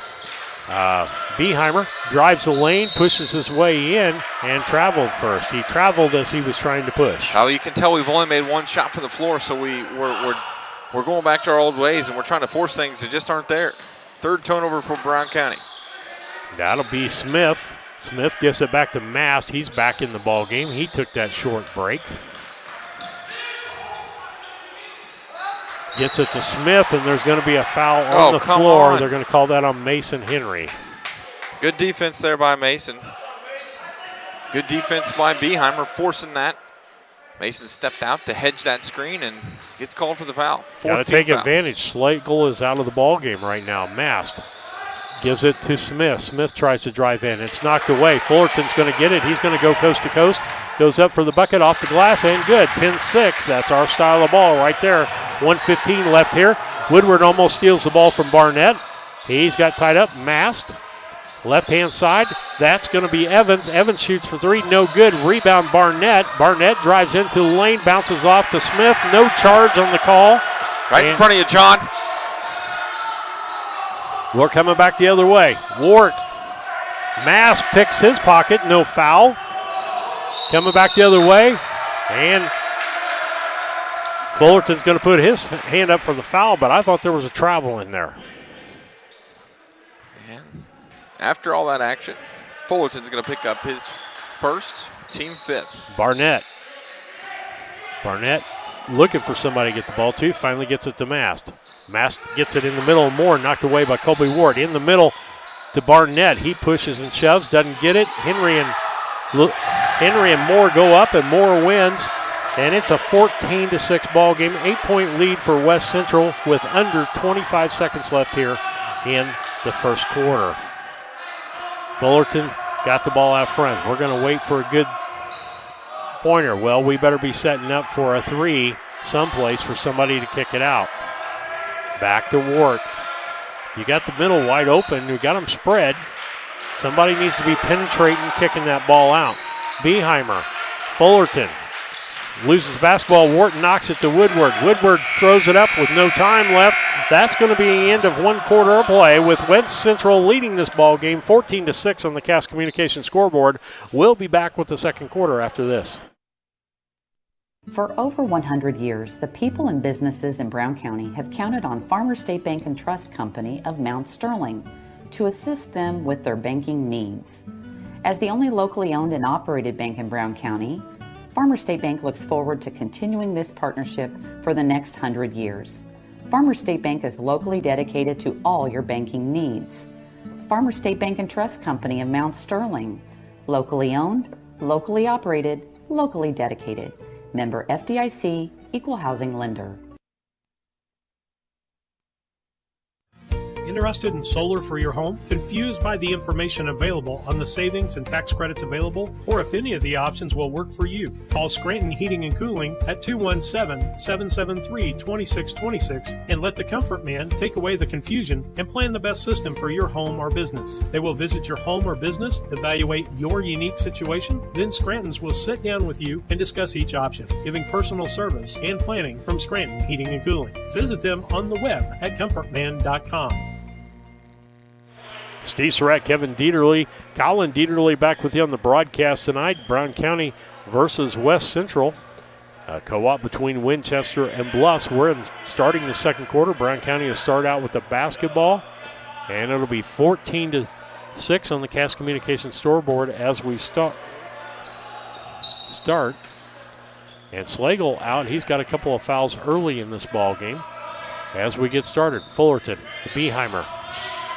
Speaker 8: Beheimer drives the lane, pushes his way in, and traveled first. He traveled as he was trying to push.
Speaker 4: Well, you can tell we've only made one shot from the floor, so we're going back to our old ways, and we're trying to force things that just aren't there. Third turnover for Brown County.
Speaker 8: That'll be Smith. Smith gives it back to Mast. He's back in the ball game. He took that short break. Gets it to Smith, and there's going to be a foul on the floor. They're going to call that on Mason Henry.
Speaker 4: Good defense there by Mason. Good defense by Beheimer, forcing that. Mason stepped out to hedge that screen and gets called for the foul.
Speaker 8: Got to take advantage. Slagle is out of the ball game right now. Mast gives it to Smith. Smith tries to drive in. It's knocked away. Fullerton's going to get it. He's going to go coast to coast. Goes up for the bucket, off the glass, and good. 10-6. That's our style of ball right there. 1:15 left here. Woodward almost steals the ball from Barnett. He's got tied up. Mast. Left-hand side. That's going to be Evans. Evans shoots for three. No good. Rebound Barnett. Barnett drives into the lane. Bounces off to Smith. No charge on the call.
Speaker 4: Right in front of you, John.
Speaker 8: We're coming back the other way. Wart. Mass picks his pocket. No foul. Coming back the other way. And Fullerton's going to put his hand up for the foul, but I thought there was a travel in there.
Speaker 4: And after all that action, Fullerton's going to pick up his first, team fifth.
Speaker 8: Barnett looking for somebody to get the ball to. Finally gets it to Mast. Mast gets it in the middle. Moore knocked away by Colby Ward. In the middle to Barnett. He pushes and shoves, doesn't get it. Henry and Moore go up, and Moore wins. And it's a 14-6 ball game. 8-point lead for West Central with under 25 seconds left here in the first quarter. Fullerton got the ball out front. We're going to wait for a good pointer. Well, we better be setting up for a three someplace for somebody to kick it out. Back to Wart. You got the middle wide open. You got them spread. Somebody needs to be penetrating, kicking that ball out. Beheimer. Fullerton. loses the basketball. Wharton knocks it to Woodward. Woodward throws it up with no time left. That's going to be the end of one quarter of play with West Central leading this ball game 14-6 on the Cass Communication scoreboard. We'll be back with the second quarter after this.
Speaker 5: For over 100 years, the people and businesses in Brown County have counted on Farmers State Bank and Trust Company of Mount Sterling to assist them with their banking needs. As the only locally owned and operated bank in Brown County, Farmers State Bank looks forward to continuing this partnership for the next 100 years. Farmers State Bank is locally dedicated to all your banking needs. Farmers State Bank and Trust Company of Mount Sterling, locally owned, locally operated, locally dedicated. Member FDIC, Equal Housing Lender.
Speaker 1: Interested in solar for your home? Confused by the information available on the savings and tax credits available? Or if any of the options will work for you? Call Scranton Heating and Cooling at 217-773-2626 and let the Comfort Man take away the confusion and plan the best system for your home or business. They will visit your home or business, evaluate your unique situation, then Scranton's will sit down with you and discuss each option, giving personal service and planning from Scranton Heating and Cooling. Visit them on the web at comfortman.com.
Speaker 8: Steve Surratt, Kevin Dieterle, Colin Dieterle back with you on the broadcast tonight. Brown County versus West Central. A co-op between Winchester and Bluffs. We're starting the second quarter. Brown County will start out with the basketball, and it'll be 14-6 on the Cass Communication scoreboard as we start. And Slagle out. He's got a couple of fouls early in this ball game. As we get started, Fullerton, Beheimer.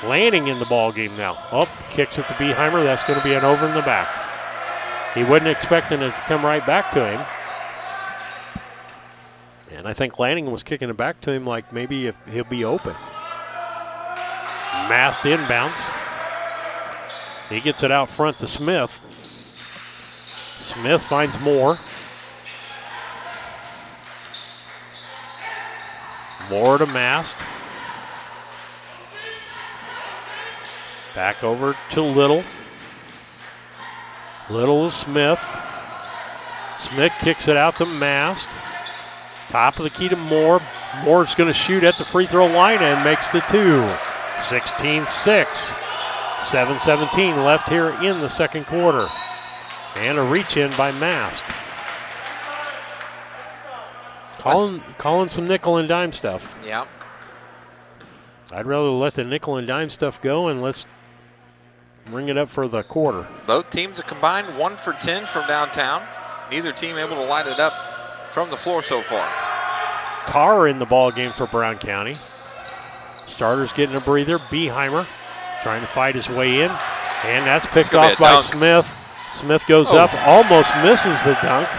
Speaker 8: Lanning in the ball game now. Oh, kicks it to Beheimer. That's going to be an over in the back. He wasn't expecting it to come right back to him. And I think Lanning was kicking it back to him like maybe if he'll be open. Mast inbounds. He gets it out front to Smith. Smith finds Moore. Moore to Mast. Back over to Little. Little to Smith. Smith kicks it out to Mast. Top of the key to Moore. Moore's going to shoot at the free throw line and makes the two. 16-6. 7:17 left here in the second quarter. And a reach in by Mast. Calling some nickel and dime stuff.
Speaker 4: Yeah.
Speaker 8: I'd rather let the nickel and dime stuff go and let's bring it up for the quarter.
Speaker 4: Both teams have combined 1 for 10 from downtown. Neither team able to light it up from the floor so far.
Speaker 8: Carr in the ball game for Brown County. Starters getting a breather. Beheimer trying to fight his way in. And that's picked off by dunk. Smith. Smith goes up, almost misses the dunk.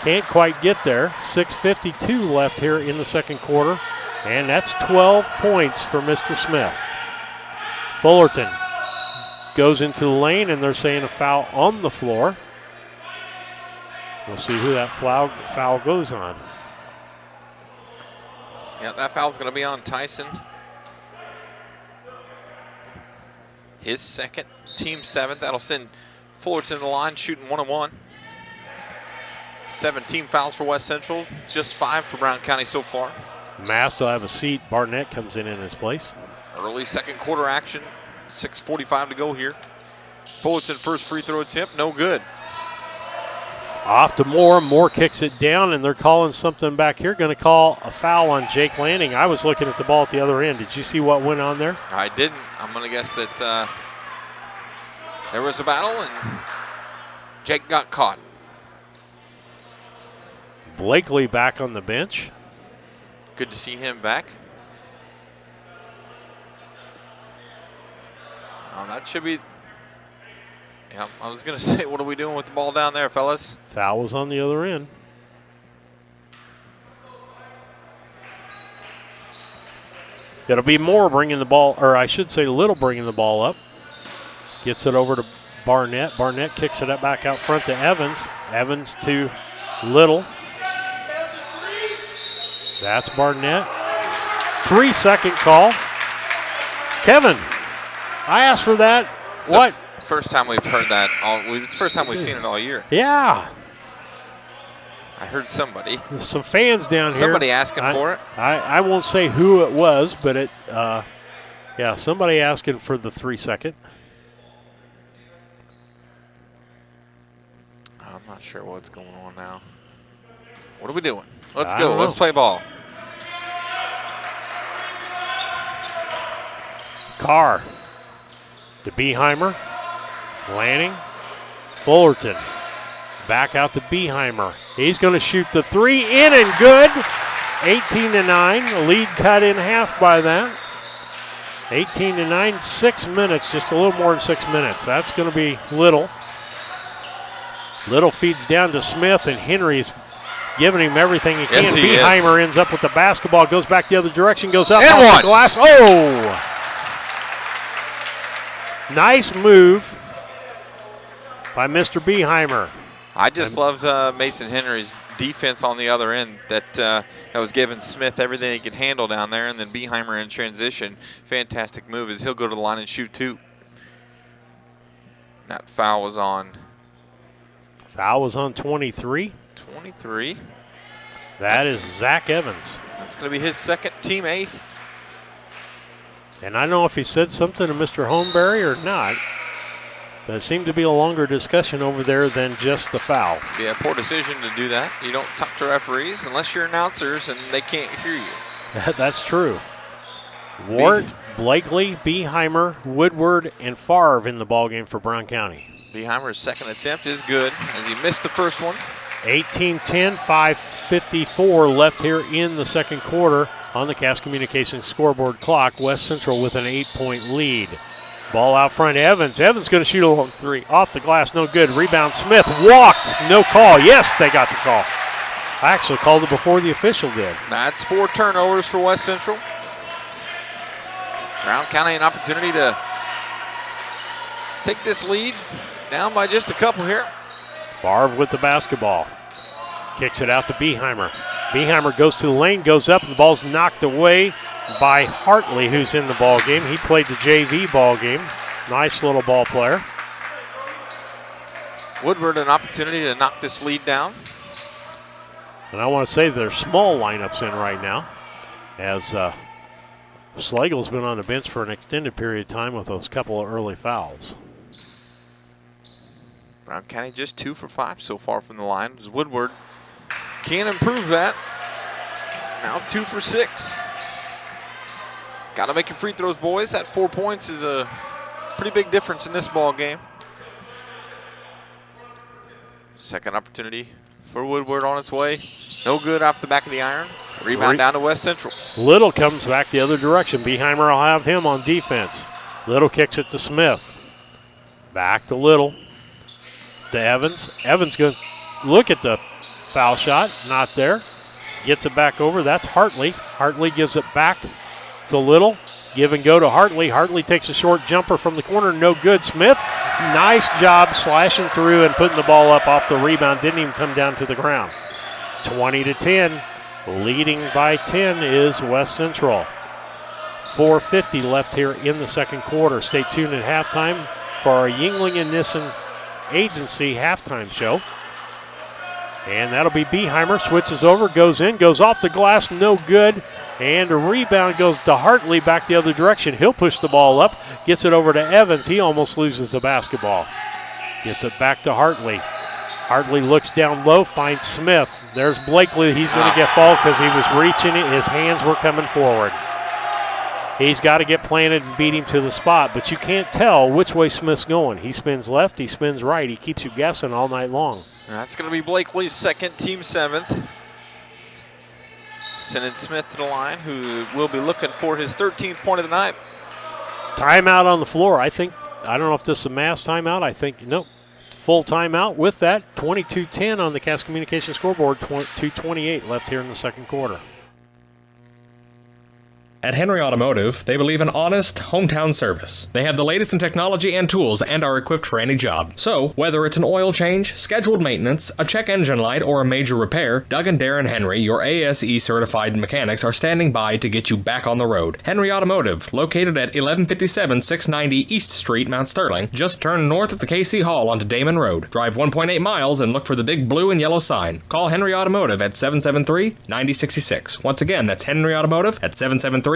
Speaker 8: Can't quite get there. 6:52 left here in the second quarter. And that's 12 points for Mr. Smith. Fullerton goes into the lane, and they're saying a foul on the floor. We'll see who that foul goes on.
Speaker 4: Yeah, that foul's going to be on Tyson. His second, team 7th. That'll send Fullerton to the line, shooting 1-1. 17 fouls for West Central, just 5 for Brown County so far.
Speaker 8: Mast will have a seat. Barnett comes in his place.
Speaker 4: Early second quarter action. 6:45 to go here. Fullerton first free throw attempt, no good.
Speaker 8: Off to Moore. Moore kicks it down, and they're calling something back here. Going to call a foul on Jake Lanning. I was looking at the ball at the other end. Did you see what went on there?
Speaker 4: I didn't. I'm going to guess that there was a battle, and Jake got caught.
Speaker 8: Blakely back on the bench.
Speaker 4: Good to see him back. That should be, yeah, I was going to say, what are we doing with the ball down there, fellas?
Speaker 8: Foul was on the other end. It'll be Moore bringing the ball, or I should say Little bringing the ball up. Gets it over to Barnett. Barnett kicks it up back out front to Evans. Evans to Little. That's Barnett. 3-second call. Kevin, I asked for that.
Speaker 4: It's
Speaker 8: what?
Speaker 4: First time we've heard that. It's the first time we've seen it all year.
Speaker 8: Yeah.
Speaker 4: I heard somebody.
Speaker 8: There's some fans down here.
Speaker 4: Somebody asking for it.
Speaker 8: I won't say who it was, but somebody asking for the 3-second.
Speaker 4: I'm not sure what's going on now. What are we doing? Let's go. Let's play ball.
Speaker 8: Carr to Beheimer. Lanning. Fullerton. Back out to Beheimer. He's going to shoot the 3 in and good. 18-9. The lead cut in half by that. 18-9. 6 minutes. Just a little more than 6 minutes. That's going to be Little. Little feeds down to Smith, and Henry's giving him everything he can.
Speaker 4: Yes, he
Speaker 8: Beheimer ends up with the basketball, goes back the other direction, goes up
Speaker 4: and
Speaker 8: off
Speaker 4: one.
Speaker 8: the glass. Oh! Nice move by Mr. Beheimer.
Speaker 4: I just loved Mason Henry's defense on the other end that was giving Smith everything he could handle down there, and then Beheimer in transition. Fantastic move as he'll go to the line and shoot 2. That foul was on.
Speaker 8: Foul was on 23.
Speaker 4: 23.
Speaker 8: That is Zach Evans.
Speaker 4: That's going to be his second, team 8th.
Speaker 8: And I don't know if he said something to Mr. Homeberry or not. But it seemed to be a longer discussion over there than just the foul.
Speaker 4: Yeah, poor decision to do that. You don't talk to referees unless you're announcers and they can't hear you.
Speaker 8: That's true. Ward, Blakely, Beheimer, Woodward, and Favre in the ballgame for Brown County.
Speaker 4: Beheimer's second attempt is good as he missed the first one.
Speaker 8: 18-10, 5:54 left here in the second quarter on the Cass Communications scoreboard clock. West Central with an 8-point lead. Ball out front, Evans. Evans going to shoot a long 3. Off the glass, no good. Rebound, Smith. Walked. No call. Yes, they got the call. I actually called it before the official did.
Speaker 4: That's 4 turnovers for West Central. Brown County an opportunity to take this lead down by just a couple here.
Speaker 8: Favre with the basketball. Kicks it out to Beheimer. Beheimer goes to the lane, goes up, and the ball's knocked away by Hartley, who's in the ball game. He played the JV ball game. Nice little ball player.
Speaker 4: Woodward an opportunity to knock this lead down.
Speaker 8: And I want to say there's small lineups in right now, as Slagle's been on the bench for an extended period of time with those couple of early fouls.
Speaker 4: Brown County just 2 for 5 so far from the line. As Woodward can improve that. Now 2 for 6. Got to make your free throws, boys. That 4 points is a pretty big difference in this ball game. Second opportunity for Woodward on its way. No good off the back of the iron. Rebound down to West Central.
Speaker 8: Little comes back the other direction. Beheimer will have him on defense. Little kicks it to Smith. Back to Little. To Evans. Evans going to look at the foul shot. Not there. Gets it back over. That's Hartley. Hartley gives it back to Little. Give and go to Hartley. Hartley takes a short jumper from the corner. No good. Smith, nice job slashing through and putting the ball up off the rebound. Didn't even come down to the ground. 20-10. Leading by 10 is West Central. 4:50 left here in the second quarter. Stay tuned at halftime for our Yuengling and Nissen Agency halftime show. And that'll be Beheimer. Switches over, goes in, goes off the glass, no good. And a rebound goes to Hartley back the other direction. He'll push the ball up, gets it over to Evans. He almost loses the basketball. Gets it back to Hartley. Hartley looks down low, finds Smith. There's Blakely. He's going to get fouled because he was reaching it. His hands were coming forward. He's got to get planted and beat him to the spot, but you can't tell which way Smith's going. He spins left, he spins right. He keeps you guessing all night long.
Speaker 4: That's going to be Blakely's second, team 7th. Sending Smith to the line, who will be looking for his 13th point of the night.
Speaker 8: Timeout on the floor. I don't know if this is a mass timeout. Nope. Full timeout with that. 22-10 on the Cass Communications scoreboard. 2:28 left here in the second quarter.
Speaker 6: At Henry Automotive, they believe in honest, hometown service. They have the latest in technology and tools and are equipped for any job. So, whether it's an oil change, scheduled maintenance, a check engine light, or a major repair, Doug and Darren Henry, your ASE certified mechanics, are standing by to get you back on the road. Henry Automotive, located at 1157 690 East Street, Mount Sterling. Just turn north at the KC Hall onto Damon Road. Drive 1.8 miles and look for the big blue and yellow sign. Call Henry Automotive at 773-9066. Once again, that's Henry Automotive at 773-9066.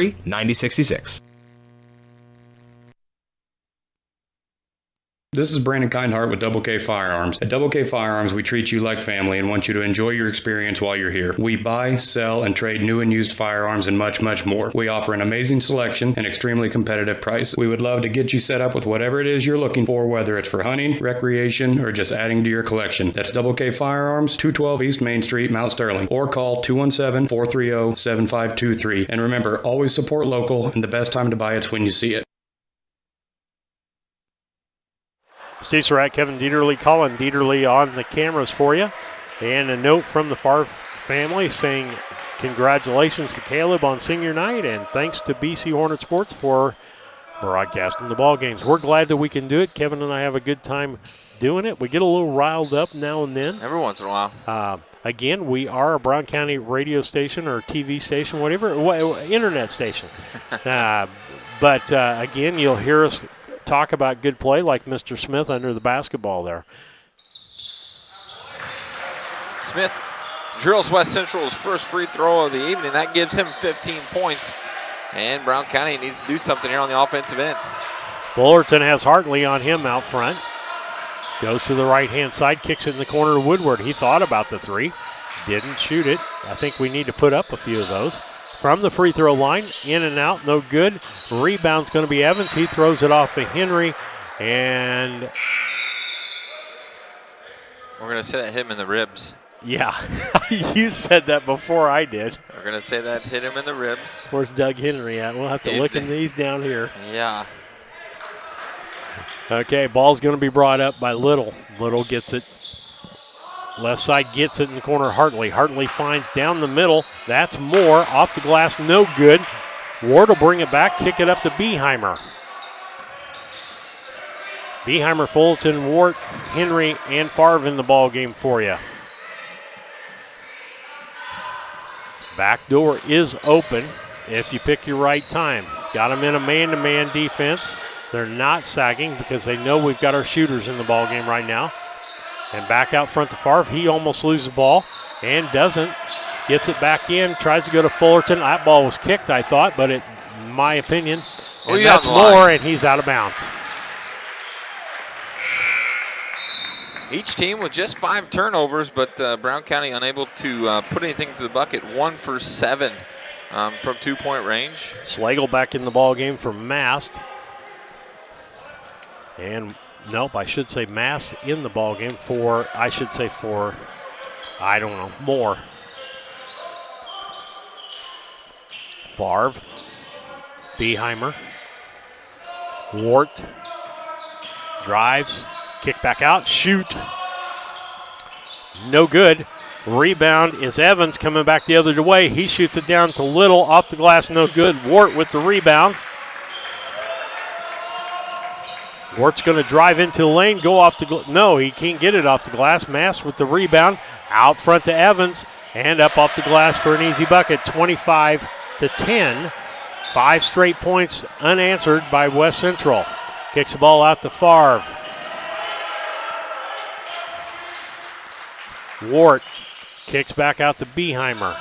Speaker 13: This is Brandon Kindhart with Double K Firearms. At Double K Firearms, we treat you like family and want you to enjoy your experience while you're here. We buy, sell, and trade new and used firearms and much, much more. We offer an amazing selection and extremely competitive price. We would love to get you set up with whatever it is you're looking for, whether it's for hunting, recreation, or just adding to your collection. That's Double K Firearms, 212 East Main Street, Mount Sterling, or call 217-430-7523. And remember, always support local, and the best time to buy it's when you see it.
Speaker 8: Steve Surratt, Kevin Dieterle, Colin Dieterle on the cameras for you. And a note from the Favre family saying congratulations to Caleb on senior night and thanks to BC Hornet Sports for broadcasting the ball games. We're glad that we can do it. Kevin and I have a good time doing it. We get a little riled up now and then.
Speaker 4: Every once in a while.
Speaker 8: Again, we are a Brown County radio station or TV station, whatever, internet station. But again, you'll hear us talk about good play like Mr. Smith under the basketball there.
Speaker 4: Smith drills West Central's first free throw of the evening. That gives him 15 points. And Brown County needs to do something here on the offensive end.
Speaker 8: Fullerton has Hartley on him out front. Goes to the right-hand side, kicks it in the corner to Woodward. He thought about the three, didn't shoot it. I think we need to put up a few of those. From the free throw line, in and out, no good. Rebound's going to be Evans. He throws it off to Henry, and
Speaker 4: we're going to say that hit him in the ribs.
Speaker 8: Yeah, you said that before I did.
Speaker 4: We're going to say that hit him in the ribs.
Speaker 8: Where's Doug Henry at? We'll have to look in these down here.
Speaker 4: Yeah.
Speaker 8: Okay, ball's going to be brought up by Little. Little gets it. Left side gets it in the corner, Hartley. Hartley finds down the middle. That's Moore. Off the glass, no good. Ward will bring it back, kick it up to Beheimer. Beheimer, Fullerton, Ward, Henry, and Favre in the ball game for you. Back door is open if you pick your right time. Got them in a man-to-man defense. They're not sagging because they know we've got our shooters in the ball game right now. And back out front to Favre. He almost loses the ball and doesn't. Gets it back in, tries to go to Fullerton. That ball was kicked, I thought, but in my opinion, and that's Moore, and he's out of bounds.
Speaker 4: Each team with just 5 turnovers, but Brown County unable to put anything to the bucket. 1 for 7 from 2-point range.
Speaker 8: Slagle back in the ball game for Mast. And nope, I should say Mass in the ball game for, I don't know, Moore. Favre, Beheimer, Wart, drives, kick back out, shoot. No good. Rebound is Evans coming back the other way. He shoots it down to Little, off the glass, no good. Wart with the rebound. Wart's going to drive into the lane, go off the no, he can't get it off the glass. Mass with the rebound, out front to Evans, and up off the glass for an easy bucket, 25-10. 5 straight points unanswered by West Central. Kicks the ball out to Favre. Wart kicks back out to Beheimer.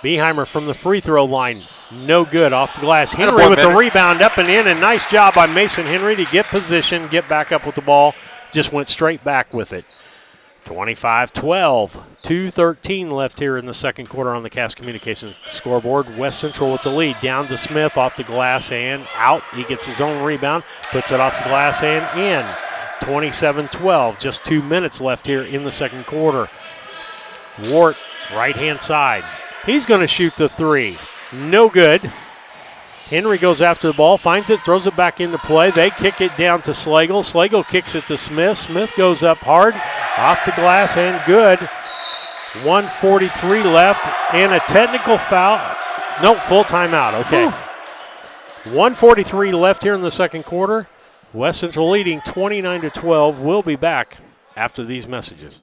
Speaker 8: Beheimer from the free throw line, no good, off the glass. Henry with the rebound, up and in, and nice job by Mason Henry to get position, get back up with the ball. Just went straight back with it. 25-12, 2:13 left here in the second quarter on the Cass Communications scoreboard. West Central with the lead, down to Smith, off the glass and out. He gets his own rebound, puts it off the glass and in. 27-12, just 2 minutes left here in the second quarter. Wart, right-hand side. He's going to shoot the three. No good. Henry goes after the ball, finds it, throws it back into play. They kick it down to Slagle. Slagle kicks it to Smith. Smith goes up hard, off the glass and good. 1:43 left and a technical foul. Nope, full timeout. Okay. 1:43 left here in the second quarter. West Central leading 29-12. We'll be back after these messages.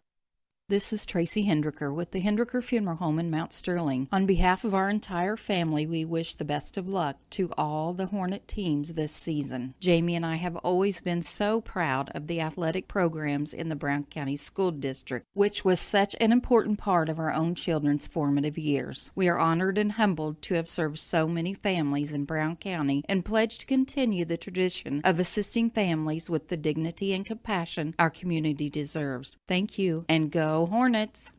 Speaker 14: This is Tracy Hendricker with the Hendricker Funeral Home in Mount Sterling. On behalf of our entire family, we wish the best of luck to all the Hornet teams this season. Jamie and I have always been so proud of the athletic programs in the Brown County School District, which was such an important part of our own children's formative years. We are honored and humbled to have served so many families in Brown County and pledge to continue the tradition of assisting families with the dignity and compassion our community deserves. Thank you, and go Hornets!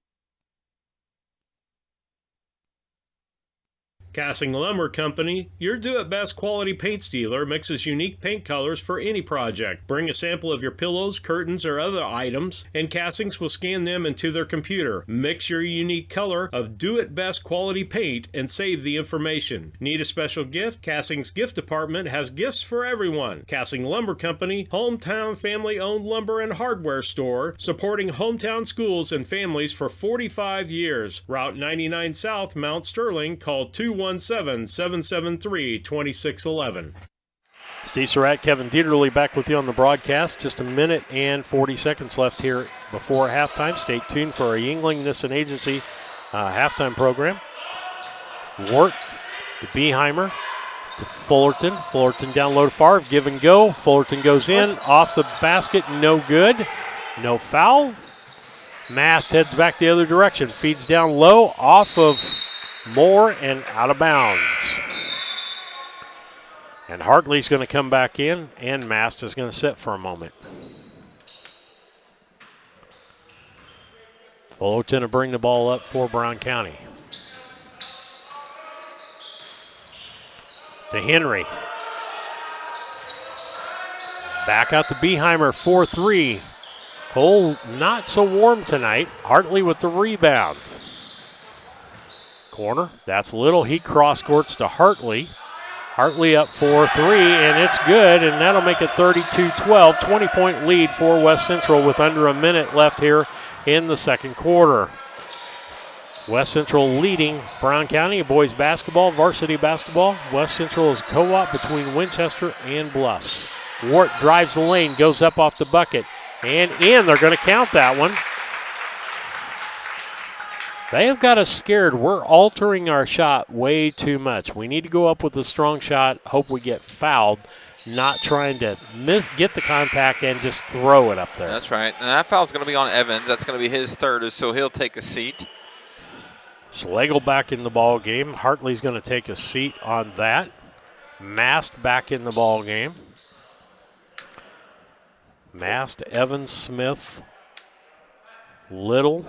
Speaker 1: Cassing Lumber Company, your do-it-best quality paints dealer, mixes unique paint colors for any project. Bring a sample of your pillows, curtains, or other items, and Cassings will scan them into their computer. Mix your unique color of do-it-best quality paint and save the information. Need a special gift? Cassing's gift department has gifts for everyone. Cassing Lumber Company, hometown family-owned lumber and hardware store, supporting hometown schools and families for 45 years. Route 99 South, Mount Sterling. Call 217-773-2611.
Speaker 8: Steve Surratt, Kevin Dieterle back with you on the broadcast. Just a minute and 40 seconds left here before halftime. Stay tuned for our Yingling Nissen Agency halftime program. Wart to Beheimer to Fullerton. Fullerton down low to Favre. Give and go. Fullerton goes in. Off the basket. No good. No foul. Mast heads back the other direction. Feeds down low. Off of Moore and out of bounds. And Hartley's going to come back in, and Mast is going to sit for a moment. Fullerton to bring the ball up for Brown County. To Henry. Back out to Beheimer, 4-3. Cole not so warm tonight. Hartley with the rebound. Corner, that's Little. He cross-courts to Hartley. Hartley up 4-3, and it's good, and that'll make it 32-12. 20-point lead for West Central with under a minute left here in the second quarter. West Central leading Brown County boys basketball, varsity basketball. West Central is co-op between Winchester and Bluffs. Wart drives the lane, goes up off the bucket, and in. They're going to count that one. They have got us scared. We're altering our shot way too much. We need to go up with a strong shot, hope we get fouled, not trying to get the contact and just throw it up there.
Speaker 4: That's right. And that foul's going to be on Evans. That's going to be his third, so he'll take a seat.
Speaker 8: Schlegel back in the ball game. Hartley's going to take a seat on that. Mast back in the ball game. Mast, Evans, Smith, Little,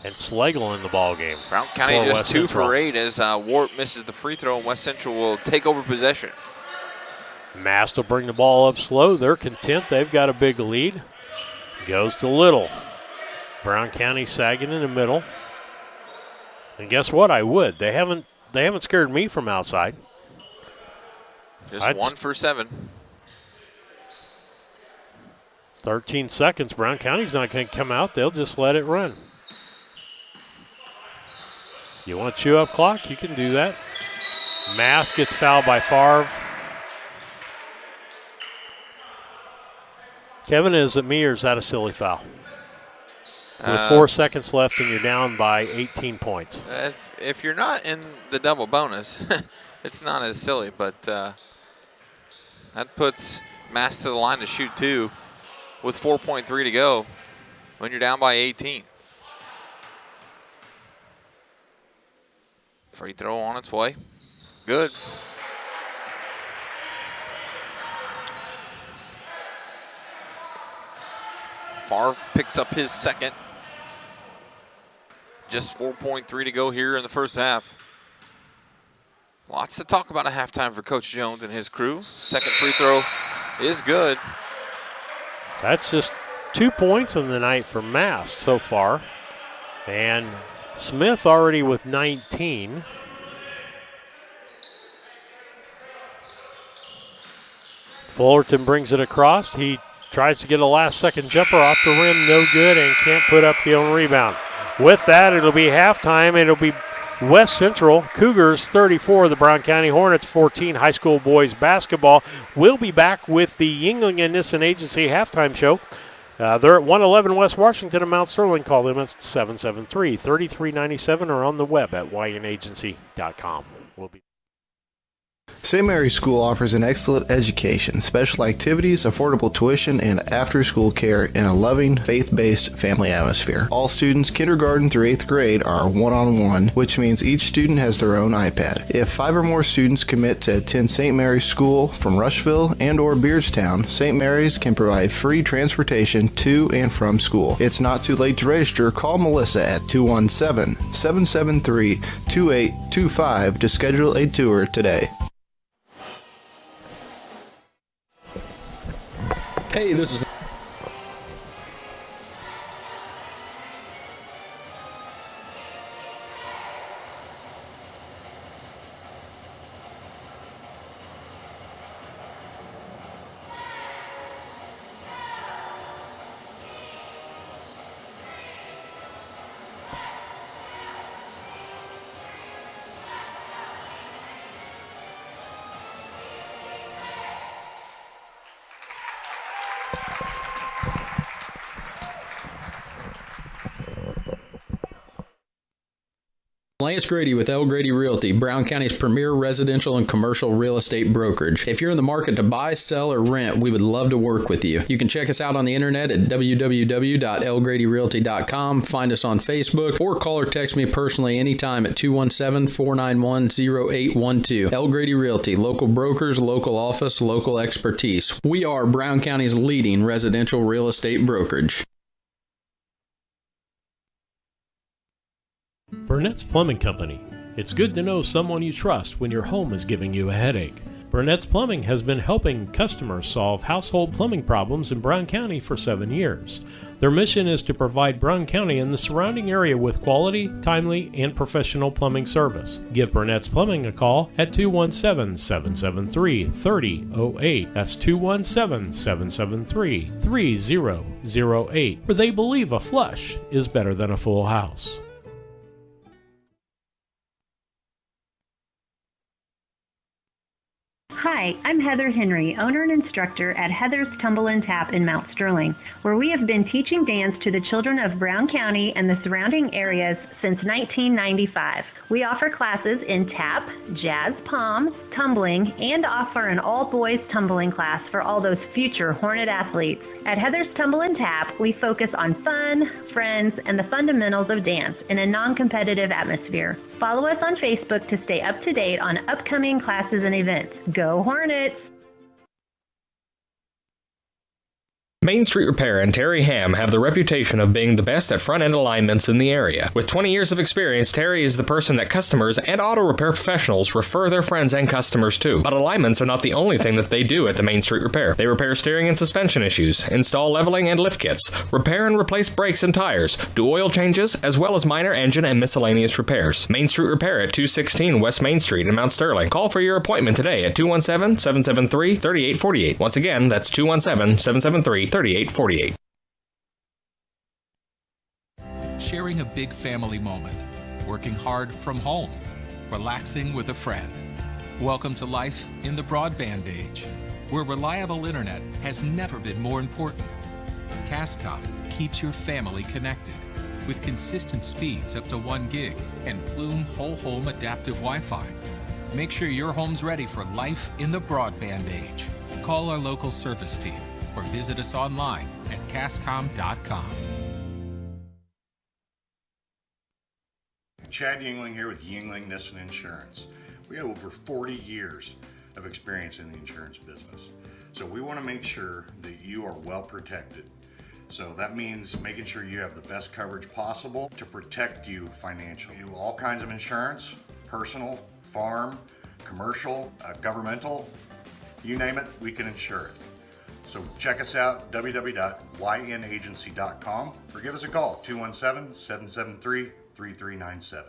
Speaker 8: and Schlegel in the ball game.
Speaker 4: Brown County just West 2 Central. For 8 as Wart misses the free throw, and West Central will take over possession.
Speaker 8: Mast will bring the ball up slow. They're content. They've got a big lead. Goes to Little. Brown County sagging in the middle. And guess what? I would. They haven't scared me from outside.
Speaker 4: Just 1 for 7.
Speaker 8: 13 seconds. Brown County's not going to come out. They'll just let it run. You want to chew up clock? You can do that. Mass gets fouled by Favre. Kevin, is it me or is that a silly foul? With 4 seconds left and you're down by 18 points.
Speaker 4: If you're not in the double bonus, it's not as silly, but that puts Mass to the line to shoot 2 with 4.3 to go when you're down by 18. Free throw on its way. Good. Favre picks up his second. Just 4.3 to go here in the first half. Lots to talk about at halftime for Coach Jones and his crew. Second free throw is good.
Speaker 8: That's just 2 points in the night for Mass so far. And Smith already with 19. Fullerton brings it across. He tries to get a last-second jumper off the rim, no good, and can't put up the own rebound. With that, it'll be halftime. It'll be West Central Cougars 34, the Brown County Hornets 14. High school boys basketball. We'll be back with the Yingling and Nissen Agency halftime show. They're at 111 West Washington and Mount Sterling. Call them at 773-3397 or on the web at ynagency.com. We'll be
Speaker 12: St. Mary's School offers an excellent education, special activities, affordable tuition, and after-school care in a loving, faith-based family atmosphere. All students, kindergarten through 8th grade, are one-on-one, which means each student has their own iPad. If 5 or more students commit to attend St. Mary's School from Rushville and or Beardstown, St. Mary's can provide free transportation to and from school. It's not too late to register. Call Melissa at 217-773-2825 to schedule a tour today.
Speaker 15: Hey, this is... Lance Grady with L. Grady Realty, Brown County's premier residential and commercial real estate brokerage. If you're in the market to buy, sell, or rent, we would love to work with you. You can check us out on the internet at www.lgradyrealty.com, find us on Facebook, or call or text me personally anytime at 217-491-0812. L. Grady Realty, local brokers, local office, local expertise. We are Brown County's leading residential real estate brokerage.
Speaker 1: Burnett's Plumbing Company. It's good to know someone you trust when your home is giving you a headache. Burnett's Plumbing has been helping customers solve household plumbing problems in Brown County for 7 years. Their mission is to provide Brown County and the surrounding area with quality, timely, and professional plumbing service. Give Burnett's Plumbing a call at 217-773-3008. That's 217-773-3008, where they believe a flush is better than a full house.
Speaker 7: Hi, I'm Heather Henry, owner and instructor at Heather's Tumble and Tap in Mount Sterling, where we have been teaching dance to the children of Brown County and the surrounding areas since 1995. We offer classes in tap, jazz palm, tumbling, and offer an all-boys tumbling class for all those future Hornet athletes. At Heather's Tumble and Tap, we focus on fun, friends, and the fundamentals of dance in a non-competitive atmosphere. Follow us on Facebook to stay up to date on upcoming classes and events. Go Hornets!
Speaker 6: Main Street Repair and Terry Ham have the reputation of being the best at front-end alignments in the area. With 20 years of experience, Terry is the person that customers and auto repair professionals refer their friends and customers to. But alignments are not the only thing that they do at the Main Street Repair. They repair steering and suspension issues, install leveling and lift kits, repair and replace brakes and tires, do oil changes, as well as minor engine and miscellaneous repairs. Main Street Repair at 216 West Main Street in Mount Sterling. Call for your appointment today at 217-773-3848. Once again, that's 217-773-3848.
Speaker 2: Sharing a big family moment, working hard from home, relaxing with a friend. Welcome to life in the broadband age, where reliable internet has never been more important. Cascom keeps your family connected with consistent speeds up to 1 gig and Plume whole home adaptive Wi-Fi. Make sure your home's ready for life in the broadband age. Call our local service team or visit us online at cascom.com.
Speaker 3: Chad Yingling here with Yingling Nissen Insurance. We have over 40 years of experience in the insurance business. So we want to make sure that you are well protected. So that means making sure you have the best coverage possible to protect you financially. We do all kinds of insurance, personal, farm, commercial, governmental, you name it, we can insure it. So check us out, www.ynagency.com, or give us a call, 217-773-3397.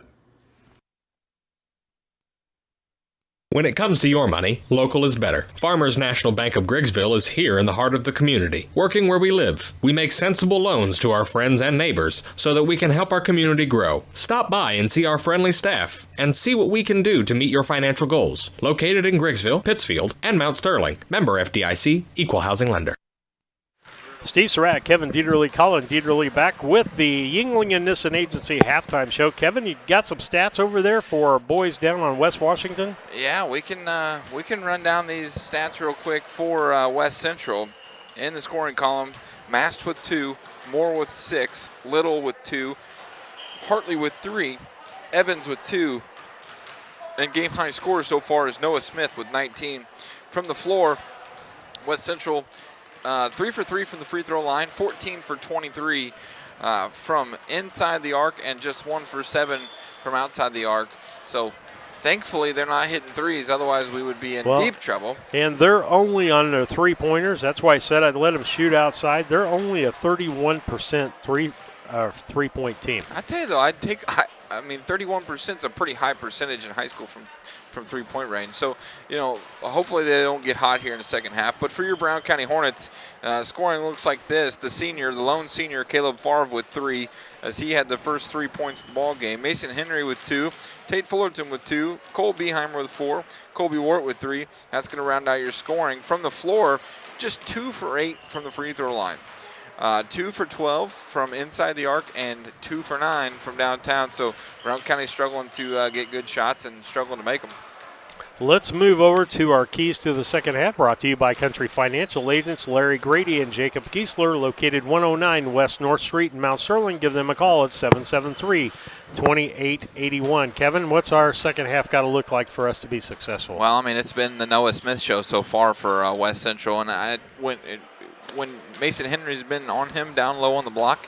Speaker 6: When it comes to your money, local is better. Farmers National Bank of Griggsville is here in the heart of the community, working where we live. We make sensible loans to our friends and neighbors so that we can help our community grow. Stop by and see our friendly staff and see what we can do to meet your financial goals. Located in Griggsville, Pittsfield, and Mount Sterling. Member FDIC, Equal Housing Lender.
Speaker 8: Steve Surratt, Kevin Dieterle, Colin Dieterle back with the Yingling and Nissen Agency halftime show. Kevin, you got some stats over there for boys down on West Washington?
Speaker 4: Yeah, we can run down these stats real quick for West Central. In the scoring column, Mast with 2, Moore with 6, Little with 2, Hartley with 3, Evans with 2, and game high scorer so far is Noah Smith with 19. From the floor, West Central 3 for 3 from the free throw line, 14 for 23 from inside the arc, and just 1 for 7 from outside the arc. So thankfully they're not hitting threes, otherwise we would be in deep trouble.
Speaker 8: And they're only on their three-pointers. That's why I said I'd let them shoot outside. They're only a 31% three-point team.
Speaker 4: I tell you though, I mean 31% is a pretty high percentage in high school from three-point range. So, you know, hopefully they don't get hot here in the second half. But for your Brown County Hornets, scoring looks like this. The lone senior, Caleb Favre with 3, as he had the first 3 points of the ball game. Mason Henry with 2, Tate Fullerton with 2, Cole Beheimer with 4, Colby Wart with 3. That's going to round out your scoring. From the floor, just 2 for 8 from the free throw line. 2 for 12 from inside the arc and 2 for 9 from downtown. So Brown County struggling to get good shots and struggling to make them.
Speaker 8: Let's move over to our keys to the second half, brought to you by Country Financial agents Larry Grady and Jacob Giesler, located 109 West North Street in Mount Sterling. Give them a call at 773-2881. Kevin, what's our second half got to look like for us to be successful?
Speaker 4: Well, I mean, it's been the Noah Smith show so far for West Central, and when Mason Henry's been on him down low on the block,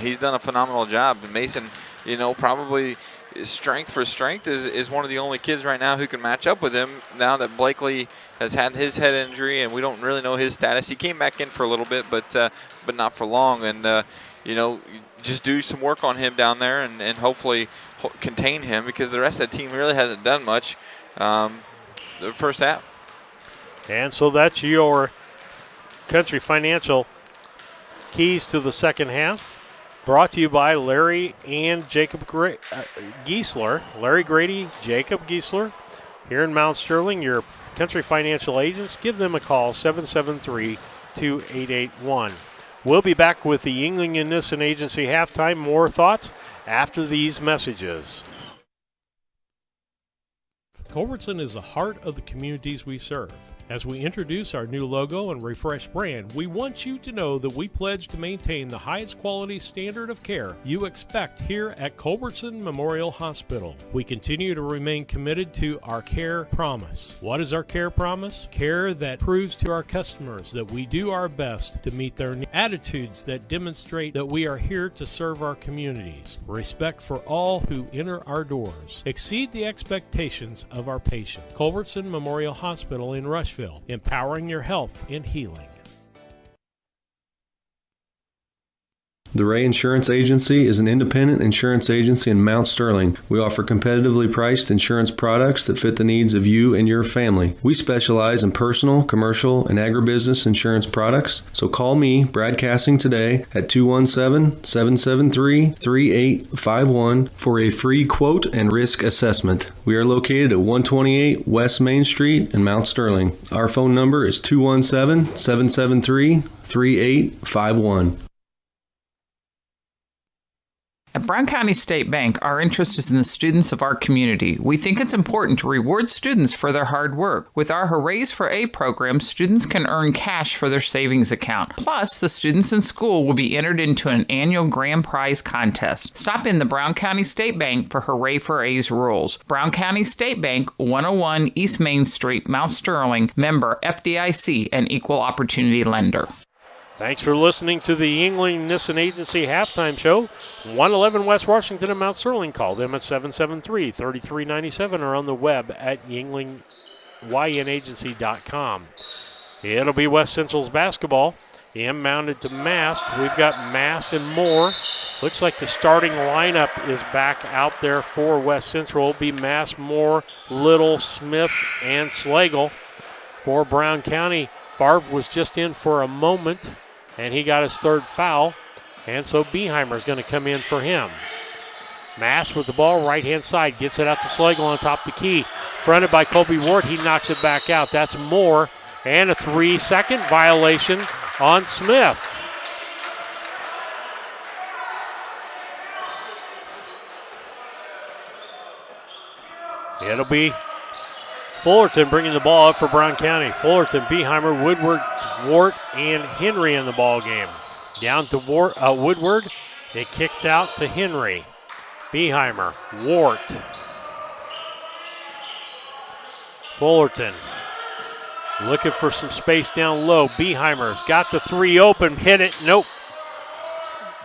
Speaker 4: he's done a phenomenal job. And Mason, you know, probably strength for strength is one of the only kids right now who can match up with him now that Blakely has had his head injury and we don't really know his status. He came back in for a little bit, but not for long. And, you know, just do some work on him down there and hopefully contain him, because the rest of the team really hasn't done much the first half.
Speaker 8: And so that's your Country Financial keys to the second half, brought to you by Larry and Jacob Giesler. Larry Grady, Jacob Giesler, here in Mount Sterling, your Country Financial agents. Give them a call, 773-2881. We'll be back with the Yingling and Nissen Agency halftime. More thoughts after these messages.
Speaker 1: Culbertson is the heart of the communities we serve. As we introduce our new logo and refreshed brand, we want you to know that we pledge to maintain the highest quality standard of care you expect here at Culbertson Memorial Hospital. We continue to remain committed to our care promise. What is our care promise? Care that proves to our customers that we do our best to meet their needs. Attitudes that demonstrate that we are here to serve our communities. Respect for all who enter our doors. Exceed the expectations of our patient. Culbertson Memorial Hospital in Rushville. Empowering your health and healing.
Speaker 9: The Ray Insurance Agency is an independent insurance agency in Mount Sterling. We offer competitively priced insurance products that fit the needs of you and your family. We specialize in personal, commercial, and agribusiness insurance products. So call me, Brad Cassing, today at 217-773-3851 for a free quote and risk assessment. We are located at 128 West Main Street in Mount Sterling. Our phone number is 217-773-3851.
Speaker 10: At Brown County State Bank, our interest is in the students of our community. We think it's important to reward students for their hard work. With our Hoorays for A program, students can earn cash for their savings account. Plus, the students in school will be entered into an annual grand prize contest. Stop in the Brown County State Bank for Hooray for A's rules. Brown County State Bank, 101 East Main Street, Mount Sterling, member FDIC, and equal opportunity lender.
Speaker 8: Thanks for listening to the Yingling Nissen Agency halftime show. 111 West Washington and Mount Sterling. Call them at 773-3397 or on the web at yinglingYNagency.com. It'll be West Central's basketball Inbounded to Mast. We've got Mast and Moore. Looks like the starting lineup is back out there for West Central. It'll be Mast, Moore, Little, Smith, and Slagle. For Brown County, Favre was just in for a moment, and he got his third foul. And so Beheimer is going to come in for him. Mast with the ball, right-hand side, gets it out to Slagle on top of the key. Fronted by Colby Ward, he knocks it back out. That's Moore, and a 3-second violation on Smith. It'll be Fullerton bringing the ball up for Brown County. Fullerton, Beheimer, Woodward, Wart, and Henry in the ball game. Down to Woodward. It kicked out to Henry. Beheimer, Wart. Fullerton looking for some space down low. Beheimer's got the three open, hit it, nope.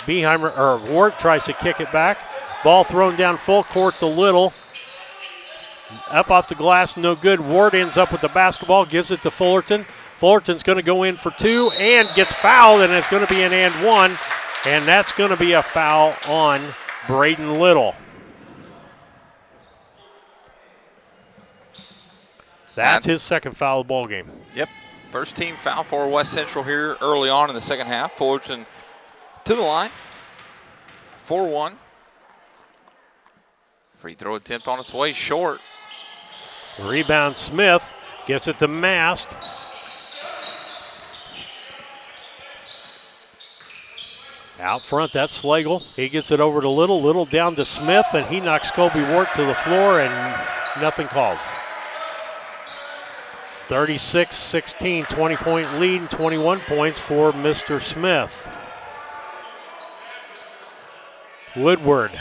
Speaker 8: Wart tries to kick it back. Ball thrown down full court to Little. Up off the glass, no good. Ward ends up with the basketball, gives it to Fullerton. Fullerton's going to go in for two and gets fouled, and it's going to be an and one. And that's going to be a foul on Braden Little. That's his second foul of the ball game.
Speaker 4: Yep. First team foul for West Central here early on in the second half. Fullerton to the line. 4-1. Free throw attempt on its way short.
Speaker 8: Rebound Smith gets it to Mast. Out front, that's Slagle. He gets it over to Little. Little down to Smith, and he knocks Colby Wart to the floor, and nothing called. 36-16, 20-point lead, and 21 points for Mr. Smith. Woodward.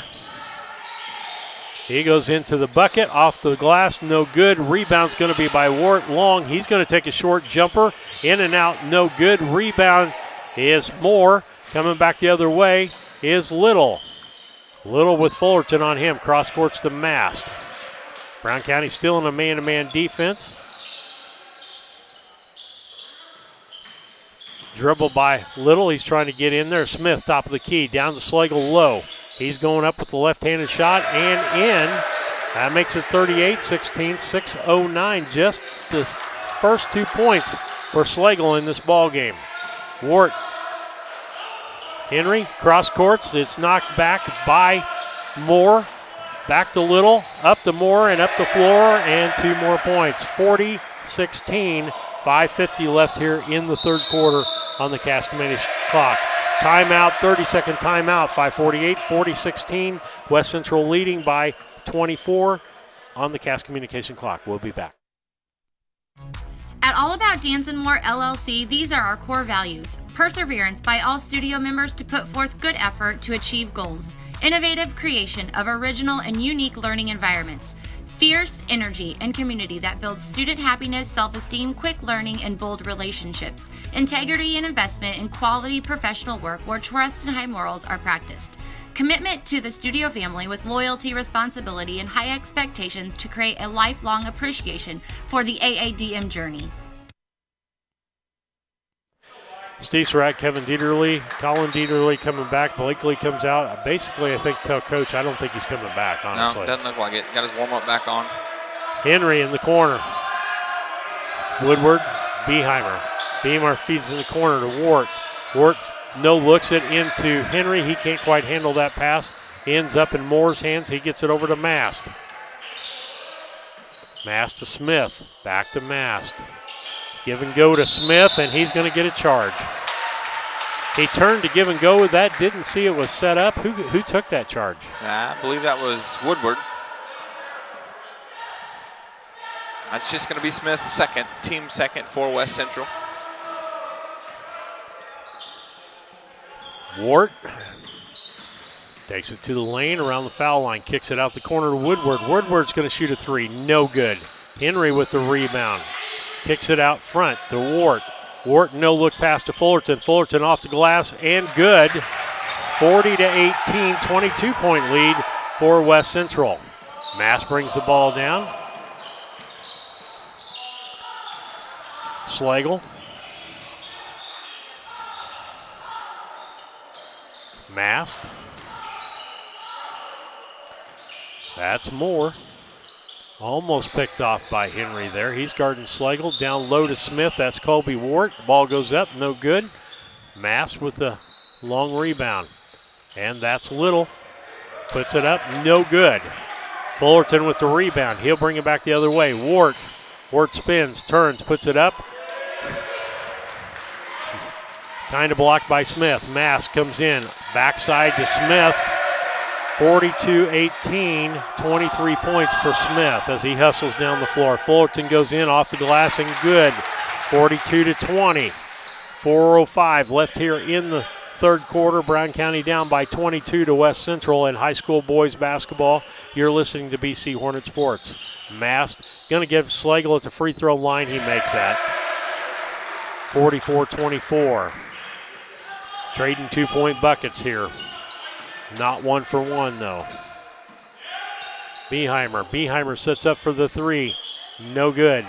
Speaker 8: He goes into the bucket, off the glass, no good. Rebound's going to be by Wart Long. He's going to take a short jumper, in and out, no good. Rebound is Moore. Coming back the other way is Little. Little with Fullerton on him, cross courts to Mast. Brown County still in a man-to-man defense. Dribble by Little, he's trying to get in there. Smith, top of the key, down to Slagle low. He's going up with the left-handed shot and in. That makes it 38-16, 6:09. Just the first 2 points for Slagle in this ball game. Wart. Henry, cross courts. It's knocked back by Moore. Back to Little, up to Moore, and up the floor, and 2 more points. 40-16, 5:50 left here in the third quarter on the Cass Community clock. Timeout, 30-second timeout, 5:48, 40-16. West Central leading by 24 on the Cass Communication clock. We'll be back.
Speaker 11: At All About Dance & More LLC, these are our core values. Perseverance by all studio members to put forth good effort to achieve goals. Innovative creation of original and unique learning environments. Fierce energy and community that builds student happiness, self-esteem, quick learning, and bold relationships. Integrity and investment in quality professional work where trust and high morals are practiced. Commitment to the studio family with loyalty, responsibility, and high expectations to create a lifelong appreciation for the AADM journey.
Speaker 8: Steve Surratt, Kevin Dieterle, Colin Dieterle coming back. Blakely comes out. Basically, I think tell Coach, I don't think he's coming back, honestly.
Speaker 4: No, doesn't look like it. Got his warm-up back on.
Speaker 8: Henry in the corner. Woodward, Beheimer. Beheimer feeds in the corner to Wart. Wart no looks it into Henry. He can't quite handle that pass. Ends up in Moore's hands. He gets it over to Mast. Mast to Smith. Back to Mast. Give and go to Smith, and he's going to get a charge. He turned to give and go. That didn't see it was set up. Who took that charge?
Speaker 4: I believe that was Woodward. That's just going to be Smith's second, team second for West Central.
Speaker 8: Wart takes it to the lane around the foul line, kicks it out the corner to Woodward. Woodward's going to shoot a three, no good. Henry with the rebound. Kicks it out front to Wart. Wart no look pass to Fullerton. Fullerton off the glass and good. 40-18, 22-point lead for West Central. Mass brings the ball down. Slagle. Mast. That's Moore. Almost picked off by Henry there. He's guarding Slagle. Down low to Smith. That's Colby Wart. Ball goes up. No good. Mast with the long rebound. And that's Little. Puts it up. No good. Fullerton with the rebound. He'll bring it back the other way. Wart spins, turns, puts it up. Kind of blocked by Smith. Mast comes in. Backside to Smith. 42-18, 23 points for Smith as he hustles down the floor. Fullerton goes in off the glass and good. 42-20. 4:05 left here in the third quarter. Brown County down by 22 to West Central in high school boys basketball. You're listening to BC Hornet Sports. Mast going to give Slagle at the free throw line. He makes that. 44-24. Trading 2-point buckets here. Not 1 for 1 though. Beheimer sets up for the three. No good.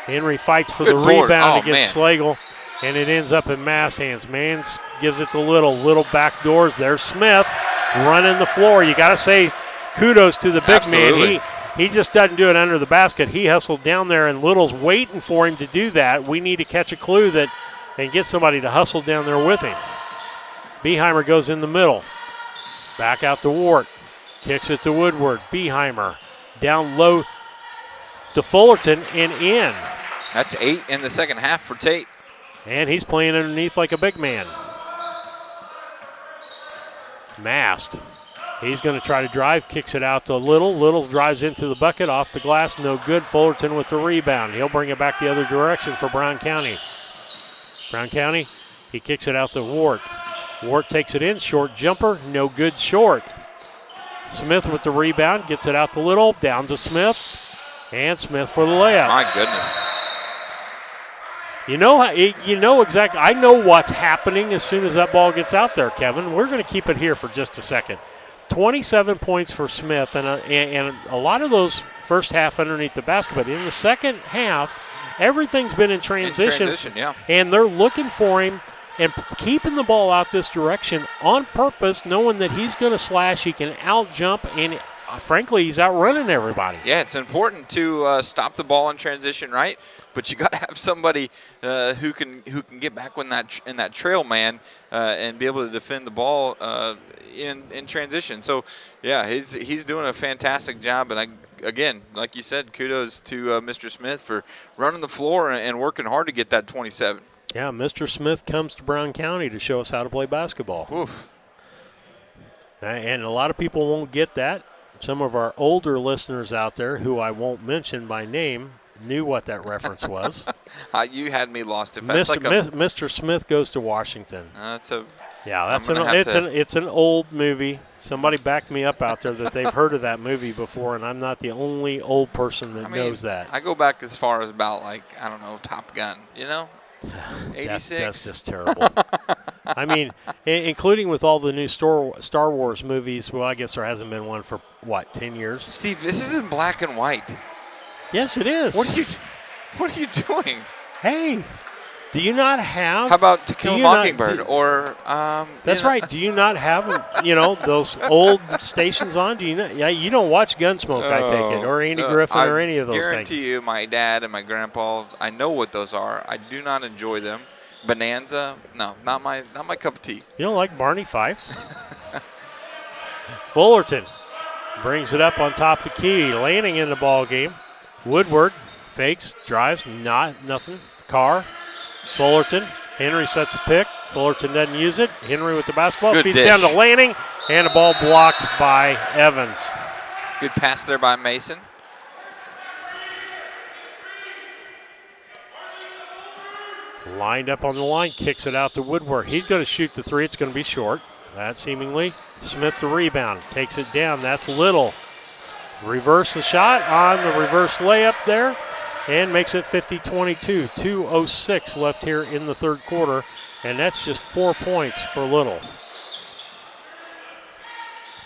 Speaker 8: Henry fights for the rebound against Slagle, and it ends up in Mast hands. Mans gives it to Little. Little backdoors. There's Smith running the floor. You got to say kudos to the big man. He just doesn't do it under the basket. He hustled down there, and Little's waiting for him to do that. We need to catch a clue that and get somebody to hustle down there with him. Beheimer goes in the middle. Back out to Wart. Kicks it to Woodward. Beheimer down low to Fullerton and in.
Speaker 4: That's 8 in the second half for Tate.
Speaker 8: And he's playing underneath like a big man. Mast. He's going to try to drive. Kicks it out to Little. Little drives into the bucket. Off the glass. No good. Fullerton with the rebound. He'll bring it back the other direction for Brown County. Brown County, he kicks it out to Wart. Wart takes it in, short jumper, no good short. Smith with the rebound, gets it out to Little, down to Smith, and Smith for the layup.
Speaker 4: My goodness.
Speaker 8: You know exactly, I know what's happening as soon as that ball gets out there, Kevin. We're going to keep it here for just a second. 27 points for Smith, and a lot of those first half underneath the basket, but in the second half, everything's been in transition.
Speaker 4: Yeah.
Speaker 8: And they're looking for him and keeping the ball out this direction on purpose, knowing that he's going to slash, he can out-jump, and frankly, he's outrunning everybody.
Speaker 4: Yeah, it's important to stop the ball in transition, right? But you got to have somebody who can get back in that trail man and be able to defend the ball in transition. So, yeah, he's doing a fantastic job. And again, like you said, kudos to Mr. Smith for running the floor and working hard to get that 27.
Speaker 8: Yeah, Mr. Smith comes to Brown County to show us how to play basketball.
Speaker 4: Oof.
Speaker 8: And a lot of people won't get that. Some of our older listeners out there, who I won't mention by name, knew what that reference was.
Speaker 4: You had me lost.
Speaker 8: Mr. Smith Goes to Washington. It's an old movie. Somebody backed me up out there that they've heard of that movie before, and I'm not the only old person that knows that.
Speaker 4: I go back as far as about, Top Gun, you know? 86.
Speaker 8: That's just terrible. I mean, including with all the new Star Wars movies, well, I guess there hasn't been one for, 10 years?
Speaker 4: Steve, this is in black and white.
Speaker 8: Yes, it is.
Speaker 4: What are you doing?
Speaker 8: Hey, do you not have...
Speaker 4: How about To Kill a Mockingbird?
Speaker 8: That's right. Do you not have, those old stations on? Do you not? Yeah, you don't watch Gunsmoke, I take it, or Andy Griffin or any of those things.
Speaker 4: I guarantee you my dad and my grandpa, I know what those are. I do not enjoy them. Bonanza, no, not my cup of tea.
Speaker 8: You don't like Barney Fife? Fullerton brings it up on top of the key, landing in the ball game. Woodward fakes, drives, nothing. Carr, Fullerton, Henry sets a pick. Fullerton doesn't use it. Henry with the basketball, feeds down to Lanning, and the ball blocked by Evans.
Speaker 4: Good pass there by Mason.
Speaker 8: Lined up on the line, kicks it out to Woodward. He's going to shoot the three. It's going to be short. That seemingly. Smith the rebound. Takes it down. That's Little. Reverse the shot on the reverse layup there and makes it 50-22. 2:06 left here in the third quarter, and that's just 4 points for Little.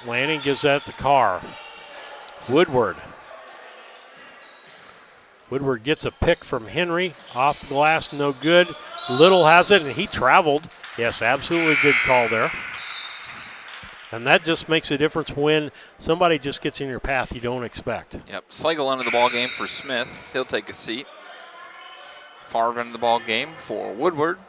Speaker 8: Lanning gives that to Carr. Woodward gets a pick from Henry. Off the glass, no good. Little has it, and he traveled. Yes, absolutely good call there. And that just makes a difference when somebody just gets in your path you don't expect.
Speaker 4: Yep, Slagle under the ball game for Smith. He'll take a seat. Favre into the ball game for Woodward.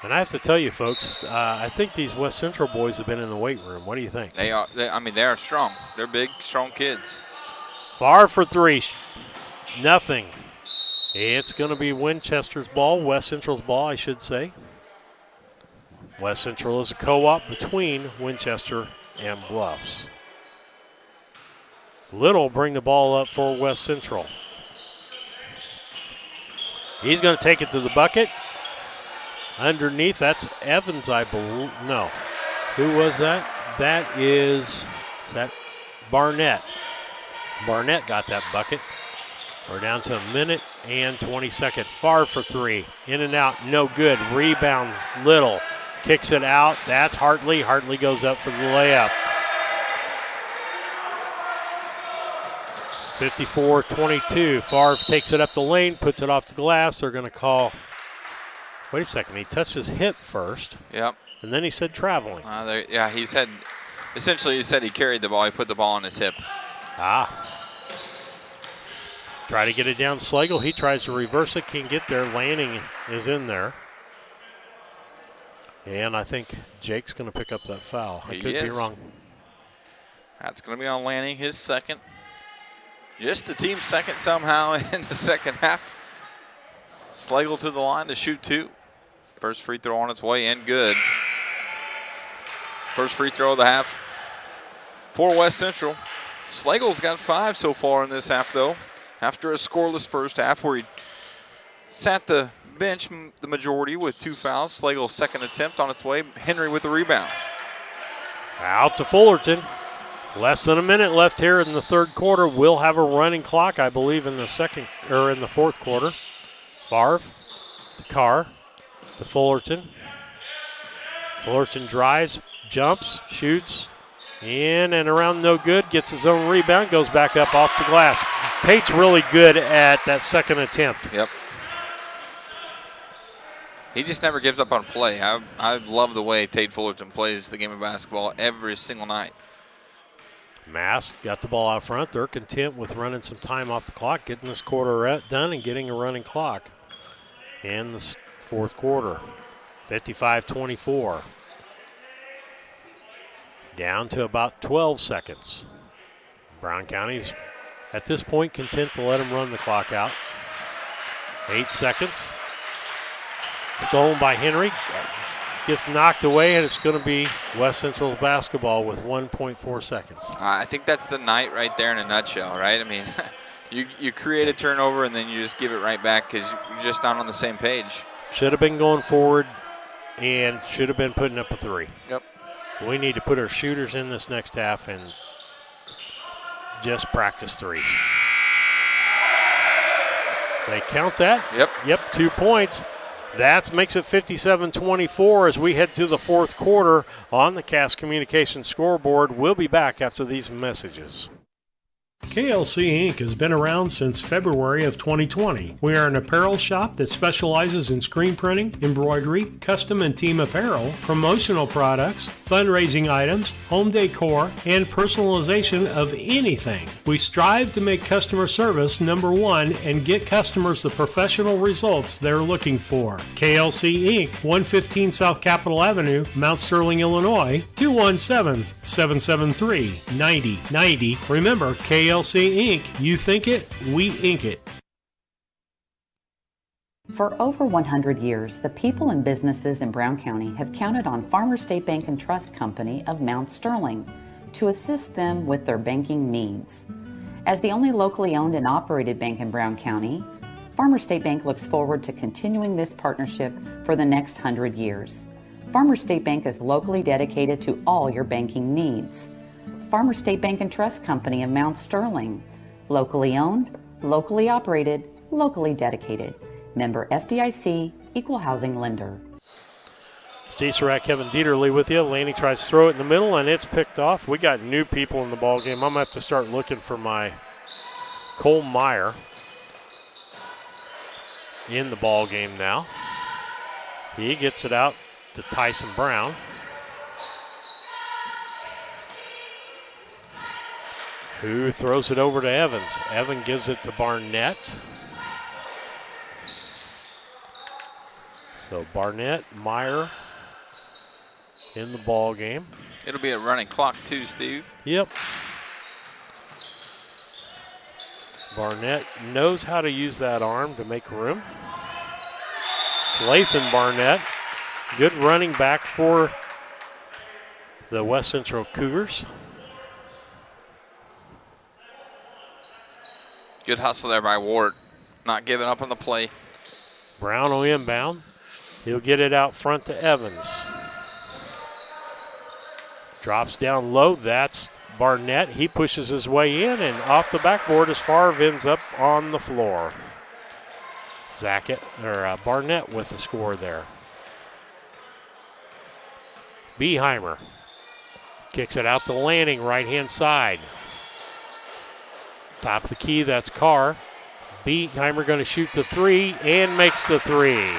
Speaker 8: And I have to tell you, folks, I think these West Central boys have been in the weight room. What do you think?
Speaker 4: They are strong. They're big, strong kids.
Speaker 8: Favre for 3. Nothing. It's going to be Winchester's ball, West Central's ball, I should say. West Central is a co-op between Winchester and Bluffs. Little bring the ball up for West Central. He's going to take it to the bucket. Underneath, that's Evans, I believe. No. Who was that? Is that Barnett. Barnett got that bucket. We're down to a minute and 20 seconds. Favre for 3. In and out, no good. Rebound, Little. Kicks it out. That's Hartley. Hartley goes up for the layup. 54-22. Favre takes it up the lane, puts it off the glass. They're going to call. Wait a second. He touched his hip first.
Speaker 4: Yep.
Speaker 8: And then he said traveling.
Speaker 4: Yeah, he said he carried the ball. He put the ball on his hip.
Speaker 8: Try to get it down Slagle. He tries to reverse it. Can't get there. Lanning is in there. And I think Jake's going to pick up that foul. I could be wrong.
Speaker 4: That's going to be on Lanning, his second. Just the team's second somehow in the second half. Slagle to the line to shoot 2. First free throw on its way and good. First free throw of the half for West Central. Slagle's got 5 so far in this half, though. After a scoreless first half where he sat the bench the majority with 2 fouls. Slagle's second attempt on its way. Henry with the rebound.
Speaker 8: Out to Fullerton. Less than a minute left here in the third quarter. We'll have a running clock, I believe, in the fourth quarter. Favre to Carr to Fullerton. Fullerton drives, jumps, shoots, in and around, no good. Gets his own rebound, goes back up off the glass. Tate's really good at that second attempt.
Speaker 4: Yep. He just never gives up on play. I love the way Tate Fullerton plays the game of basketball every single night.
Speaker 8: Mass got the ball out front. They're content with running some time off the clock, getting this quarter done and getting a running clock in the fourth quarter. 55-24. Down to about 12 seconds. Brown County's at this point content to let them run the clock out. 8 seconds. Stolen by Henry. Gets knocked away, and it's going to be West Central's basketball with 1.4 seconds.
Speaker 4: I think that's the night right there in a nutshell, right? I mean, you create a turnover, and then you just give it right back because you're just not on the same page.
Speaker 8: Should have been going forward and should have been putting up a 3.
Speaker 4: Yep.
Speaker 8: We need to put our shooters in this next half and just practice 3. They count that?
Speaker 4: Yep.
Speaker 8: 2 points. That makes it 57-24 as we head to the fourth quarter on the Cass Communications scoreboard. We'll be back after these messages.
Speaker 1: KLC Inc. has been around since February of 2020. We are an apparel shop that specializes in screen printing, embroidery, custom and team apparel, promotional products, fundraising items, home decor, and personalization of anything. We strive to make customer service number 1 and get customers the professional results they're looking for. KLC Inc., 115 South Capitol Avenue, Mount Sterling, Illinois, 217-773-9090. Remember, KLC Inc., you think it, we ink it.
Speaker 5: For over 100 years, the people and businesses in Brown County have counted on Farmers State Bank and Trust Company of Mount Sterling to assist them with their banking needs. As the only locally owned and operated bank in Brown County, Farmers State Bank looks forward to continuing this partnership for the next 100 years. Farmers State Bank is locally dedicated to all your banking needs. Farmers State Bank and Trust Company of Mount Sterling. Locally owned, locally operated, locally dedicated. Member FDIC, Equal Housing Lender.
Speaker 8: Steve Surratt, Kevin Dieterle with you. Laney tries to throw it in the middle, and it's picked off. We got new people in the ball game. I'm going to have to start looking for my Cole Meyer in the ball game now. He gets it out to Tyson Brown. who throws it over to Evans. Evan gives it to Barnett. So Barnett, Meyer in the ball game.
Speaker 4: It'll be a running clock too, Steve.
Speaker 8: Yep. Barnett knows how to use that arm to make room. It's Lathan Barnett. Good running back for the West Central Cougars.
Speaker 4: Good hustle there by Ward. Not giving up on the play.
Speaker 8: Brown will inbound. He'll get it out front to Evans. Drops down low. That's Barnett. He pushes his way in, and off the backboard as Favre ends up on the floor. Barnett with the score there. Beheimer kicks it out to Lanning, right-hand side. Top of the key, that's Carr. Beheimer going to shoot the three and makes the three.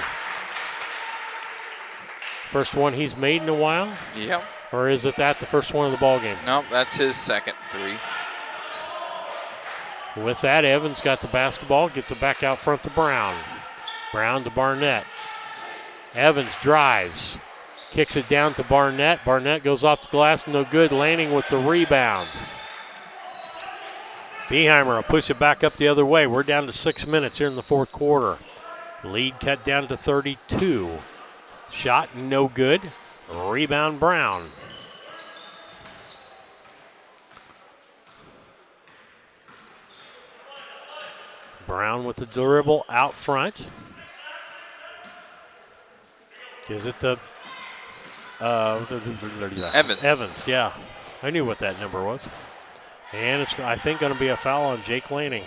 Speaker 8: First one he's made in a while?
Speaker 4: Yep.
Speaker 8: Or is it the first one of the ball game?
Speaker 4: Nope, that's his second three.
Speaker 8: With that, Evans got the basketball, gets it back out front to Brown. Brown to Barnett. Evans drives, kicks it down to Barnett. Barnett goes off the glass, no good. Lanning with the rebound. Beheimer will push it back up the other way. We're down to 6 minutes here in the fourth quarter. Lead cut down to 32. Shot no good. Rebound Brown. Brown with the dribble out front. Gives it to
Speaker 4: Evans.
Speaker 8: Evans, yeah. I knew what that number was. And it's, I think, going to be a foul on Jake Lanning.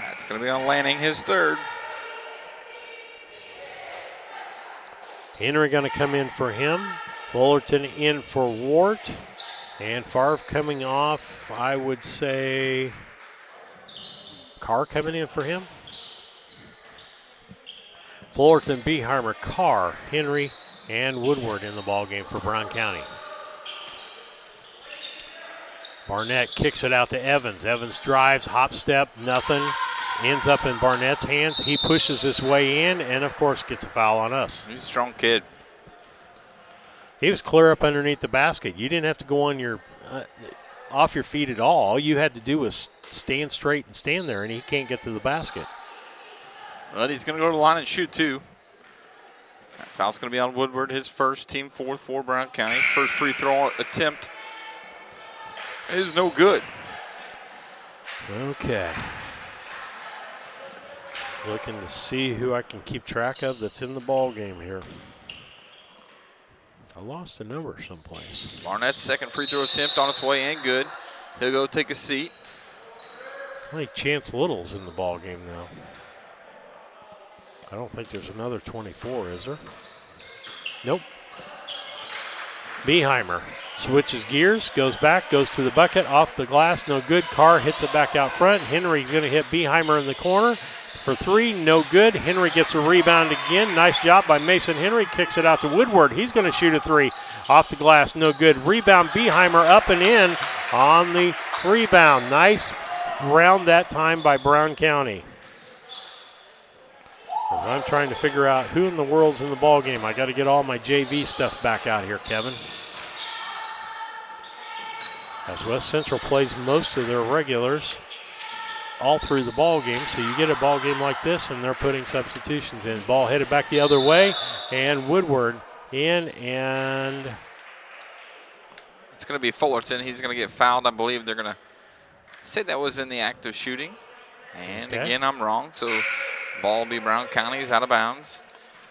Speaker 4: That's going to be on Lanning, his third.
Speaker 8: Henry going to come in for him. Fullerton in for Wart. And Favre coming off, I would say, Carr coming in for him. Fullerton, Beheimer, Carr, Henry, and Woodward in the ball game for Brown County. Barnett kicks it out to Evans. Evans drives, hop step, nothing. Ends up in Barnett's hands. He pushes his way in and, of course, gets a foul on us.
Speaker 4: He's a strong kid.
Speaker 8: He was clear up underneath the basket. You didn't have to go on your off your feet at all. All you had to do was stand straight and stand there, and he can't get to the basket.
Speaker 4: But he's going to go to the line and shoot, too. That foul's going to be on Woodward, his first, team fourth for Brown County. First free throw attempt is no good.
Speaker 8: Okay. Looking to see who I can keep track of that's in the ball game here. I lost a number someplace.
Speaker 4: Barnett's second free throw attempt on its way in, good. He'll go take a seat.
Speaker 8: I think Chance Little's in the ball game now. I don't think there's another 24, is there? Nope. Beheimer switches gears, goes back, goes to the bucket, off the glass, no good. Carr hits it back out front. Henry's going to hit Beheimer in the corner for three, no good. Henry gets a rebound again. Nice job by Mason Henry. Kicks it out to Woodward. He's going to shoot a three. Off the glass, no good. Rebound, Beheimer up and in on the rebound. Nice round that time by Brown County. As I'm trying to figure out who in the world's in the ball game, I got to get all my JV stuff back out here, Kevin. As West Central plays most of their regulars all through the ball game, so you get a ball game like this, and they're putting substitutions in. Ball headed back the other way, and Woodward in, and
Speaker 4: it's going to be Fullerton. He's going to get fouled. I believe they're going to say that was in the act of shooting, and again, I'm wrong. So ball will be Brown County's out of bounds.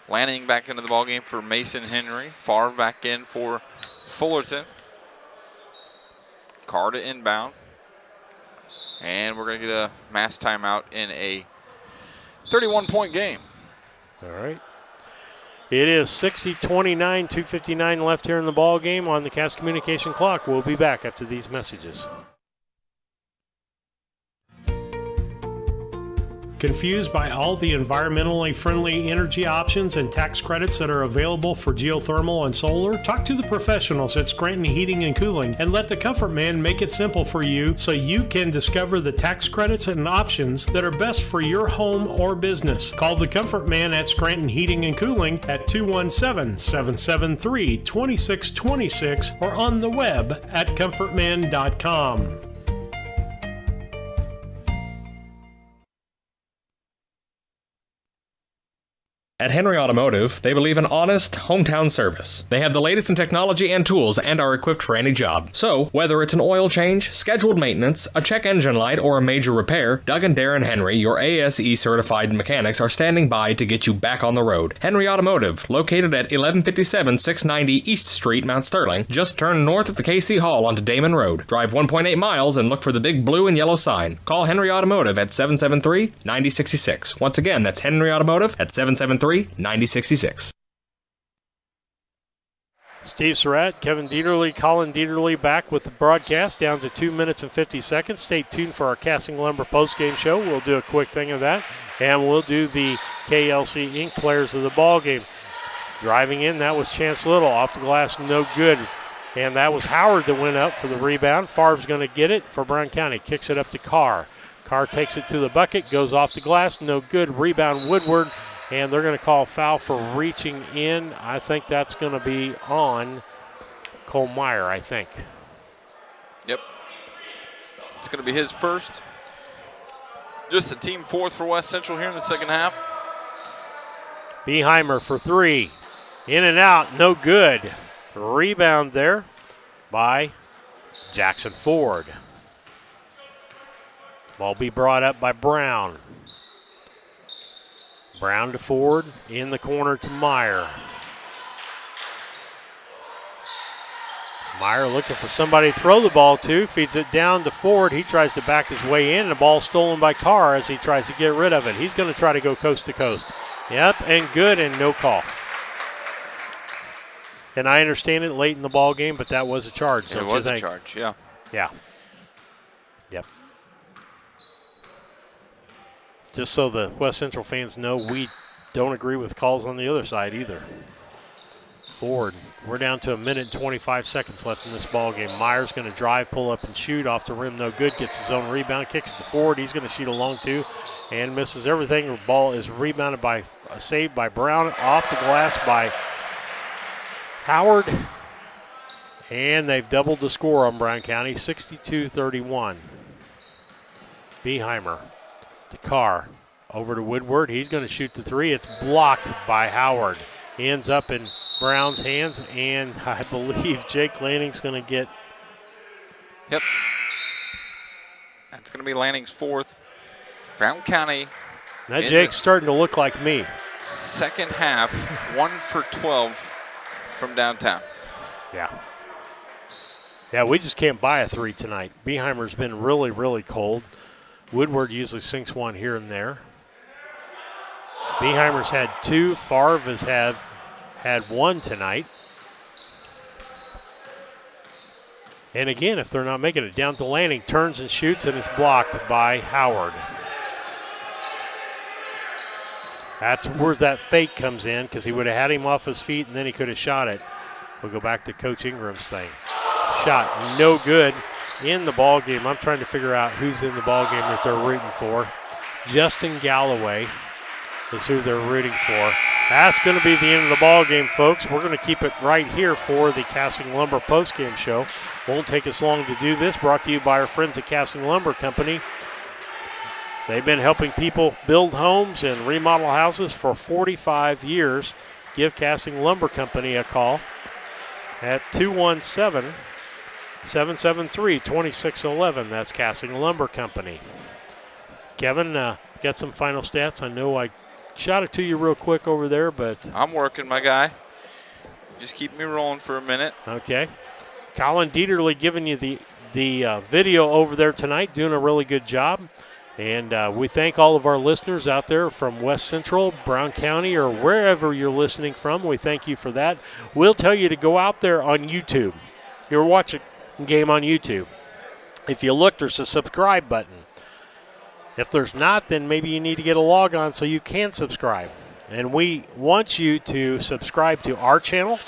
Speaker 4: Lanning back into the ball game for Mason Henry. Favre back in for Fullerton. Carr to inbound. And we're going to get a mass timeout in a 31-point game.
Speaker 8: All right. It is 60-29, 2:59 left here in the ball game on the Cass Communication clock. We'll be back after these messages.
Speaker 1: Confused by all the environmentally friendly energy options and tax credits that are available for geothermal and solar? Talk to the professionals at Scranton Heating and Cooling and let the Comfort Man make it simple for you so you can discover the tax credits and options that are best for your home or business. Call the Comfort Man at Scranton Heating and Cooling at 217-773-2626 or on the web at comfortman.com.
Speaker 6: At Henry Automotive, they believe in honest, hometown service. They have the latest in technology and tools and are equipped for any job. So, whether it's an oil change, scheduled maintenance, a check engine light, or a major repair, Doug and Darren Henry, your ASE certified mechanics, are standing by to get you back on the road. Henry Automotive, located at 1157 690 East Street, Mount Sterling. Just turn north at the KC Hall onto Damon Road. Drive 1.8 miles and look for the big blue and yellow sign. Call Henry Automotive at 773-9066. Once again, that's Henry Automotive at 773-9066.
Speaker 8: Steve Surratt, Kevin Dieterle, Colin Dieterle back with the broadcast down to 2 minutes and 50 seconds. Stay tuned for our Casting Lumber postgame show. We'll do a quick thing of that, and we'll do the KLC Inc. players of the ball game. Driving in, that was Chance Little. Off the glass, no good. And that was Howard that went up for the rebound. Favre's going to get it for Brown County. Kicks it up to Carr. Carr takes it to the bucket, goes off the glass, no good. Rebound Woodward. And they're going to call foul for reaching in. I think that's going to be on Cole Meyer, I think.
Speaker 4: Yep. It's going to be his first. Just a team fourth for West Central here in the second half.
Speaker 8: Beheimer for three. In and out, no good. Rebound there by Jackson Ford. Ball be brought up by Brown. Brown to Ford, in the corner to Meyer. Meyer looking for somebody to throw the ball to, feeds it down to Ford. He tries to back his way in, and the ball stolen by Carr as he tries to get rid of it. He's going to try to go coast to coast. Yep, and good, and no call. And I understand it late in the ball game, but that was a charge.
Speaker 4: It was a charge, yeah.
Speaker 8: Yeah. Yep. Just so the West Central fans know, we don't agree with calls on the other side either. Ford, we're down to 1 minute and 25 seconds left in this ball game. Meyer's going to drive, pull up, and shoot off the rim. No good. Gets his own rebound, kicks it to Ford. He's going to shoot a long two and misses everything. The ball is rebounded by, saved by Brown, off the glass by Howard. And they've doubled the score on Brown County, 62-31. Beheimer to Carr. Over to Woodward. He's going to shoot the three. It's blocked by Howard. Ends up in Brown's hands, and I believe Jake Lanning's going to get.
Speaker 4: Yep. That's going to be Lanning's fourth. Brown County.
Speaker 8: Now Jake's starting to look like me.
Speaker 4: Second half, 1 for 12 from downtown.
Speaker 8: Yeah. Yeah, we just can't buy a three tonight. Beheimer's been really, really cold. Woodward usually sinks one here and there. Beheimer's had two. Favre has had one tonight. And again, if they're not making it, down to Lanning, turns and shoots, and it's blocked by Howard. That's where that fake comes in, because he would have had him off his feet, and then he could have shot it. We'll go back to Coach Ingram's thing. Shot no good in the ball game. I'm trying to figure out who's in the ball game that they're rooting for. Justin Galloway is who they're rooting for. That's going to be the end of the ball game, folks. We're going to keep it right here for the Casting Lumber postgame show. Won't take us long to do this. Brought to you by our friends at Casting Lumber Company. They've been helping people build homes and remodel houses for 45 years. Give Casting Lumber Company a call at 217-773-2611. That's Casting Lumber Company. Kevin, got some final stats. I know I shot it to you real quick over there, but
Speaker 4: I'm working, my guy. Just keep me rolling for a minute.
Speaker 8: Okay. Colin Dieterle giving you the video over there tonight, doing a really good job. And we thank all of our listeners out there from West Central, Brown County, or wherever you're listening from. We thank you for that. We'll tell you to go out there on YouTube. You're watching a game on YouTube. If you look, there's a subscribe button. If there's not, then maybe you need to get a log on so you can subscribe. And we want you to subscribe to our channel,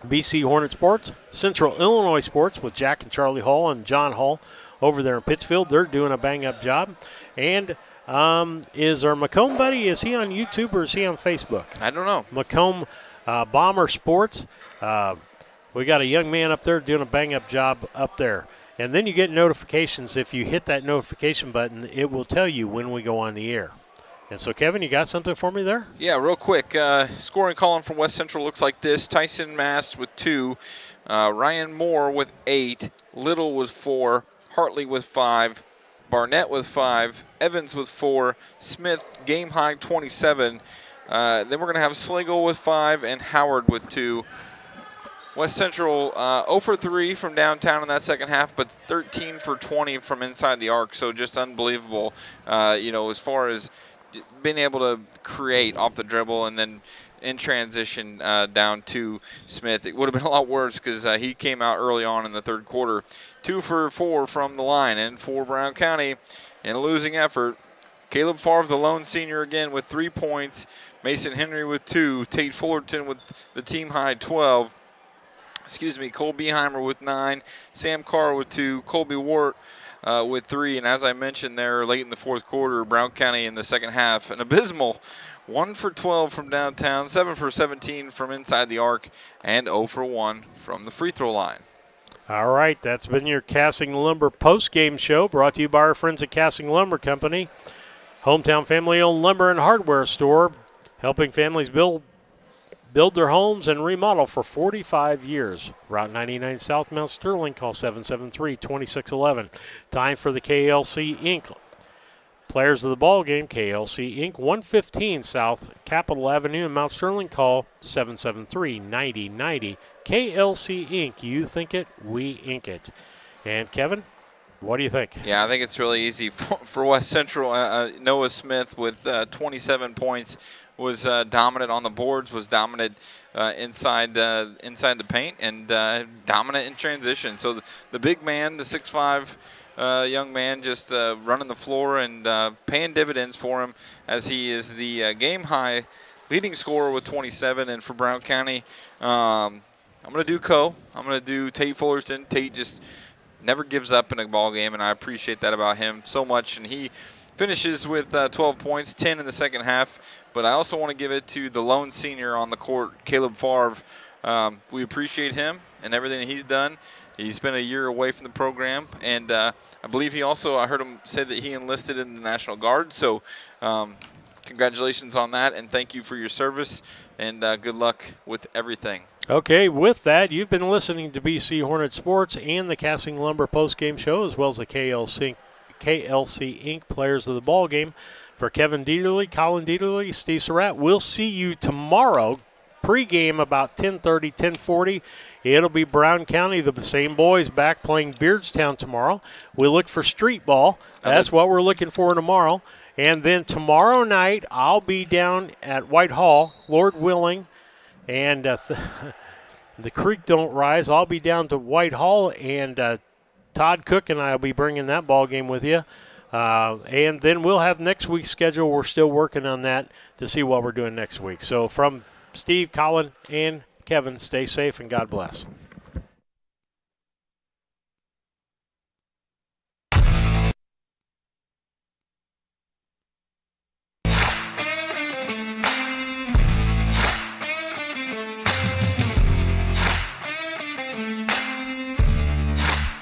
Speaker 8: BC Hornet Sports, Central Illinois Sports with Jack and Charlie Hall and John Hall over there in Pittsfield. They're doing a bang-up job. And is our Macomb buddy, is he on YouTube or is he on Facebook?
Speaker 4: I don't know.
Speaker 8: Macomb Bomber Sports. We got a young man up there doing a bang-up job up there. And then you get notifications. If you hit that notification button, it will tell you when we go on the air. And so, Kevin, you got something for me there?
Speaker 4: Yeah, real quick. Scoring column from West Central looks like this. Tyson Mast with 2. Ryan Moore with 8. Little with 4. Hartley with 5. Barnett with 5. Evans with 4. Smith, game high 27. Then we're going to have Slagle with 5 and Howard with 2. West Central 0 for 3 from downtown in that second half, but 13 for 20 from inside the arc. So just unbelievable, as far as being able to create off the dribble and then in transition down to Smith. It would have been a lot worse because he came out early on in the third quarter. 2 for 4 from the line. And for Brown County, in a losing effort, Caleb Favre, the lone senior, again with 3 points. Mason Henry with 2. Tate Fullerton with the team high 12. Cole Beheimer with 9. Sam Carr with 2. Colby Wart with 3. And as I mentioned there, late in the fourth quarter, Brown County in the second half, an abysmal 1 for 12 from downtown, 7 for 17 from inside the arc, and 0 for 1 from the free throw line.
Speaker 8: All right, that's been your Casting Lumber post-game show, brought to you by our friends at Casting Lumber Company, hometown family-owned lumber and hardware store, helping families build their homes and remodel for 45 years. Route 99 South, Mount Sterling. Call 773-2611. Time for the KLC Inc. Players of the ball game, KLC Inc. 115 South Capitol Avenue in Mount Sterling. Call 773-9090. KLC Inc. You think it, we ink it. And Kevin, what do you think?
Speaker 4: Yeah, I think it's really easy for West Central. Noah Smith with 27 points. Was dominant on the boards, was dominant inside the paint, and dominant in transition. So the big man, the 6'5", young man, just running the floor and paying dividends for him, as he is the game high leading scorer with 27. And for Brown County, I'm going to do I'm going to do Tate Fullerton. Tate just never gives up in a ball game, and I appreciate that about him so much. And he finishes with 12 points, 10 in the second half. But I also want to give it to the lone senior on the court, Caleb Favre. We appreciate him and everything that he's done. He's been a year away from the program, and I believe I heard him say that he enlisted in the National Guard. So congratulations on that, and thank you for your service, and good luck with everything.
Speaker 8: Okay, with that, you've been listening to BC Hornet Sports and the Casting Lumber postgame show, as well as the KLC Inc. Players of the Ball Game. For Kevin Dieterle, Colin Dieterle, Steve Surratt, we'll see you tomorrow, pregame about 10:30, 10:40. It'll be Brown County, the same boys, back playing Beardstown tomorrow. We look for street ball. That's what we're looking for tomorrow. And then tomorrow night, I'll be down at Whitehall, Lord willing, and the creek don't rise. I'll be down to Whitehall, and Todd Cook and I will be bringing that ball game with you. And then we'll have next week's schedule. We're still working on that to see what we're doing next week. So from Steve, Colin, and Kevin, stay safe and God bless.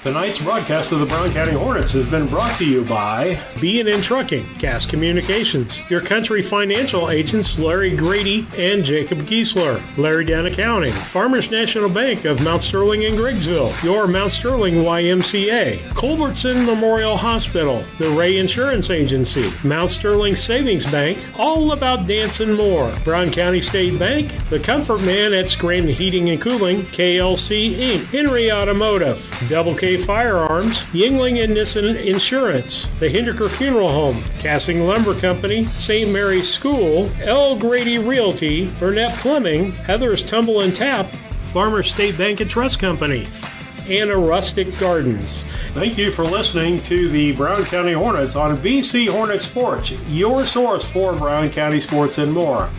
Speaker 1: Tonight's broadcast of the Brown County Hornets has been brought to you by B&N Trucking, Gas Communications, your country financial agents Larry Grady and Jacob Giesler, Larry Down Accounting, Farmers National Bank of Mount Sterling and Griggsville, your Mount Sterling YMCA, Culbertson Memorial Hospital, the Ray Insurance Agency, Mount Sterling Savings Bank, All About Dance and More, Brown County State Bank, the Comfort Man at Scranton Heating and Cooling, KLC Inc., Henry Automotive, Double K Firearms, Yingling and Nissen Insurance, the Hindeker Funeral Home, Casting Lumber Company, St. Mary's School, L. Grady Realty, Burnett Plumbing, Heather's Tumble and Tap, Farmers State Bank and Trust Company, and Rustic Gardens. Thank you for listening to the Brown County Hornets on BC Hornet Sports, your source for Brown County sports and more.